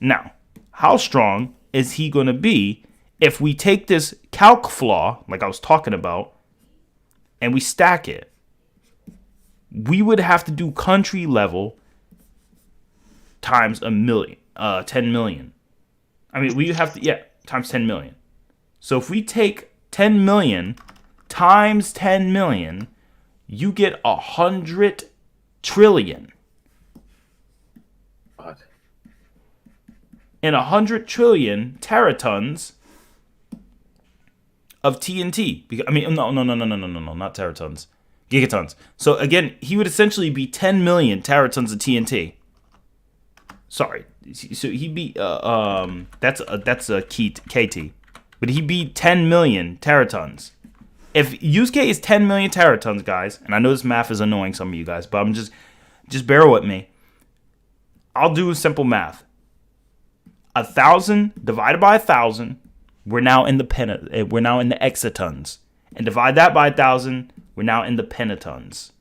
Now, how strong is he going to be if we take this calc flaw, like I was talking about, and we stack it, we would have to do country level times 10 million. I mean, we have to, times 10 million. So if we take 10 million times 10 million, you get 100 trillion. God. And 100 trillion teratons of TNT. I mean, no, not teratons. Gigatons. So again, he would essentially be 10 million teratons of TNT. Sorry. So he'd be, that's a KT. But he'd be 10 million teratons. If Yusuke is 10 million teratons, guys, and I know this math is annoying some of you guys, but I'm just bear with me. I'll do simple math. 1,000 divided by 1,000, we're now in the exatons. And divide that by 1,000, we're now in the pentatons.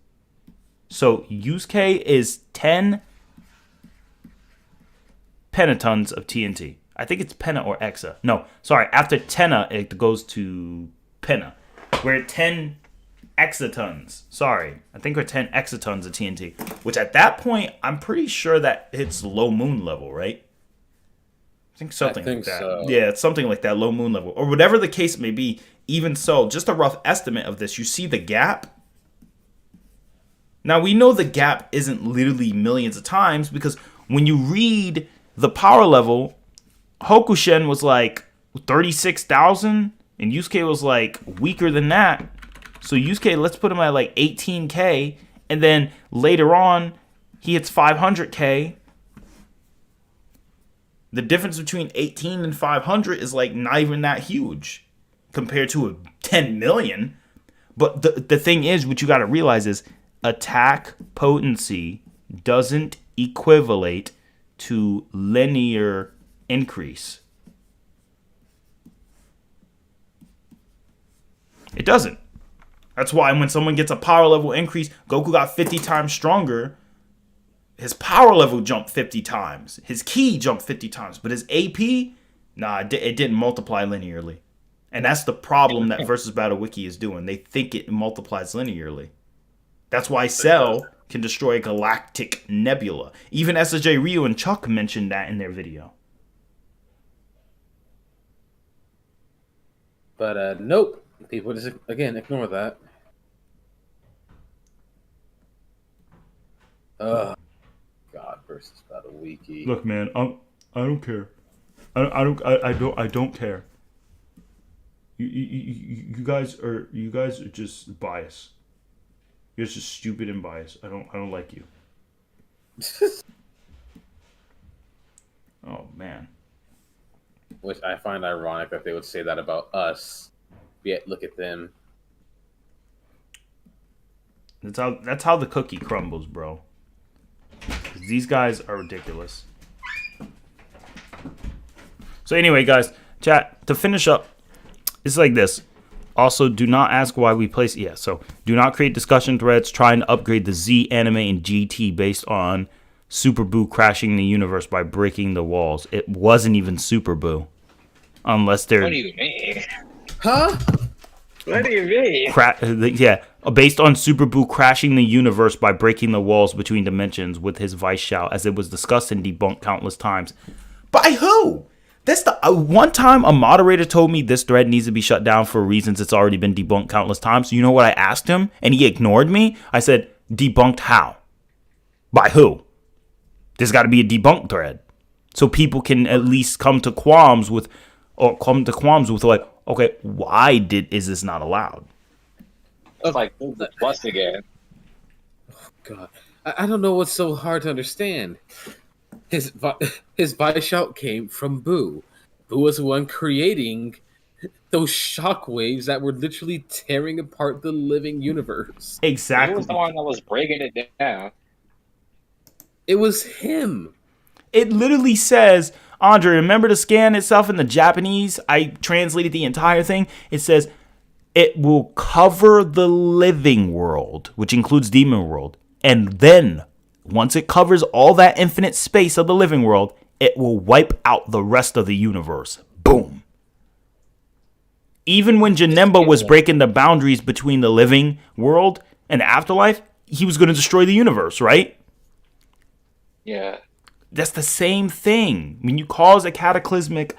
So Yusuke is 10 pentatons of TNT. I think it's penta or exa. No, sorry. After tenna, it goes to penna. We're at 10 exatons. Sorry. I think we're 10 exatons of TNT. Which at that point, I'm pretty sure that hits low moon level, right? I think something like that. So. Yeah, it's something like that, low moon level. Or whatever the case may be. Even so, just a rough estimate of this. You see the gap? Now, we know the gap isn't literally millions of times because when you read the power level, Hokushin was like 36,000 and Yusuke was like weaker than that. So Yusuke, let's put him at like 18k, and then later on he hits 500k. The difference between 18 and 500 is like not even that huge compared to a 10 million. But the thing is, what you got to realize is attack potency doesn't equivalent to linear increase. It doesn't. That's why when someone gets a power level increase, Goku got 50 times stronger. His power level jumped 50 times. His ki jumped 50 times. But his AP, nah, it didn't multiply linearly. And that's the problem that Versus Battle Wiki is doing. They think it multiplies linearly. That's why Cell can destroy a galactic nebula. Even SSJ Ryu and Chuck mentioned that in their video. But nope. People just, again, ignore that. God, Versus Battle Wiki. Look, man, I don't care. I don't care. You guys are just biased. You're just stupid and biased. I don't like you. Oh man. Which I find ironic that they would say that about us. Yet look at them. That's how the cookie crumbles, bro. 'Cause these guys are ridiculous. So anyway, guys, chat, to finish up, it's like this. Also, do not ask why we place... Yeah, so do not create discussion threads trying to upgrade the Z anime and GT based on Super Boo crashing the universe by breaking the walls. It wasn't even Super Boo. Unless they're... What do you mean? Huh? What do you mean? Based on Super Boo crashing the universe by breaking the walls between dimensions with his vice shout, as it was discussed and debunked countless times. By who? That's the one time a moderator told me this thread needs to be shut down for reasons it's already been debunked countless times. So you know what I asked him? And he ignored me. I said, debunked how? By who? There's got to be a debunked thread. So people can at least come to qualms with like, okay, why is this not allowed? It's like, once again. Oh, God. I don't know what's so hard to understand. His vice shout came from Boo. Boo was the one creating those shockwaves that were literally tearing apart the living universe. Exactly. He was the one that was breaking it down. It was him. It literally says, Andre, remember the scan itself in the Japanese? I translated the entire thing. It says, it will cover the living world, which includes Demon World. And then, once it covers all that infinite space of the living world, it will wipe out the rest of the universe. Boom. Even when Janemba was breaking the boundaries between the living world and the afterlife, he was going to destroy the universe, right? Yeah. That's the same thing. When you cause a cataclysmic,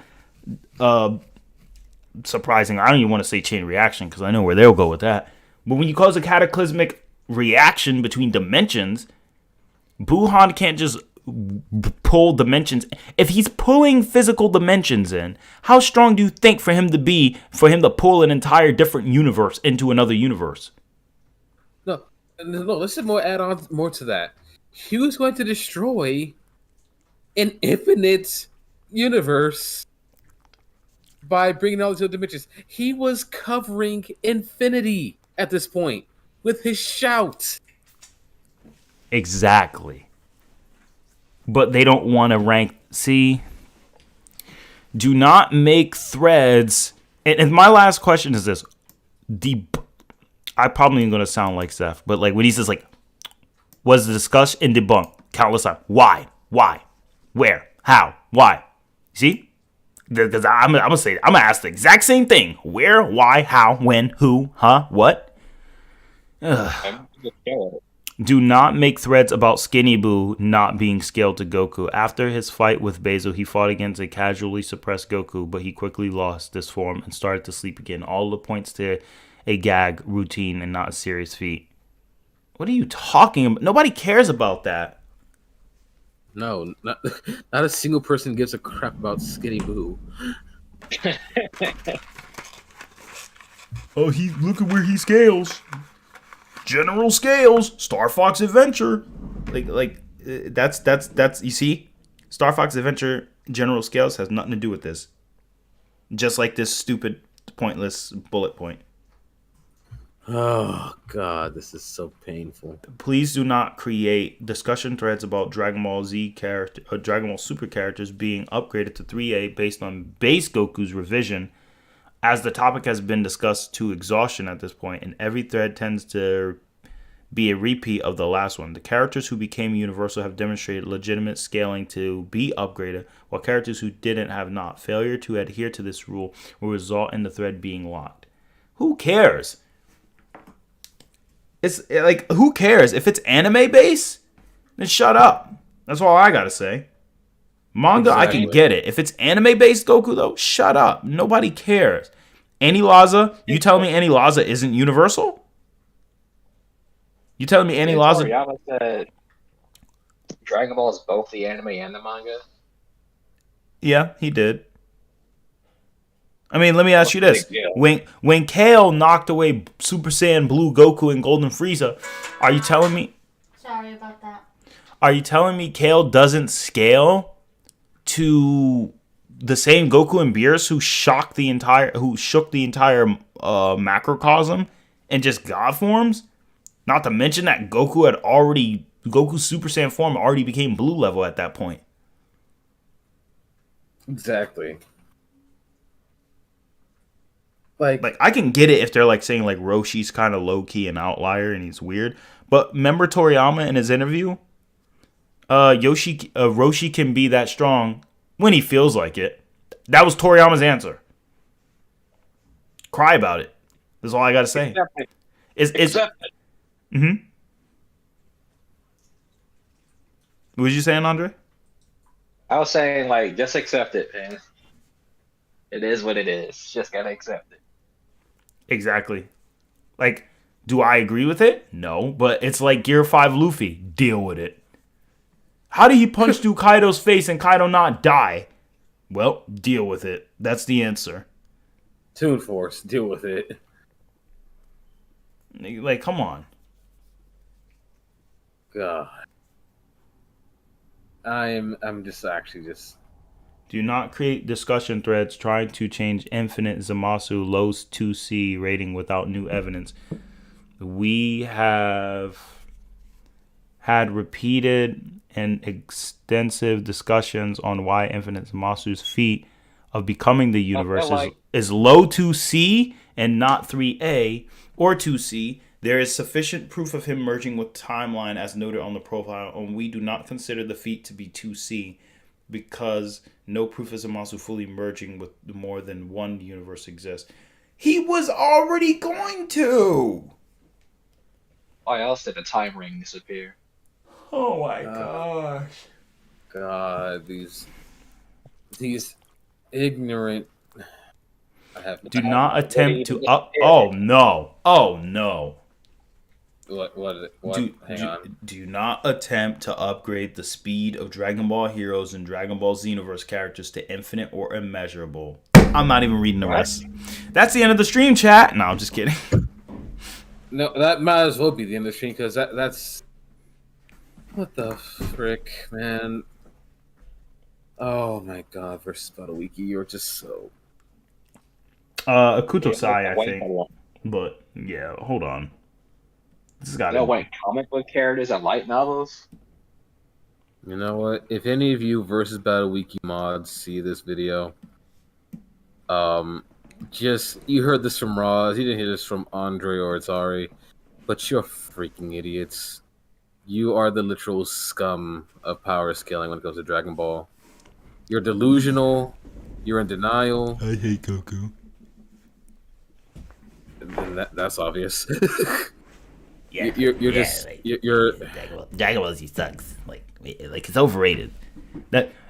surprising, I don't even want to say chain reaction because I know where they'll go with that. But when you cause a cataclysmic reaction between dimensions, Buhan can't just pull dimensions. If he's pulling physical dimensions in, how strong do you think for him to pull an entire different universe into another universe? No, let's just add on more to that. He was going to destroy an infinite universe by bringing all these other dimensions. He was covering infinity at this point with his shout. Exactly. But they don't want to rank. See, do not make threads. And my last question is this: I probably am going to sound like Seth, but like when he says like, was discussed and debunked countless times. Why? Where? How? Why? See? Because I'm gonna say I'm gonna ask the exact same thing: where? Why? How? When? Who? Huh? What? Do not make threads about Skinny Boo not being scaled to Goku. After his fight with Basil, he fought against a casually suppressed Goku, but he quickly lost this form and started to sleep again. All the points to a gag routine and not a serious feat. What are you talking about? Nobody cares about that. No, not a single person gives a crap about Skinny Boo. Oh, look at where he scales. General Scales, Star Fox Adventure. That's you see? Star Fox Adventure General Scales has nothing to do with this. Just like this stupid, pointless bullet point. Oh God, this is so painful. Please do not create discussion threads about Dragon Ball Z character or Dragon Ball Super characters being upgraded to 3A based on base Goku's revision, as the topic has been discussed to exhaustion at this point, and every thread tends to be a repeat of the last one. The characters who became universal have demonstrated legitimate scaling to be upgraded, while characters who didn't have not. Failure to adhere to this rule will result in the thread being locked. Who cares? It's like, who cares? If it's anime based, then shut up. That's all I gotta say. Manga, exactly. I can get it. If it's anime based Goku, though, shut up. Nobody cares. Annie Laza, you telling me Annie Laza isn't universal? You telling me Annie Laza? Toriyama said Dragon Ball is both the anime and the manga? Yeah, he did. I mean, let me ask you this. When Kale knocked away Super Saiyan Blue Goku and Golden Frieza, are you telling me... Sorry about that. Are you telling me Kale doesn't scale to the same Goku and Beerus who shook the entire macrocosm and just God forms? Not to mention that Goku's Super Saiyan form already became blue level at that point. Exactly. Like I can get it if they're like saying like Roshi's kind of low key and outlier and he's weird. But remember Toriyama in his interview? Roshi can be that strong when he feels like it. That was Toriyama's answer. Cry about it. That's all I gotta say. Mm-hmm. What was you saying, Andre? I was saying, like, just accept it, man. It is what it is. Just gotta accept it. Exactly. Like, do I agree with it? No, but it's like Gear 5 Luffy. Deal with it. How did he punch through Kaido's face and Kaido not die? Well, deal with it. That's the answer. Toon Force, deal with it. Like, come on. God. I'm just Do not create discussion threads trying to change Infinite Zamasu Low's 2C rating without new evidence. We have had repeated and extensive discussions on why Infinite Zamasu's feat of becoming the universe is low 2C and not 3A or 2C. There is sufficient proof of him merging with timeline as noted on the profile, and we do not consider the feat to be 2C because no proof of Zamasu fully merging with more than one universe exists. He was already going to. Why else did the time ring disappear? Oh my gosh. God, these ignorant. I have Do not attempt to even up. get Oh no. Oh no. what? Hang on. Do not attempt to upgrade the speed of Dragon Ball Heroes and Dragon Ball Xenoverse characters to infinite or immeasurable. I'm not even reading the rest. That's the end of the stream, chat. No, I'm just kidding. No, that might as well be the industry because that's what the frick, man. Oh my God, versus Battle Wiki, you're just so. Akuto Sai, Yeah, I wait think. for one. But yeah, hold on. This has got You know to. what comic book characters and light novels? You know what? If any of you versus Battle Wiki mods see this video, just you heard this from Roz, you didn't hear this from Andre or ATARi, but you're freaking idiots. You are the literal scum of power scaling when it comes to Dragon Ball. You're delusional. You're in denial. I hate Goku. And that's obvious. Yeah, you're just you're Dragon Ball Z sucks. Like it's overrated.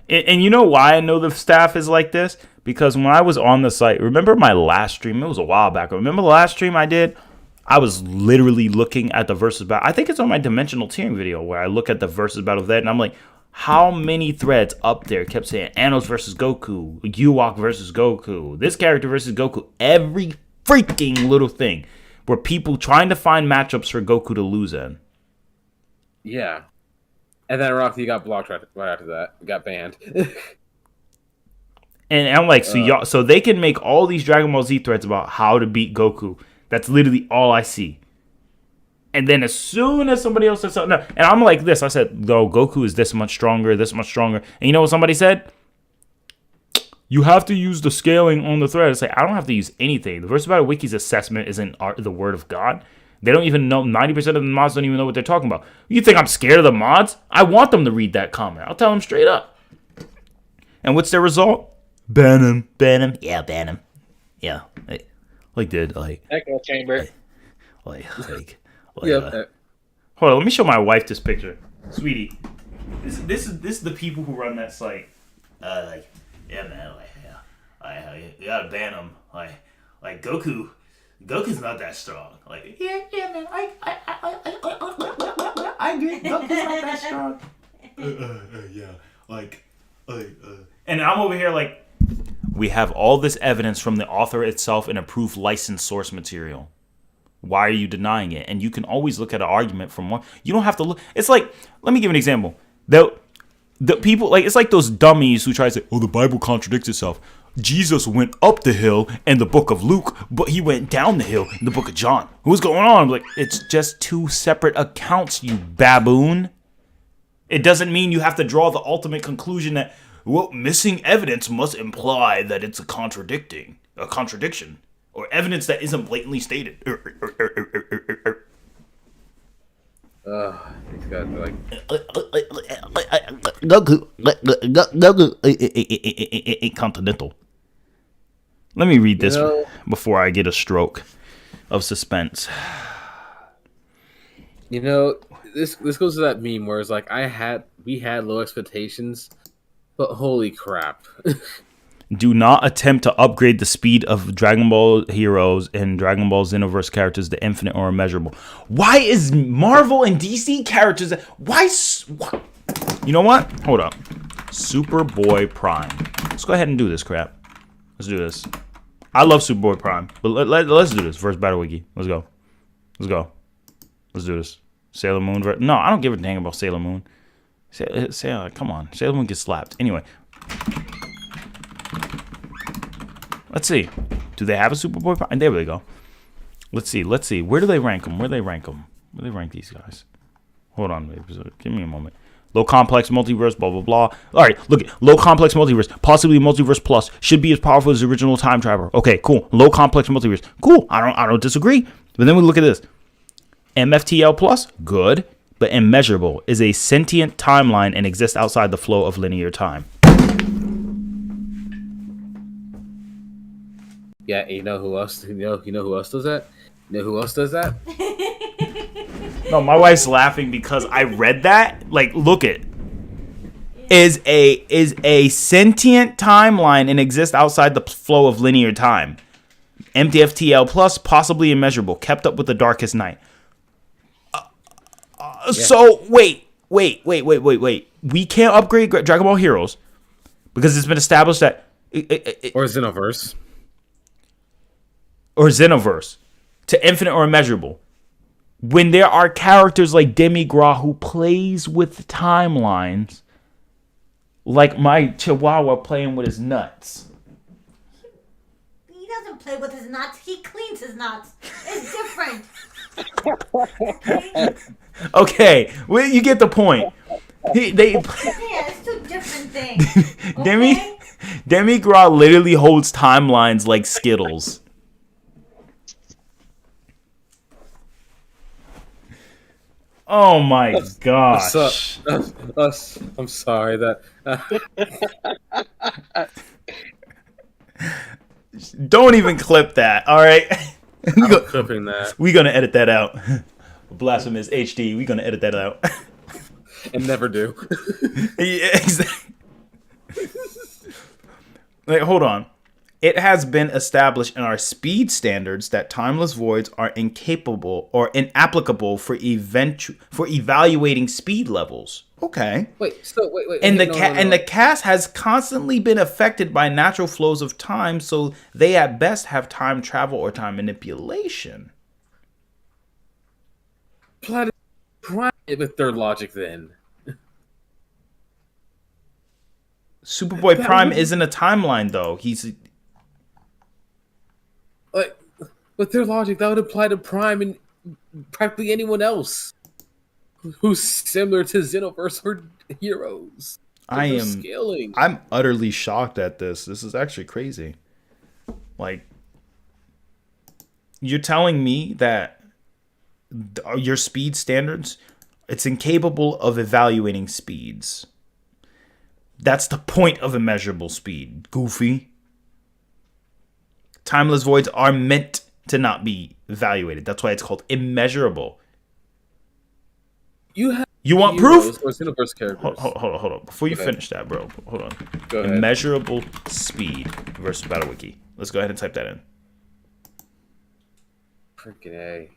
And you know why I know the staff is like this? Because when I was on the site, remember my last stream? It was a while back. Remember the last stream I did? I was literally looking at the versus battle. I think it's on my dimensional tearing video where I look at the versus battle of that, and I'm like, how many threads up there kept saying Anos versus Goku, Ewok versus Goku, this character versus Goku, every freaking little thing were people trying to find matchups for Goku to lose in. yeah. And then Rocky got blocked right after that. Got banned. And I'm like, so they can make all these Dragon Ball Z threads about how to beat Goku. That's literally all I see. And then as soon as somebody else says something, and I'm like this, I said, no, Goku is this much stronger, this much stronger. And you know what somebody said? You have to use the scaling on the thread. It's like, I don't have to use anything. The Versus Battle Wiki's assessment isn't the word of God. They don't even know, 90% of the mods don't even know what they're talking about. You think I'm scared of the mods? I want them to read that comment. I'll tell them straight up. And what's their result? Ban him. Ban him. Yeah, ban him. Yeah. Echo chamber. Yep. Hold on, let me show my wife this picture. Sweetie, this is the people who run that site. Yeah, man, you gotta ban him. Like Goku's not that strong. Like, yeah, man, I agree. Goku's not that strong. And I'm over here like, we have all this evidence from the author itself and approved licensed source material. Why are you denying it? And you can always look at an argument from one. You don't have to look. It's like, let me give an example. The people, like, it's like those dummies who try to say, oh, the Bible contradicts itself. Jesus went up the hill in the book of Luke, but he went down the hill in the book of John. What's going on? I'm like, it's just two separate accounts, you baboon. It doesn't mean you have to draw the ultimate conclusion that, well, missing evidence must imply that it's a contradiction, or evidence that isn't blatantly stated. These guys are like, Goku, Continental. Let me read this before I get a stroke of suspense. you know, this goes to that meme where it's like we had low expectations, but holy crap. Do not attempt to upgrade the speed of Dragon Ball Heroes and Dragon Ball Xenoverse characters to infinite or immeasurable. Why is Marvel and DC characters... Why? You know what? Hold up. Superboy Prime. Let's go ahead and do this crap. Let's do this. I love Superboy Prime. But let's do this. First Battle Wiki. Let's go. Let's do this. Sailor Moon. No, I don't give a dang about Sailor Moon. Come on. Sailor Moon gets slapped. Anyway. Let's see. Do they have a Superboy Prime? There we go. Let's see. Where do they rank them? Where do they rank these guys? Hold on, baby. Give me a moment. Low complex multiverse, blah, blah, blah. All right, look. Low complex multiverse, possibly multiverse plus, should be as powerful as the original time traveler. Okay, cool. Low complex multiverse. Cool. I don't disagree. But then we look at this. MFTL plus, good. But immeasurable is a sentient timeline and exists outside the flow of linear time. Yeah, you know who else? You know who else does that? You know who else does that? No, my wife's laughing because I read that. Like, look it. Is a sentient timeline and exists outside the flow of linear time. MTFTL plus, possibly immeasurable, kept up with the darkest night. So, wait. We can't upgrade Dragon Ball Heroes because it's been established that... Or Xenoverse. Or Xenoverse to infinite or immeasurable. When there are characters like Demigras who plays with timelines, like my Chihuahua playing with his nuts. He doesn't play with his nuts. He cleans his nuts. It's different. Okay, well, you get the point. Yeah, it's two different things. Okay? Demigras literally holds timelines like Skittles. Oh my gosh. I'm sorry that. Don't even clip that, all right? I'm clipping that. We're going to edit that out. Blasphemous HD, we're going to edit that out. And never do. Yeah, exactly. Like, hold on. It has been established in our speed standards that timeless voids are incapable or inapplicable for evaluating speed levels. Okay. Wait. And the cast has constantly been affected by natural flows of time, so they at best have time travel or time manipulation. Planet Prime with their logic then. Superboy Prime isn't a timeline though. He's like, with their logic, that would apply to Prime and practically anyone else who's similar to Xenoverse or Heroes. I'm utterly shocked at this. This is actually crazy. Like, you're telling me that your speed standards, it's incapable of evaluating speeds. That's the point of immeasurable speed, Goofy. Timeless voids are meant to not be evaluated. That's why it's called immeasurable. You want proof? Or Xenoverse characters. Hold on. Before you finish that, bro. Hold on. Go ahead. Immeasurable speed versus Battle Wiki. Let's go ahead and type that in. Freaking A.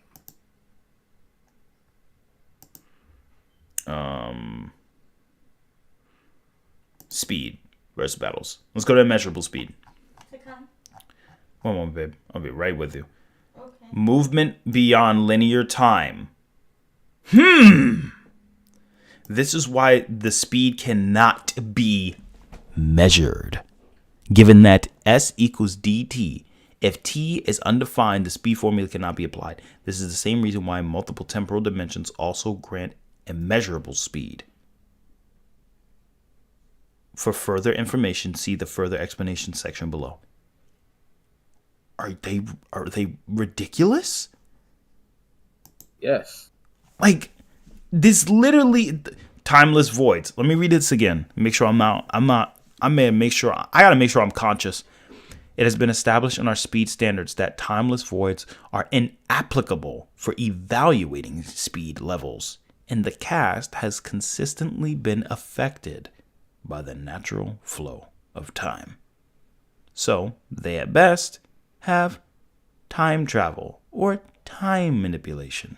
Speed versus battles. Let's go to immeasurable speed. Okay. One moment, babe. I'll be right with you. Okay. Movement beyond linear time. This is why the speed cannot be measured. Given that S equals dt, if t is undefined, the speed formula cannot be applied. This is the same reason why multiple temporal dimensions also grant immeasurable speed. For further information, see the further explanation section below. Are they ridiculous? Yes. Like, this literally timeless voids. Let me read this again. Make sure I gotta make sure I'm conscious. It has been established in our speed standards that timeless voids are inapplicable for evaluating speed levels, and the cast has consistently been affected by the natural flow of time. So, they at best have time travel or time manipulation.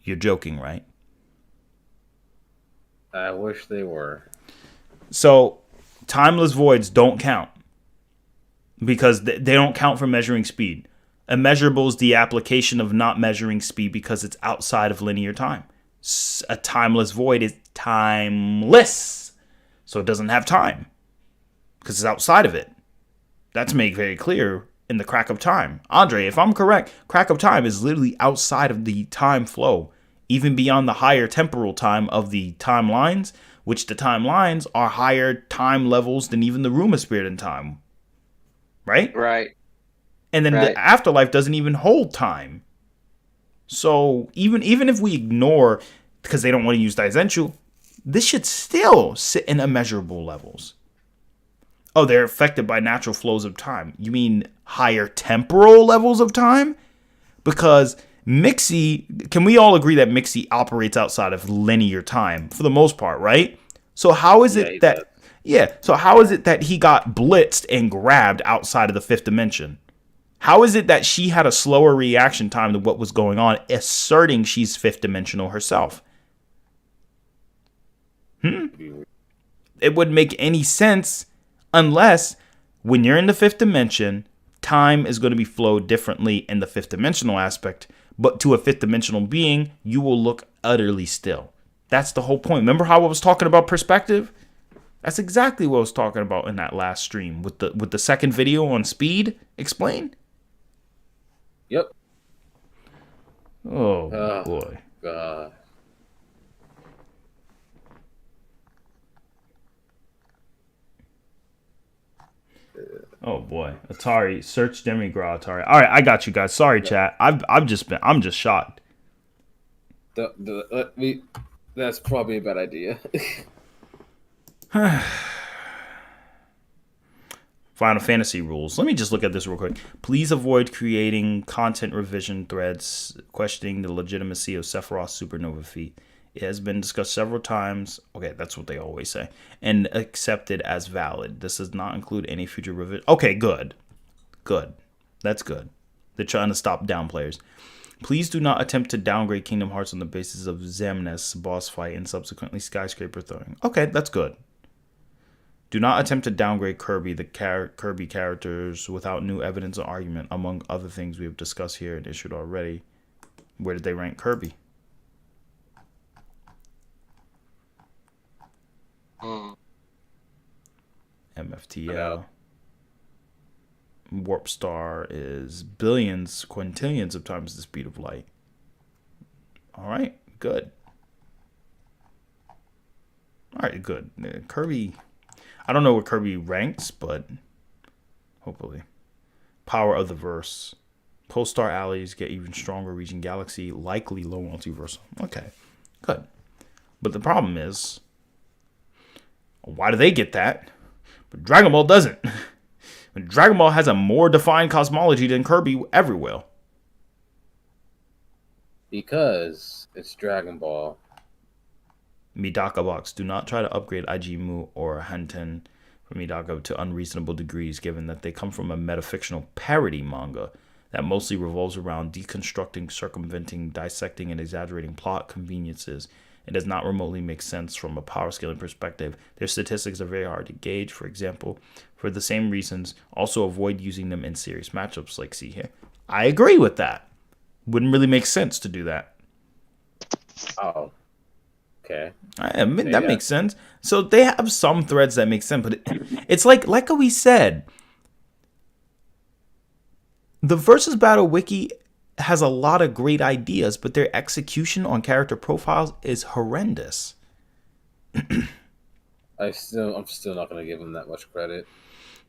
You're joking, right? I wish they were. So, timeless voids don't count because they don't count for measuring speed. Immeasurable is the application of not measuring speed because it's outside of linear time. A timeless void is timeless, so it doesn't have time because it's outside of it. That's made very clear in the crack of time. Andre, if I'm correct, crack of time is literally outside of the time flow, even beyond the higher temporal time of the timelines, which the timelines are higher time levels than even the room of spirit and time. Right? Right. And then the afterlife doesn't even hold time. So even if we ignore, because they don't want to use Daizenshu, this should still sit in immeasurable levels. Oh, they're affected by natural flows of time. You mean higher temporal levels of time? Because Mixie, can we all agree that Mixie operates outside of linear time for the most part, right? So how is it that so how is it that he got blitzed and grabbed outside of the fifth dimension? How is it that she had a slower reaction time to what was going on, asserting she's fifth dimensional herself? It wouldn't make any sense unless when you're in the fifth dimension, time is going to be flowed differently in the fifth dimensional aspect, but to a fifth dimensional being, you will look utterly still. That's the whole point. Remember how I was talking about perspective? That's exactly what I was talking about in that last stream with the second video on speed. Explain. Yep. Oh boy. God. Oh boy. ATARi, search Demigra ATARi. All right, I got you guys. Sorry, chat. I'm just shocked. That's probably a bad idea. Final Fantasy rules. Let me just look at this real quick. Please avoid creating content revision threads questioning the legitimacy of Sephiroth's supernova feat. It has been discussed several times. Okay, that's what they always say. And accepted as valid. This does not include any future revision. Okay, good. Good. That's good. They're trying to stop down players. Please do not attempt to downgrade Kingdom Hearts on the basis of Xemnas boss fight and subsequently skyscraper throwing. Okay, that's good. Do not attempt to downgrade Kirby, the Kirby characters, without new evidence or argument, among other things we have discussed here and issued already. Where did they rank Kirby? MFTL. Warp Star is billions, quintillions of times the speed of light. All right, good. All right, good. Kirby, I don't know where Kirby ranks, but hopefully. Power of the Verse. Post-star allies get even stronger, reaching galaxy, likely low multiversal. Okay, good. But the problem is, why do they get that? But Dragon Ball doesn't. Dragon Ball has a more defined cosmology than Kirby ever will. Because it's Dragon Ball. Midaka Box. Do not try to upgrade Ijimu or Hanten from Midaka to unreasonable degrees, given that they come from a metafictional parody manga that mostly revolves around deconstructing, circumventing, dissecting, and exaggerating plot conveniences. It does not remotely make sense from a power scaling perspective. Their statistics are very hard to gauge, for example. For the same reasons, also avoid using them in serious matchups like see here. I agree with that. Wouldn't really make sense to do that. Oh. Okay. I admit that makes sense. So they have some threads that make sense, but it's like we said, the Versus Battle Wiki has a lot of great ideas, but their execution on character profiles is horrendous. I'm still not going to give them that much credit.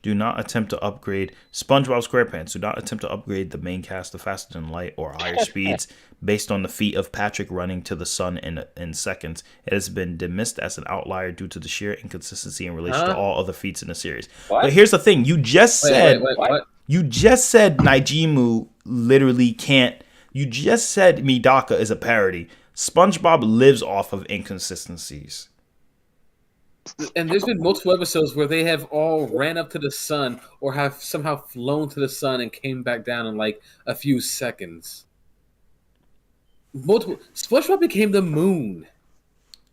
Do not attempt to upgrade SpongeBob SquarePants. Do not attempt to upgrade the main cast to faster than light or higher speeds based on the feat of Patrick running to the sun in seconds. It has been dismissed as an outlier due to the sheer inconsistency in relation to all other feats in the series. What? But here's the thing: you just said What? you just said Nijimu literally can't. You just said Midaka is a parody. SpongeBob lives off of inconsistencies. And there's been multiple episodes where they have all ran up to the sun or have somehow flown to the sun and came back down in like a few seconds. SpongeBob became the moon.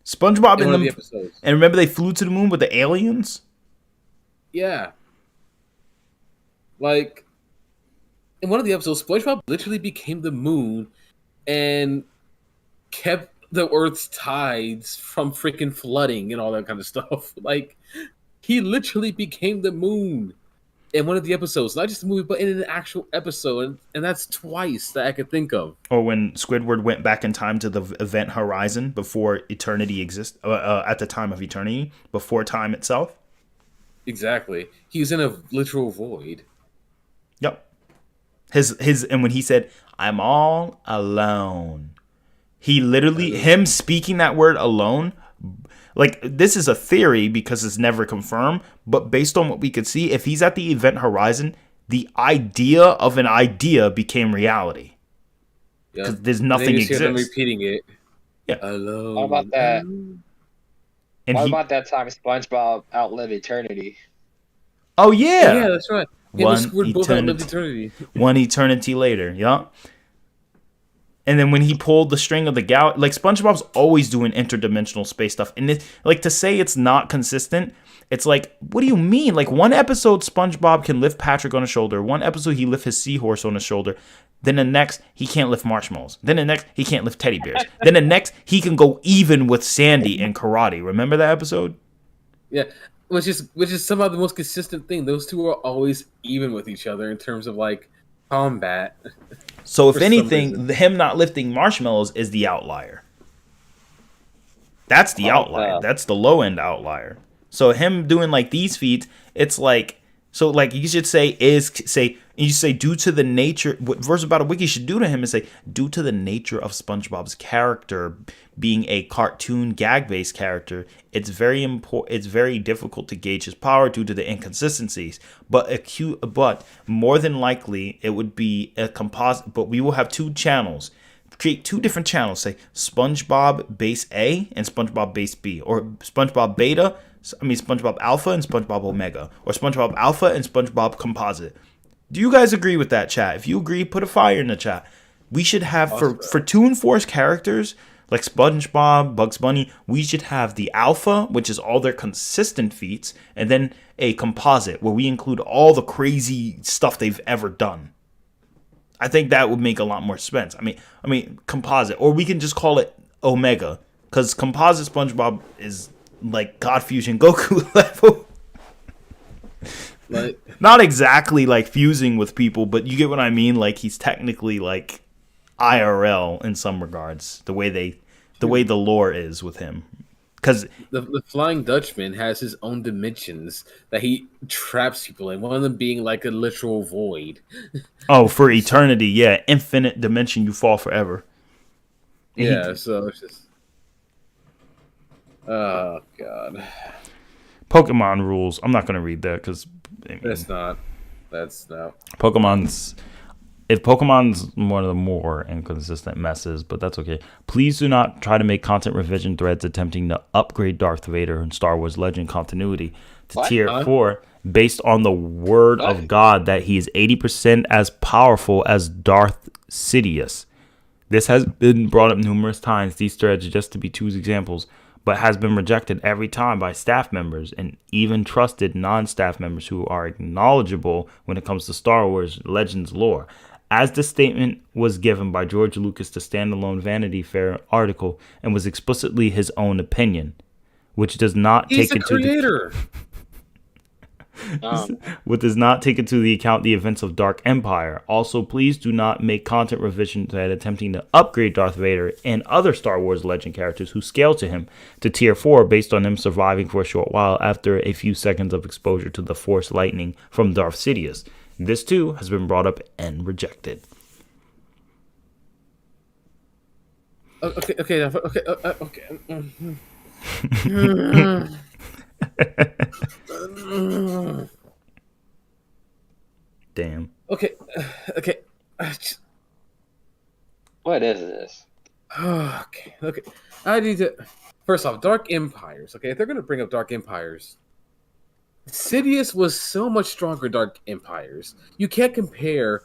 SpongeBob in in one of the the episodes. And remember they flew to the moon with the aliens? Yeah. Like, in one of the episodes, SpongeBob literally became the moon and kept the Earth's tides from freaking flooding and all that kind of stuff. Like, he literally became the moon in one of the episodes. Not just a movie, but in an actual episode. And that's twice that I could think of. Or when Squidward went back in time to the event horizon before eternity exists, at the time of eternity, before time itself. Exactly. He was in a literal void. Yep. And when he said, "I'm all alone," he literally, him speaking that word alone, like this is a theory because it's never confirmed, but based on what we could see, if he's at the event horizon, the idea of an idea became reality. Because there's nothing and then you see them exists. repeating it. Yeah. Alone. What about that? Alone. And What about that time SpongeBob outlived eternity? Oh yeah. Yeah, that's right. Yeah, One the Squidward both outlived eternity. eternity. One eternity later, yeah. And then when he pulled the string of the galaxy, like SpongeBob's always doing interdimensional space stuff, and it, like to say it's not consistent, it's like, what do you mean? Like one episode SpongeBob can lift Patrick on his shoulder, one episode he lift his seahorse on his shoulder, then the next he can't lift marshmallows, then the next he can't lift teddy bears, then the next he can go even with Sandy in karate. Remember that episode? Yeah, which is somehow the most consistent thing. Those two are always even with each other in terms of like combat. So if For some anything, reason. him not lifting marshmallows is the outlier. That's the outlier. That's the low end outlier. So him doing like these feats, it's like, so like you should say you say due to the nature, what Verse About a Wiki should do to him is say, due to the nature of SpongeBob's character being a cartoon gag based character, it's very difficult to gauge his power due to the inconsistencies. But more than likely it would be a composite. But we will have two channels. Create two different channels. Say SpongeBob base A and SpongeBob base B, or SpongeBob Alpha and SpongeBob Omega, or SpongeBob Alpha and SpongeBob Composite. Do you guys agree with that, chat? If you agree, put a fire in the chat. We should have for Toon Force characters like SpongeBob, Bugs Bunny, we should have the Alpha, which is all their consistent feats, and then a Composite where we include all the crazy stuff they've ever done. I think that would make a lot more sense. I mean Composite, or we can just call it Omega, because Composite SpongeBob is like God Fusion Goku level. Like, not exactly like fusing with people, but you get what I mean. Like he's technically like IRL in some regards. The way the lore is with him, because the Flying Dutchman has his own dimensions that he traps people in. One of them being like a literal void. oh, for eternity, yeah, infinite dimension, you fall forever. Yeah, so it's just. Oh God. Pokemon rules. I'm not gonna read that because That's not. Pokemon's. If Pokemon's one of the more inconsistent messes, but that's okay. Please do not try to make content revision threads attempting to upgrade Darth Vader in Star Wars Legend continuity to tier 4 based on the word of God that he is 80% as powerful as Darth Sidious. This has been brought up numerous times, these threads just to be two examples, but has been rejected every time by staff members and even trusted non-staff members who are knowledgeable when it comes to Star Wars Legends lore. As the statement was given by George Lucas to standalone Vanity Fair article and was explicitly his own opinion, which does not take into what does not take into the account the events of Dark Empire. Also, please do not make content revisions that attempting to upgrade Darth Vader and other Star Wars Legend characters who scale to him to tier 4 based on him surviving for a short while after a few seconds of exposure to the Force lightning from Darth Sidious. This too has been brought up and rejected. Okay. Damn. Okay. What is this? Okay. I need to. First off, Dark Empires. Okay, if they're gonna bring up Dark Empires, Sidious was so much stronger. Dark Empires. You can't compare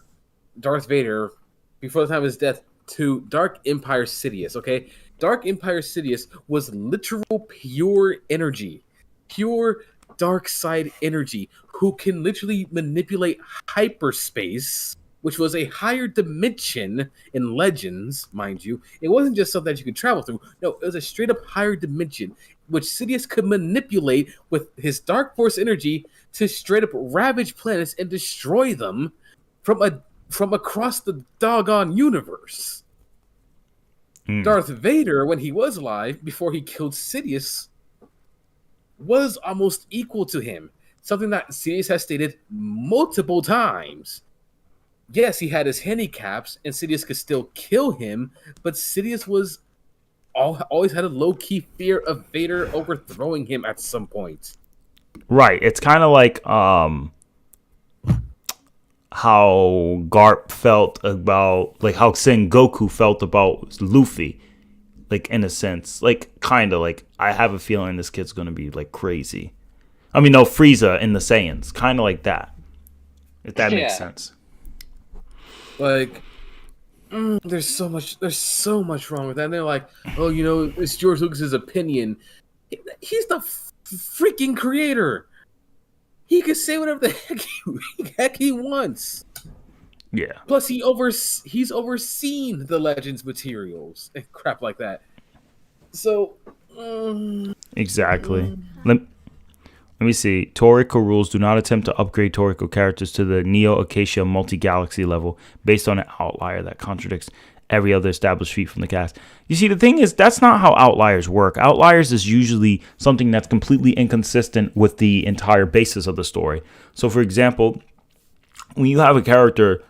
Darth Vader before the time of his death to Dark Empire Sidious. Okay, Dark Empire Sidious was literal pure energy, pure dark side energy, who can literally manipulate hyperspace, which was a higher dimension in Legends, mind you. It wasn't just something that you could travel through. No, it was a straight up higher dimension, which Sidious could manipulate with his Dark Force energy to straight up ravage planets and destroy them from across the doggone universe. Darth Vader, when he was alive, before he killed Sidious, was almost equal to him. Something that Sidious has stated multiple times. Yes, he had his handicaps, and Sidious could still kill him, but Sidious was always had a low key fear of Vader overthrowing him at some point. Right. It's kind of like how Garp felt about, like how Goku felt about Luffy, like in a sense, like kind of like I have a feeling this kid's gonna be like crazy. I mean, no, Frieza in the Saiyans, kind of like that. If that makes sense. Like, there's so much wrong with that. And they're like, oh, you know, it's George Lucas's opinion. He's the freaking creator. He can say whatever the heck he wants. Yeah. Plus, he's overseen the Legends materials and crap like that. So, Exactly. Let me see. Toriko rules: do not attempt to upgrade Toriko characters to the Neo Acacia multi-galaxy level based on an outlier that contradicts every other established feat from the cast. You see, the thing is, that's not how outliers work. Outliers is usually something that's completely inconsistent with the entire basis of the story. So, for example, when you have a character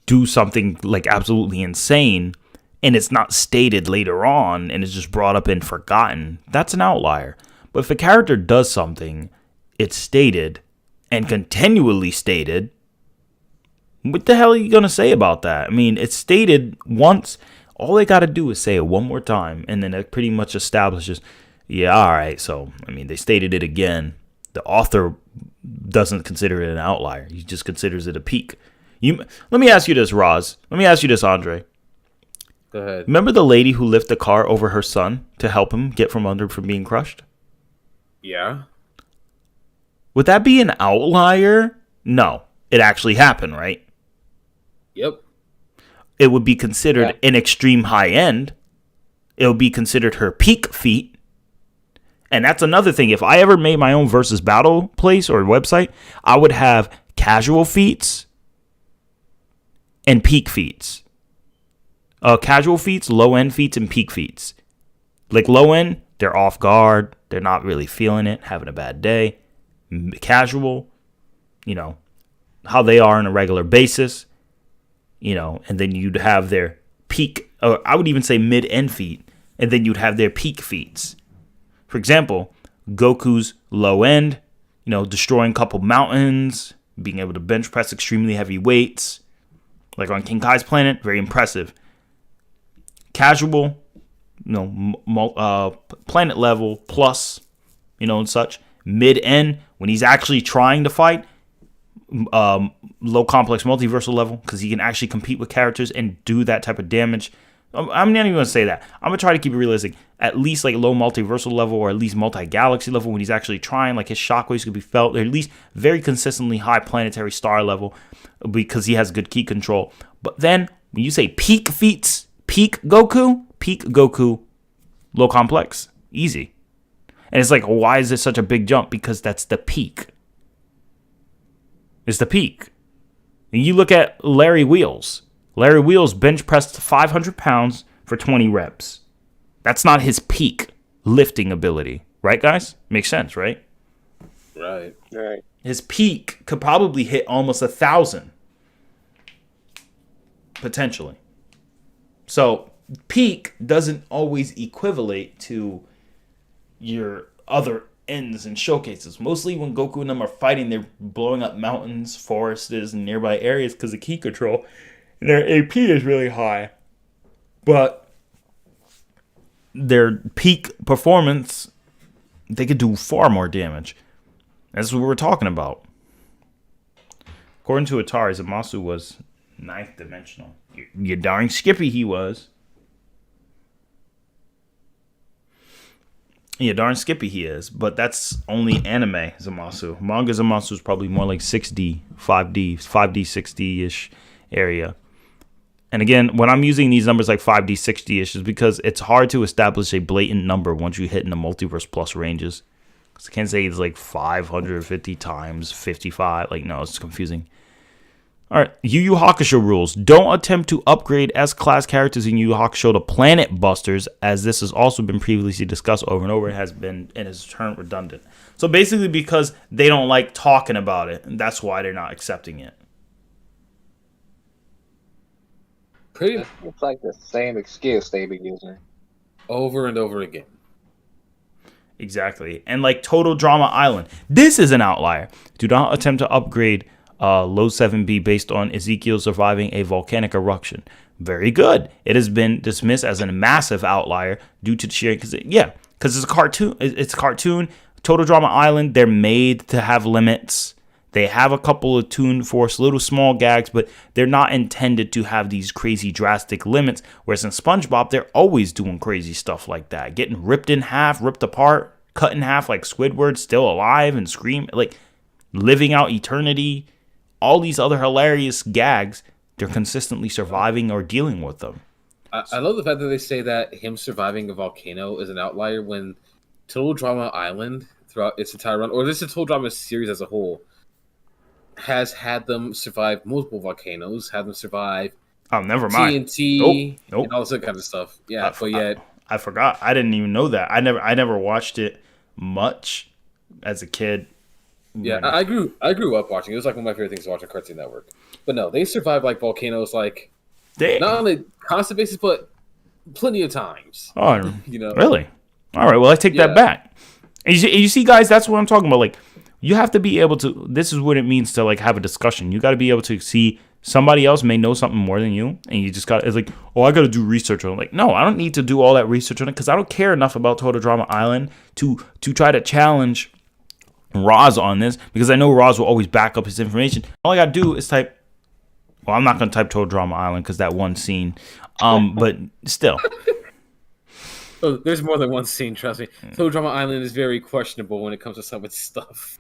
do something like absolutely insane and it's not stated later on and it's just brought up and forgotten, that's an outlier. But if a character does something, it's stated and continually stated, what the hell are you going to say about that? I mean, it's stated once. All they got to do is say it one more time, and then it pretty much establishes, yeah, all right, so, I mean, they stated it again. The author doesn't consider it an outlier. He just considers it a peak. Let me ask you this, Roz. Let me ask you this, Andre. go ahead. Remember the lady who lifted the car over her son to help him get from being crushed? Yeah. Would that be an outlier? No. It actually happened, right? Yep. It would be considered an extreme high end. It would be considered her peak feat. And that's another thing. If I ever made my own versus battle place or website, I would have casual feats and peak feats. Casual feats, low end feats, and peak feats. Like low end, they're off guard. They're not really feeling it, having a bad day. Casual, you know, how they are on a regular basis, you know, and then you'd have their peak, or I would even say mid-end feat, and then you'd have their peak feats. For example, Goku's low end, you know, destroying a couple mountains, being able to bench press extremely heavy weights, like on King Kai's planet, very impressive. Casual, you know, planet level plus, you know, and such. Mid-end, when he's actually trying to fight, low complex multiversal level, because he can actually compete with characters and do that type of damage. I'm not even going to say that. I'm going to try to keep it realistic. At least like low multiversal level, or at least multi-galaxy level, when he's actually trying, like his shockwaves could be felt. Or at least very consistently high planetary star level, because he has good key control. But then, when you say peak feats, peak Goku, low complex, easy. And it's like, why is this such a big jump? Because that's the peak. It's the peak. And you look at Larry Wheels. Larry Wheels bench pressed 500 pounds for 20 reps. That's not his peak lifting ability. Right, guys? Makes sense, right? Right. His peak could probably hit almost 1,000. Potentially. So, peak doesn't always equivalent to your other ends and showcases. Mostly when Goku and them are fighting, they're blowing up mountains, forests, and nearby areas because of key control. And their AP is really high. But their peak performance, they could do far more damage. That's what we're talking about. According to ATARi, Zamasu was 9th dimensional. You're darn skippy he was. Yeah, darn skippy he is, but that's only anime Zamasu. Manga Zamasu is probably more like 6D, 5D, 6D-ish area. And again, when I'm using these numbers like 5D, 6D-ish is because it's hard to establish a blatant number once you hit in the multiverse plus ranges. Because I can't say it's like 550 times 55. Like, no, it's confusing. All right, YuYu Hakusho rules. Don't attempt to upgrade S-class characters in YuYu Hakusho to Planet Busters, as this has also been previously discussed over and over. It has been and has turned redundant. So basically because they don't like talking about it, and that's why they're not accepting it. Pretty It's like the same excuse they be using. over and over again. Exactly. And like Total Drama Island. This is an outlier. Do not attempt to upgrade low 7B based on Ezekiel surviving a volcanic eruption. Very good. It has been dismissed as a massive outlier due to the sheer, because it's a cartoon. It's a cartoon. Total Drama Island, they're made to have limits. They have a couple of Toon Force little small gags, but they're not intended to have these crazy drastic limits. Whereas in SpongeBob, they're always doing crazy stuff like that. Getting ripped in half, ripped apart, cut in half like Squidward, still alive and scream, like living out eternity. All these other hilarious gags, they're consistently surviving or dealing with them. I love the fact that they say that him surviving a volcano is an outlier when Total Drama Island, throughout its entire run, or this is Total Drama series as a whole, has had them survive multiple volcanoes, had them survive Never mind. TNT, Nope. and all this other kind of stuff. Yeah, but yet I forgot. I didn't even know that. I never watched it much as a kid. yeah, I grew up watching. It was like one of my favorite things to watch on Cartoon Network. But no, they survived like volcanoes, like Damn. not on a constant basis, but plenty of times. Oh, You know, really? All right. Well, I take that back. And you see, guys, that's what I'm talking about. Like, you have to be able to. This is what it means to like have a discussion. You got to be able to see somebody else may know something more than you, and you just got. It's like, oh, I got to do research on it. Like, no, I don't need to do all that research on it because I don't care enough about Total Drama Island to try to challenge Roz on this, because I know Roz will always back up his information. All I got to do is type. Well, I'm not going to type Total Drama Island because that one scene. But still. Oh, there's more than one scene, trust me. Total Drama Island is very questionable when it comes to some of its stuff.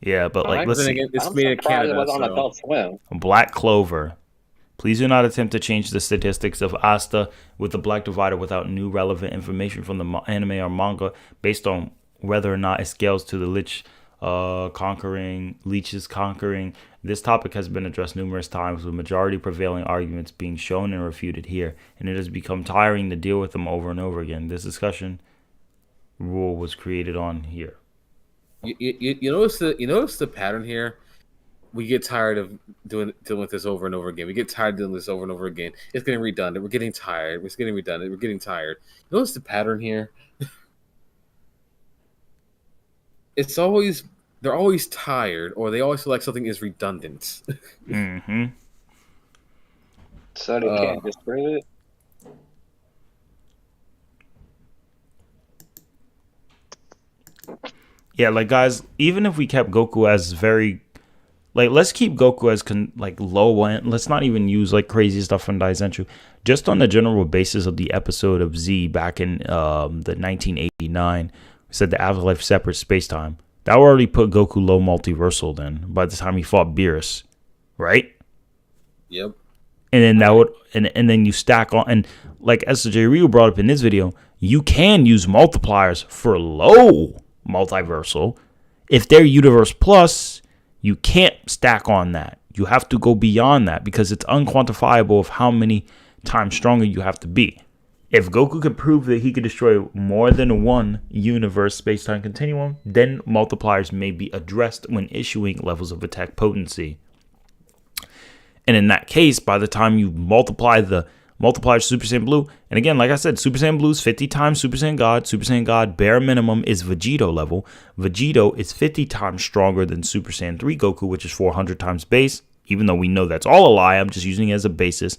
Yeah, but like, let's see. Again, it's I'm made in surprised Canada, it was on so. Adult Swim. Black Clover. Please do not attempt to change the statistics of Asta with the Black Divider without new relevant information from the anime or manga based on whether or not it scales to the leeches conquering. This topic has been addressed numerous times, with majority prevailing arguments being shown and refuted here, and it has become tiring to deal with them over and over again. This discussion rule was created on here. You notice the pattern here. We get tired of dealing with this over and over again. We get tired of doing this over and over again. It's getting redundant. We're getting tired. It's getting redundant. We're getting tired. You notice the pattern here? They're always tired, or they always feel like something is redundant. Mm-hmm. So they can't just prove it. Yeah, like, guys, even if we kept Goku as very, like, let's keep Goku as low end. Let's not even use like crazy stuff from Daizenshuu. Just on the general basis of the episode of Z back in the 1989, we said the afterlife separate space-time. That already put Goku low multiversal then by the time he fought Beerus, right? Yep. And then that would and then you stack on, and like SJ Ryu brought up in this video, you can use multipliers for low multiversal. If they're Universe Plus, you can't stack on that. You have to go beyond that because it's unquantifiable of how many times stronger you have to be. If Goku could prove that he could destroy more than one universe space-time continuum, then multipliers may be addressed when issuing levels of attack potency. And in that case, by the time you multiply the multipliers Super Saiyan Blue, and again, like I said, Super Saiyan Blue is 50 times Super Saiyan God. Super Saiyan God bare minimum is Vegito level. Vegito is 50 times stronger than Super Saiyan 3 Goku, which is 400 times base. Even though we know that's all a lie, I'm just using it as a basis.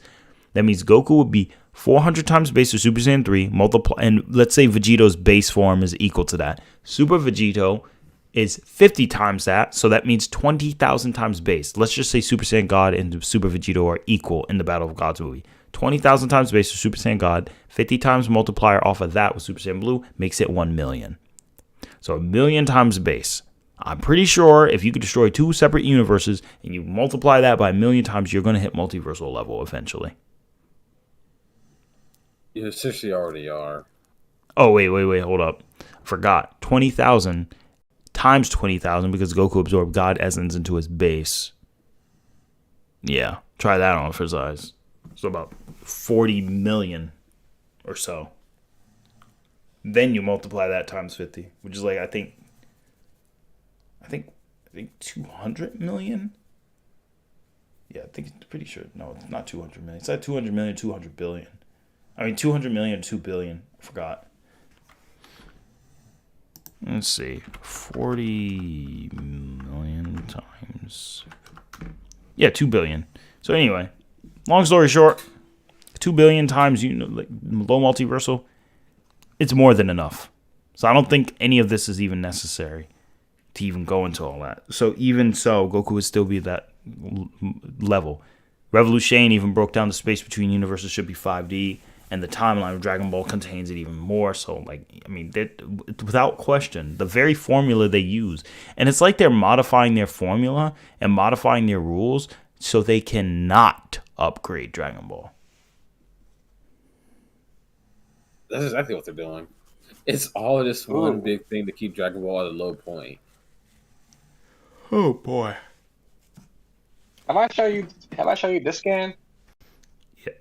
That means Goku would be 400 times base of Super Saiyan 3, and let's say Vegito's base form is equal to that. Super Vegito is 50 times that, so that means 20,000 times base. Let's just say Super Saiyan God and Super Vegito are equal in the Battle of Gods movie. 20,000 times base of Super Saiyan God, 50 times multiplier off of that with Super Saiyan Blue makes it 1 million. So 1 million times base. I'm pretty sure if you could destroy two separate universes and you multiply that by 1 million times, you're going to hit multiversal level eventually. You essentially already are. Oh, wait, hold up. I forgot. 20,000 times 20,000 because Goku absorbed God Essence into his base. Yeah, try that on for size. So about 40 million or so. Then you multiply that times 50, which is like, I think 200 million? Yeah, I think it's pretty sure. No, it's not 200 million. It's at 200 million, 200 billion. I mean, 200 million, 2 billion. I forgot. Let's see. 40 million times. Yeah, 2 billion. So anyway, long story short, 2 billion times like low multiversal, it's more than enough. So I don't think any of this is even necessary to even go into all that. So even so, Goku would still be that level. Revolution even broke down the space between universes should be 5D, and the timeline of Dragon Ball contains it even more. So, like, I mean, without question, the very formula they use, and it's like they're modifying their formula and modifying their rules so they cannot upgrade Dragon Ball. That's exactly what they're doing. It's all just one big thing to keep Dragon Ball at a low point. Oh boy. Have I shown you this scan?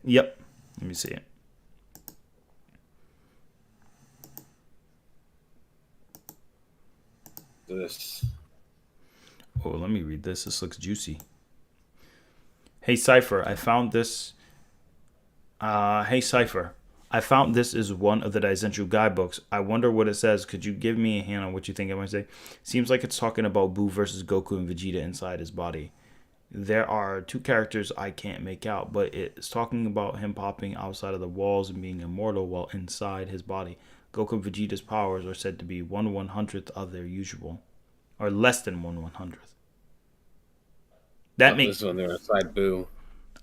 Yep. Let me see it. This. Oh, let me read this. This looks juicy. Hey Cypher, I found this. Hey Cypher, I found this is one of the Daisenshu guidebooks. I wonder what it says. Could you give me a hint on what you think it might say? Seems like it's talking about Buu versus Goku and Vegeta inside his body. There are two characters I can't make out, but it's talking about him popping outside of the walls and being immortal while inside his body. Goku and Vegeta's powers are said to be 1/100th of their usual, or less than 1/100th. That makes this when they're inside Buu.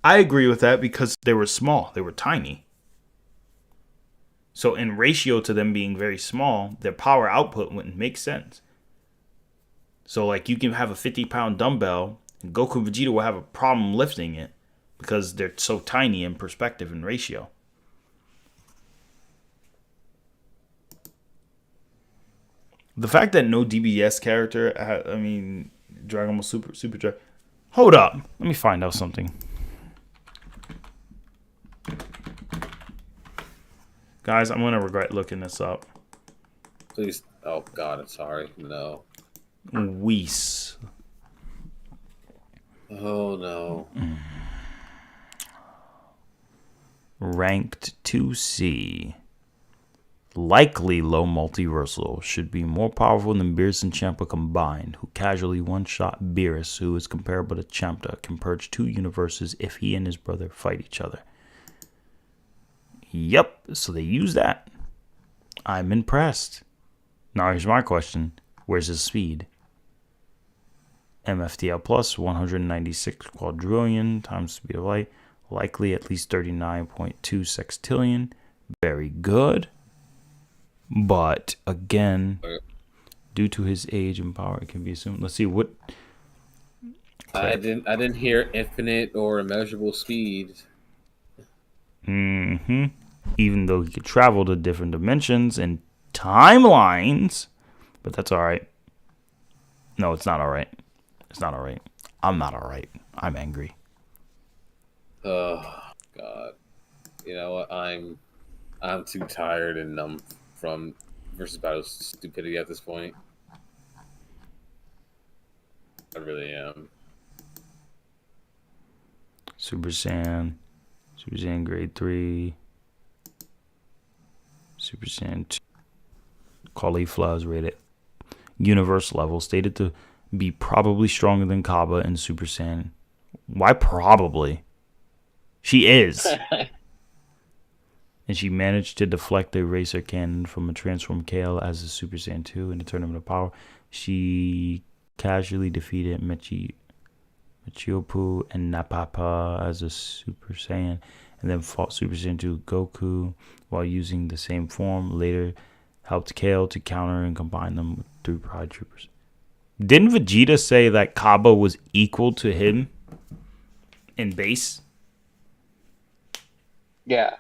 I agree with that because they were small, they were tiny. So in ratio to them being very small, their power output wouldn't make sense. So like you can have a 50-pound dumbbell, and Goku and Vegeta will have a problem lifting it because they're so tiny in perspective and ratio. The fact that no DBS character, Dragon Ball Super Dragon. Hold up, let me find out something. Guys, I'm gonna regret looking this up. Please, oh God, I'm sorry. No. Whis. Oh no. Ranked 2C. Likely low multiversal should be more powerful than Beerus and Champa combined, who casually one-shot Beerus, who is comparable to Champa, can purge two universes if he and his brother fight each other. Yep, so they use that. I'm impressed. Now here's my question. Where's his speed? MFTL plus 196 quadrillion times speed of light. Likely at least 39.2 sextillion. Very good. But again, due to his age and power, it can be assumed. Let's see what. I didn't hear infinite or immeasurable speed. Even though he could travel to different dimensions and timelines, but that's all right. No, it's not all right. It's not all right. I'm not all right. I'm angry. Oh God. You know what? I'm too tired and numb from versus battle's stupidity at this point. I really am. Super Saiyan grade 3. Super Saiyan 2. Caulifla is rated universe level, stated to be probably stronger than Kaba and Super Saiyan. Why probably? She is. And she managed to deflect a Eraser Cannon from a transformed Kale as a Super Saiyan 2 in the Tournament of Power. She casually defeated Machiopu and Napapa as a Super Saiyan, and then fought Super Saiyan 2 Goku while using the same form. Later helped Kale to counter and combine them with 3 Pride Troopers. Didn't Vegeta say that Kaba was equal to him in base? Yeah.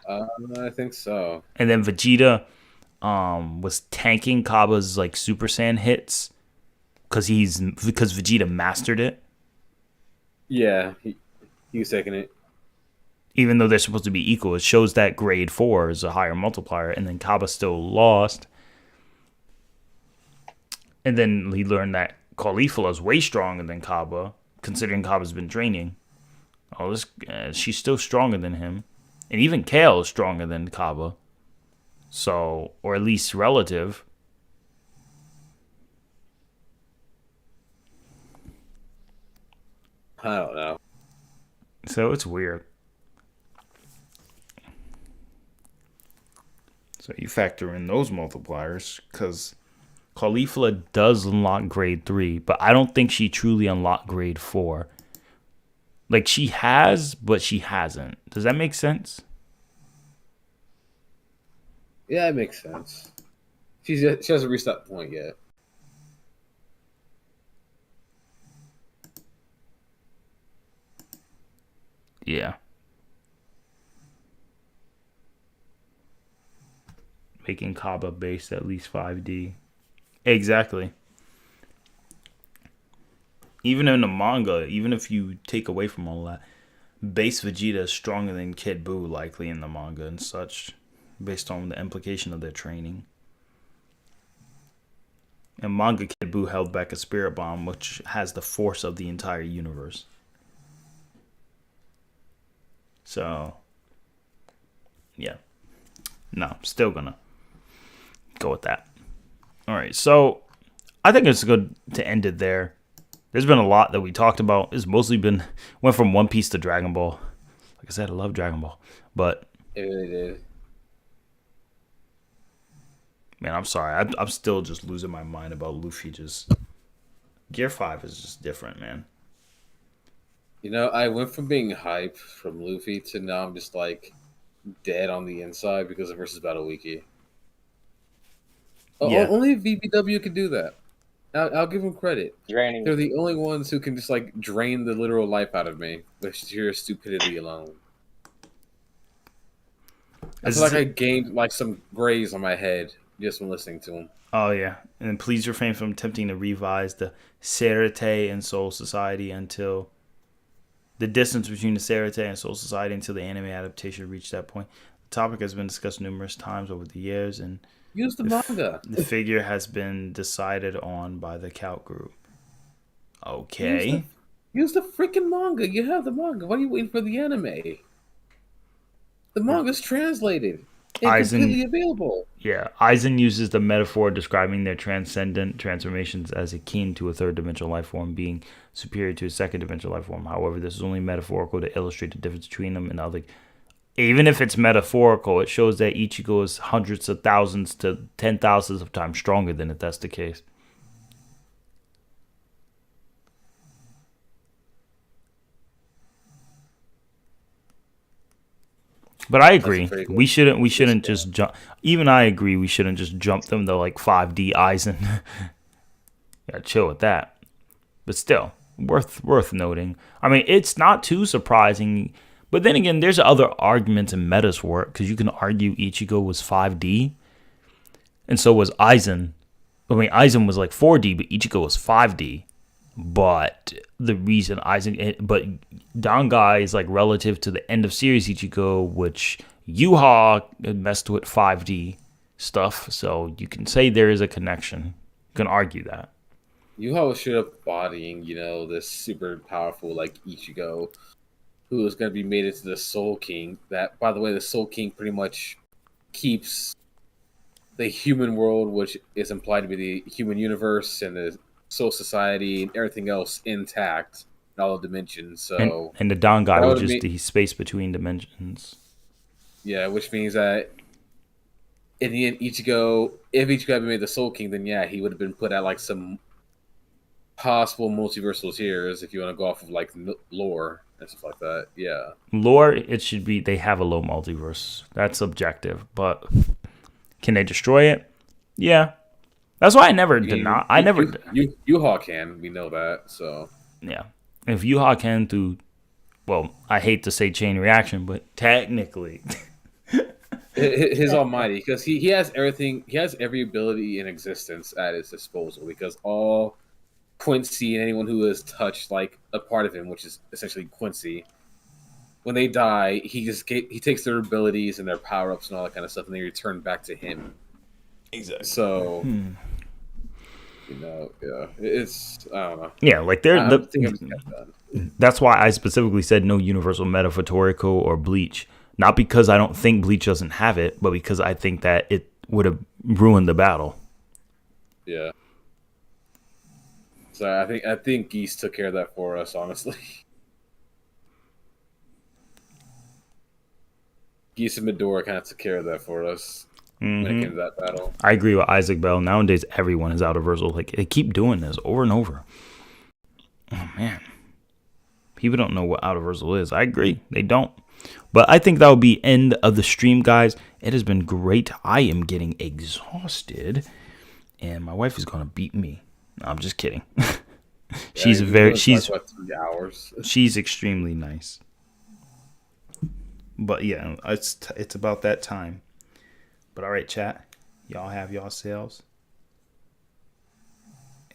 I think so. And then Vegeta was tanking Kaba's like Super Saiyan hits because Vegeta mastered it. Yeah, he was taking it. Even though they're supposed to be equal, it shows that grade 4 is a higher multiplier, and then Kaba still lost. And then he learned that Caulifla is way stronger than Kaba, considering Kaba's been training. Oh, she's still stronger than him. And even Kale is stronger than Kaba. So, or at least relative. I don't know. So it's weird. So you factor in those multipliers, because Caulifla does unlock grade 3, but I don't think she truly unlocked grade 4. Like, she has, but she hasn't. Does that make sense? Yeah, it makes sense. She hasn't reached that point yet. Yeah. Making Kaba based at least 5D. Exactly. Even in the manga, even if you take away from all that, base Vegeta is stronger than Kid Buu likely in the manga and such, based on the implication of their training. In manga, Kid Buu held back a spirit bomb, which has the force of the entire universe. So, yeah. No, still gonna go with that. All right, so I think it's good to end it there. There's been a lot that we talked about. It's mostly went from One Piece to Dragon Ball. Like I said, I love Dragon Ball, but It really did. Man, I'm sorry. I'm still just losing my mind about Luffy. Gear 5 is just different, man. You know, I went from being hyped from Luffy to now I'm just like dead on the inside because of Versus Battle Wiki. Yeah. Only VBW can do that. I'll give them credit. Draining. They're the only ones who can just like drain the literal life out of me with sheer stupidity alone. I feel like I gained like some grays on my head just from listening to them. Oh, yeah. And please refrain from attempting to revise the Serite and Soul Society until the distance between the Serite and Soul Society until the anime adaptation reached that point. The topic has been discussed numerous times over the years, and Use the manga. The figure has been decided on by the Count Group. Okay. Use the freaking manga. You have the manga. Why are you waiting for the anime? The manga's translated and completely available. Yeah, Aizen uses the metaphor describing their transcendent transformations as akin to a third-dimensional life form being superior to a second-dimensional life form. However, this is only metaphorical to illustrate the difference between them and other. Even if it's metaphorical, it shows that Ichigo is hundreds of thousands to 10,000s of times stronger than if that's the case. But I agree. We shouldn't just jump. Even I agree we shouldn't just jump them to like 5D Aizen. Gotta chill with that. But still, worth noting. I mean, it's not too surprising. But then again, there's other arguments in meta's work, because you can argue Ichigo was 5D, and so was Aizen. I mean, Aizen was like 4D, but Ichigo was 5D. But the reason but Dangai is like relative to the end of series Ichigo, which Yuha messed with 5D stuff, so you can say there is a connection. You can argue that. Yuha was straight up bodying, this super powerful like Ichigo, who is going to be made into the Soul King. That, by the way, the Soul King pretty much keeps the human world, which is implied to be the human universe and the Soul Society and everything else intact in all the dimensions. So, and the Dangai, which is the space between dimensions. Yeah, which means that in the end, if Ichigo had been made the Soul King, then yeah, he would have been put at like some possible multiversal tiers if you want to go off of like lore and stuff like that. Yeah, lore, it should be they have a low multiverse. That's subjective, but can they destroy it? Yeah, that's why I never deny. Yuha can. We know that. So yeah, if Yuha can through, well, I hate to say chain reaction, but technically, his almighty, because he has everything. He has every ability in existence at his disposal, because all Quincy and anyone who has touched like a part of him, which is essentially Quincy, when they die, he takes their abilities and their power ups and all that kind of stuff, and they return back to him. Exactly. So, yeah, it's I don't know. Yeah, like That's why I specifically said no universal meta for Toriko or Bleach. Not because I don't think Bleach doesn't have it, but because I think that it would have ruined the battle. Yeah. So I think Geese took care of that for us, honestly. Geese and Midora kind of took care of that for us when it came to that battle. I agree with Isaac Bell. Nowadays, everyone is out of Versal. Like, they keep doing this over and over. Oh, man. People don't know what out of Versal is. I agree. They don't. But I think that will be end of the stream, guys. It has been great. I am getting exhausted. And my wife is going to beat me. No, I'm just kidding. She's about 3 hours. She's extremely nice. But yeah, it's about that time. But all right, chat. Y'all have yourselves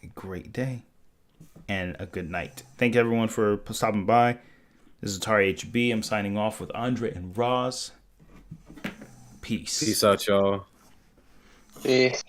a great day and a good night. Thank everyone for stopping by. This is ATARi HB. I'm signing off with Andre and Roz. Peace. Peace out, y'all. Peace.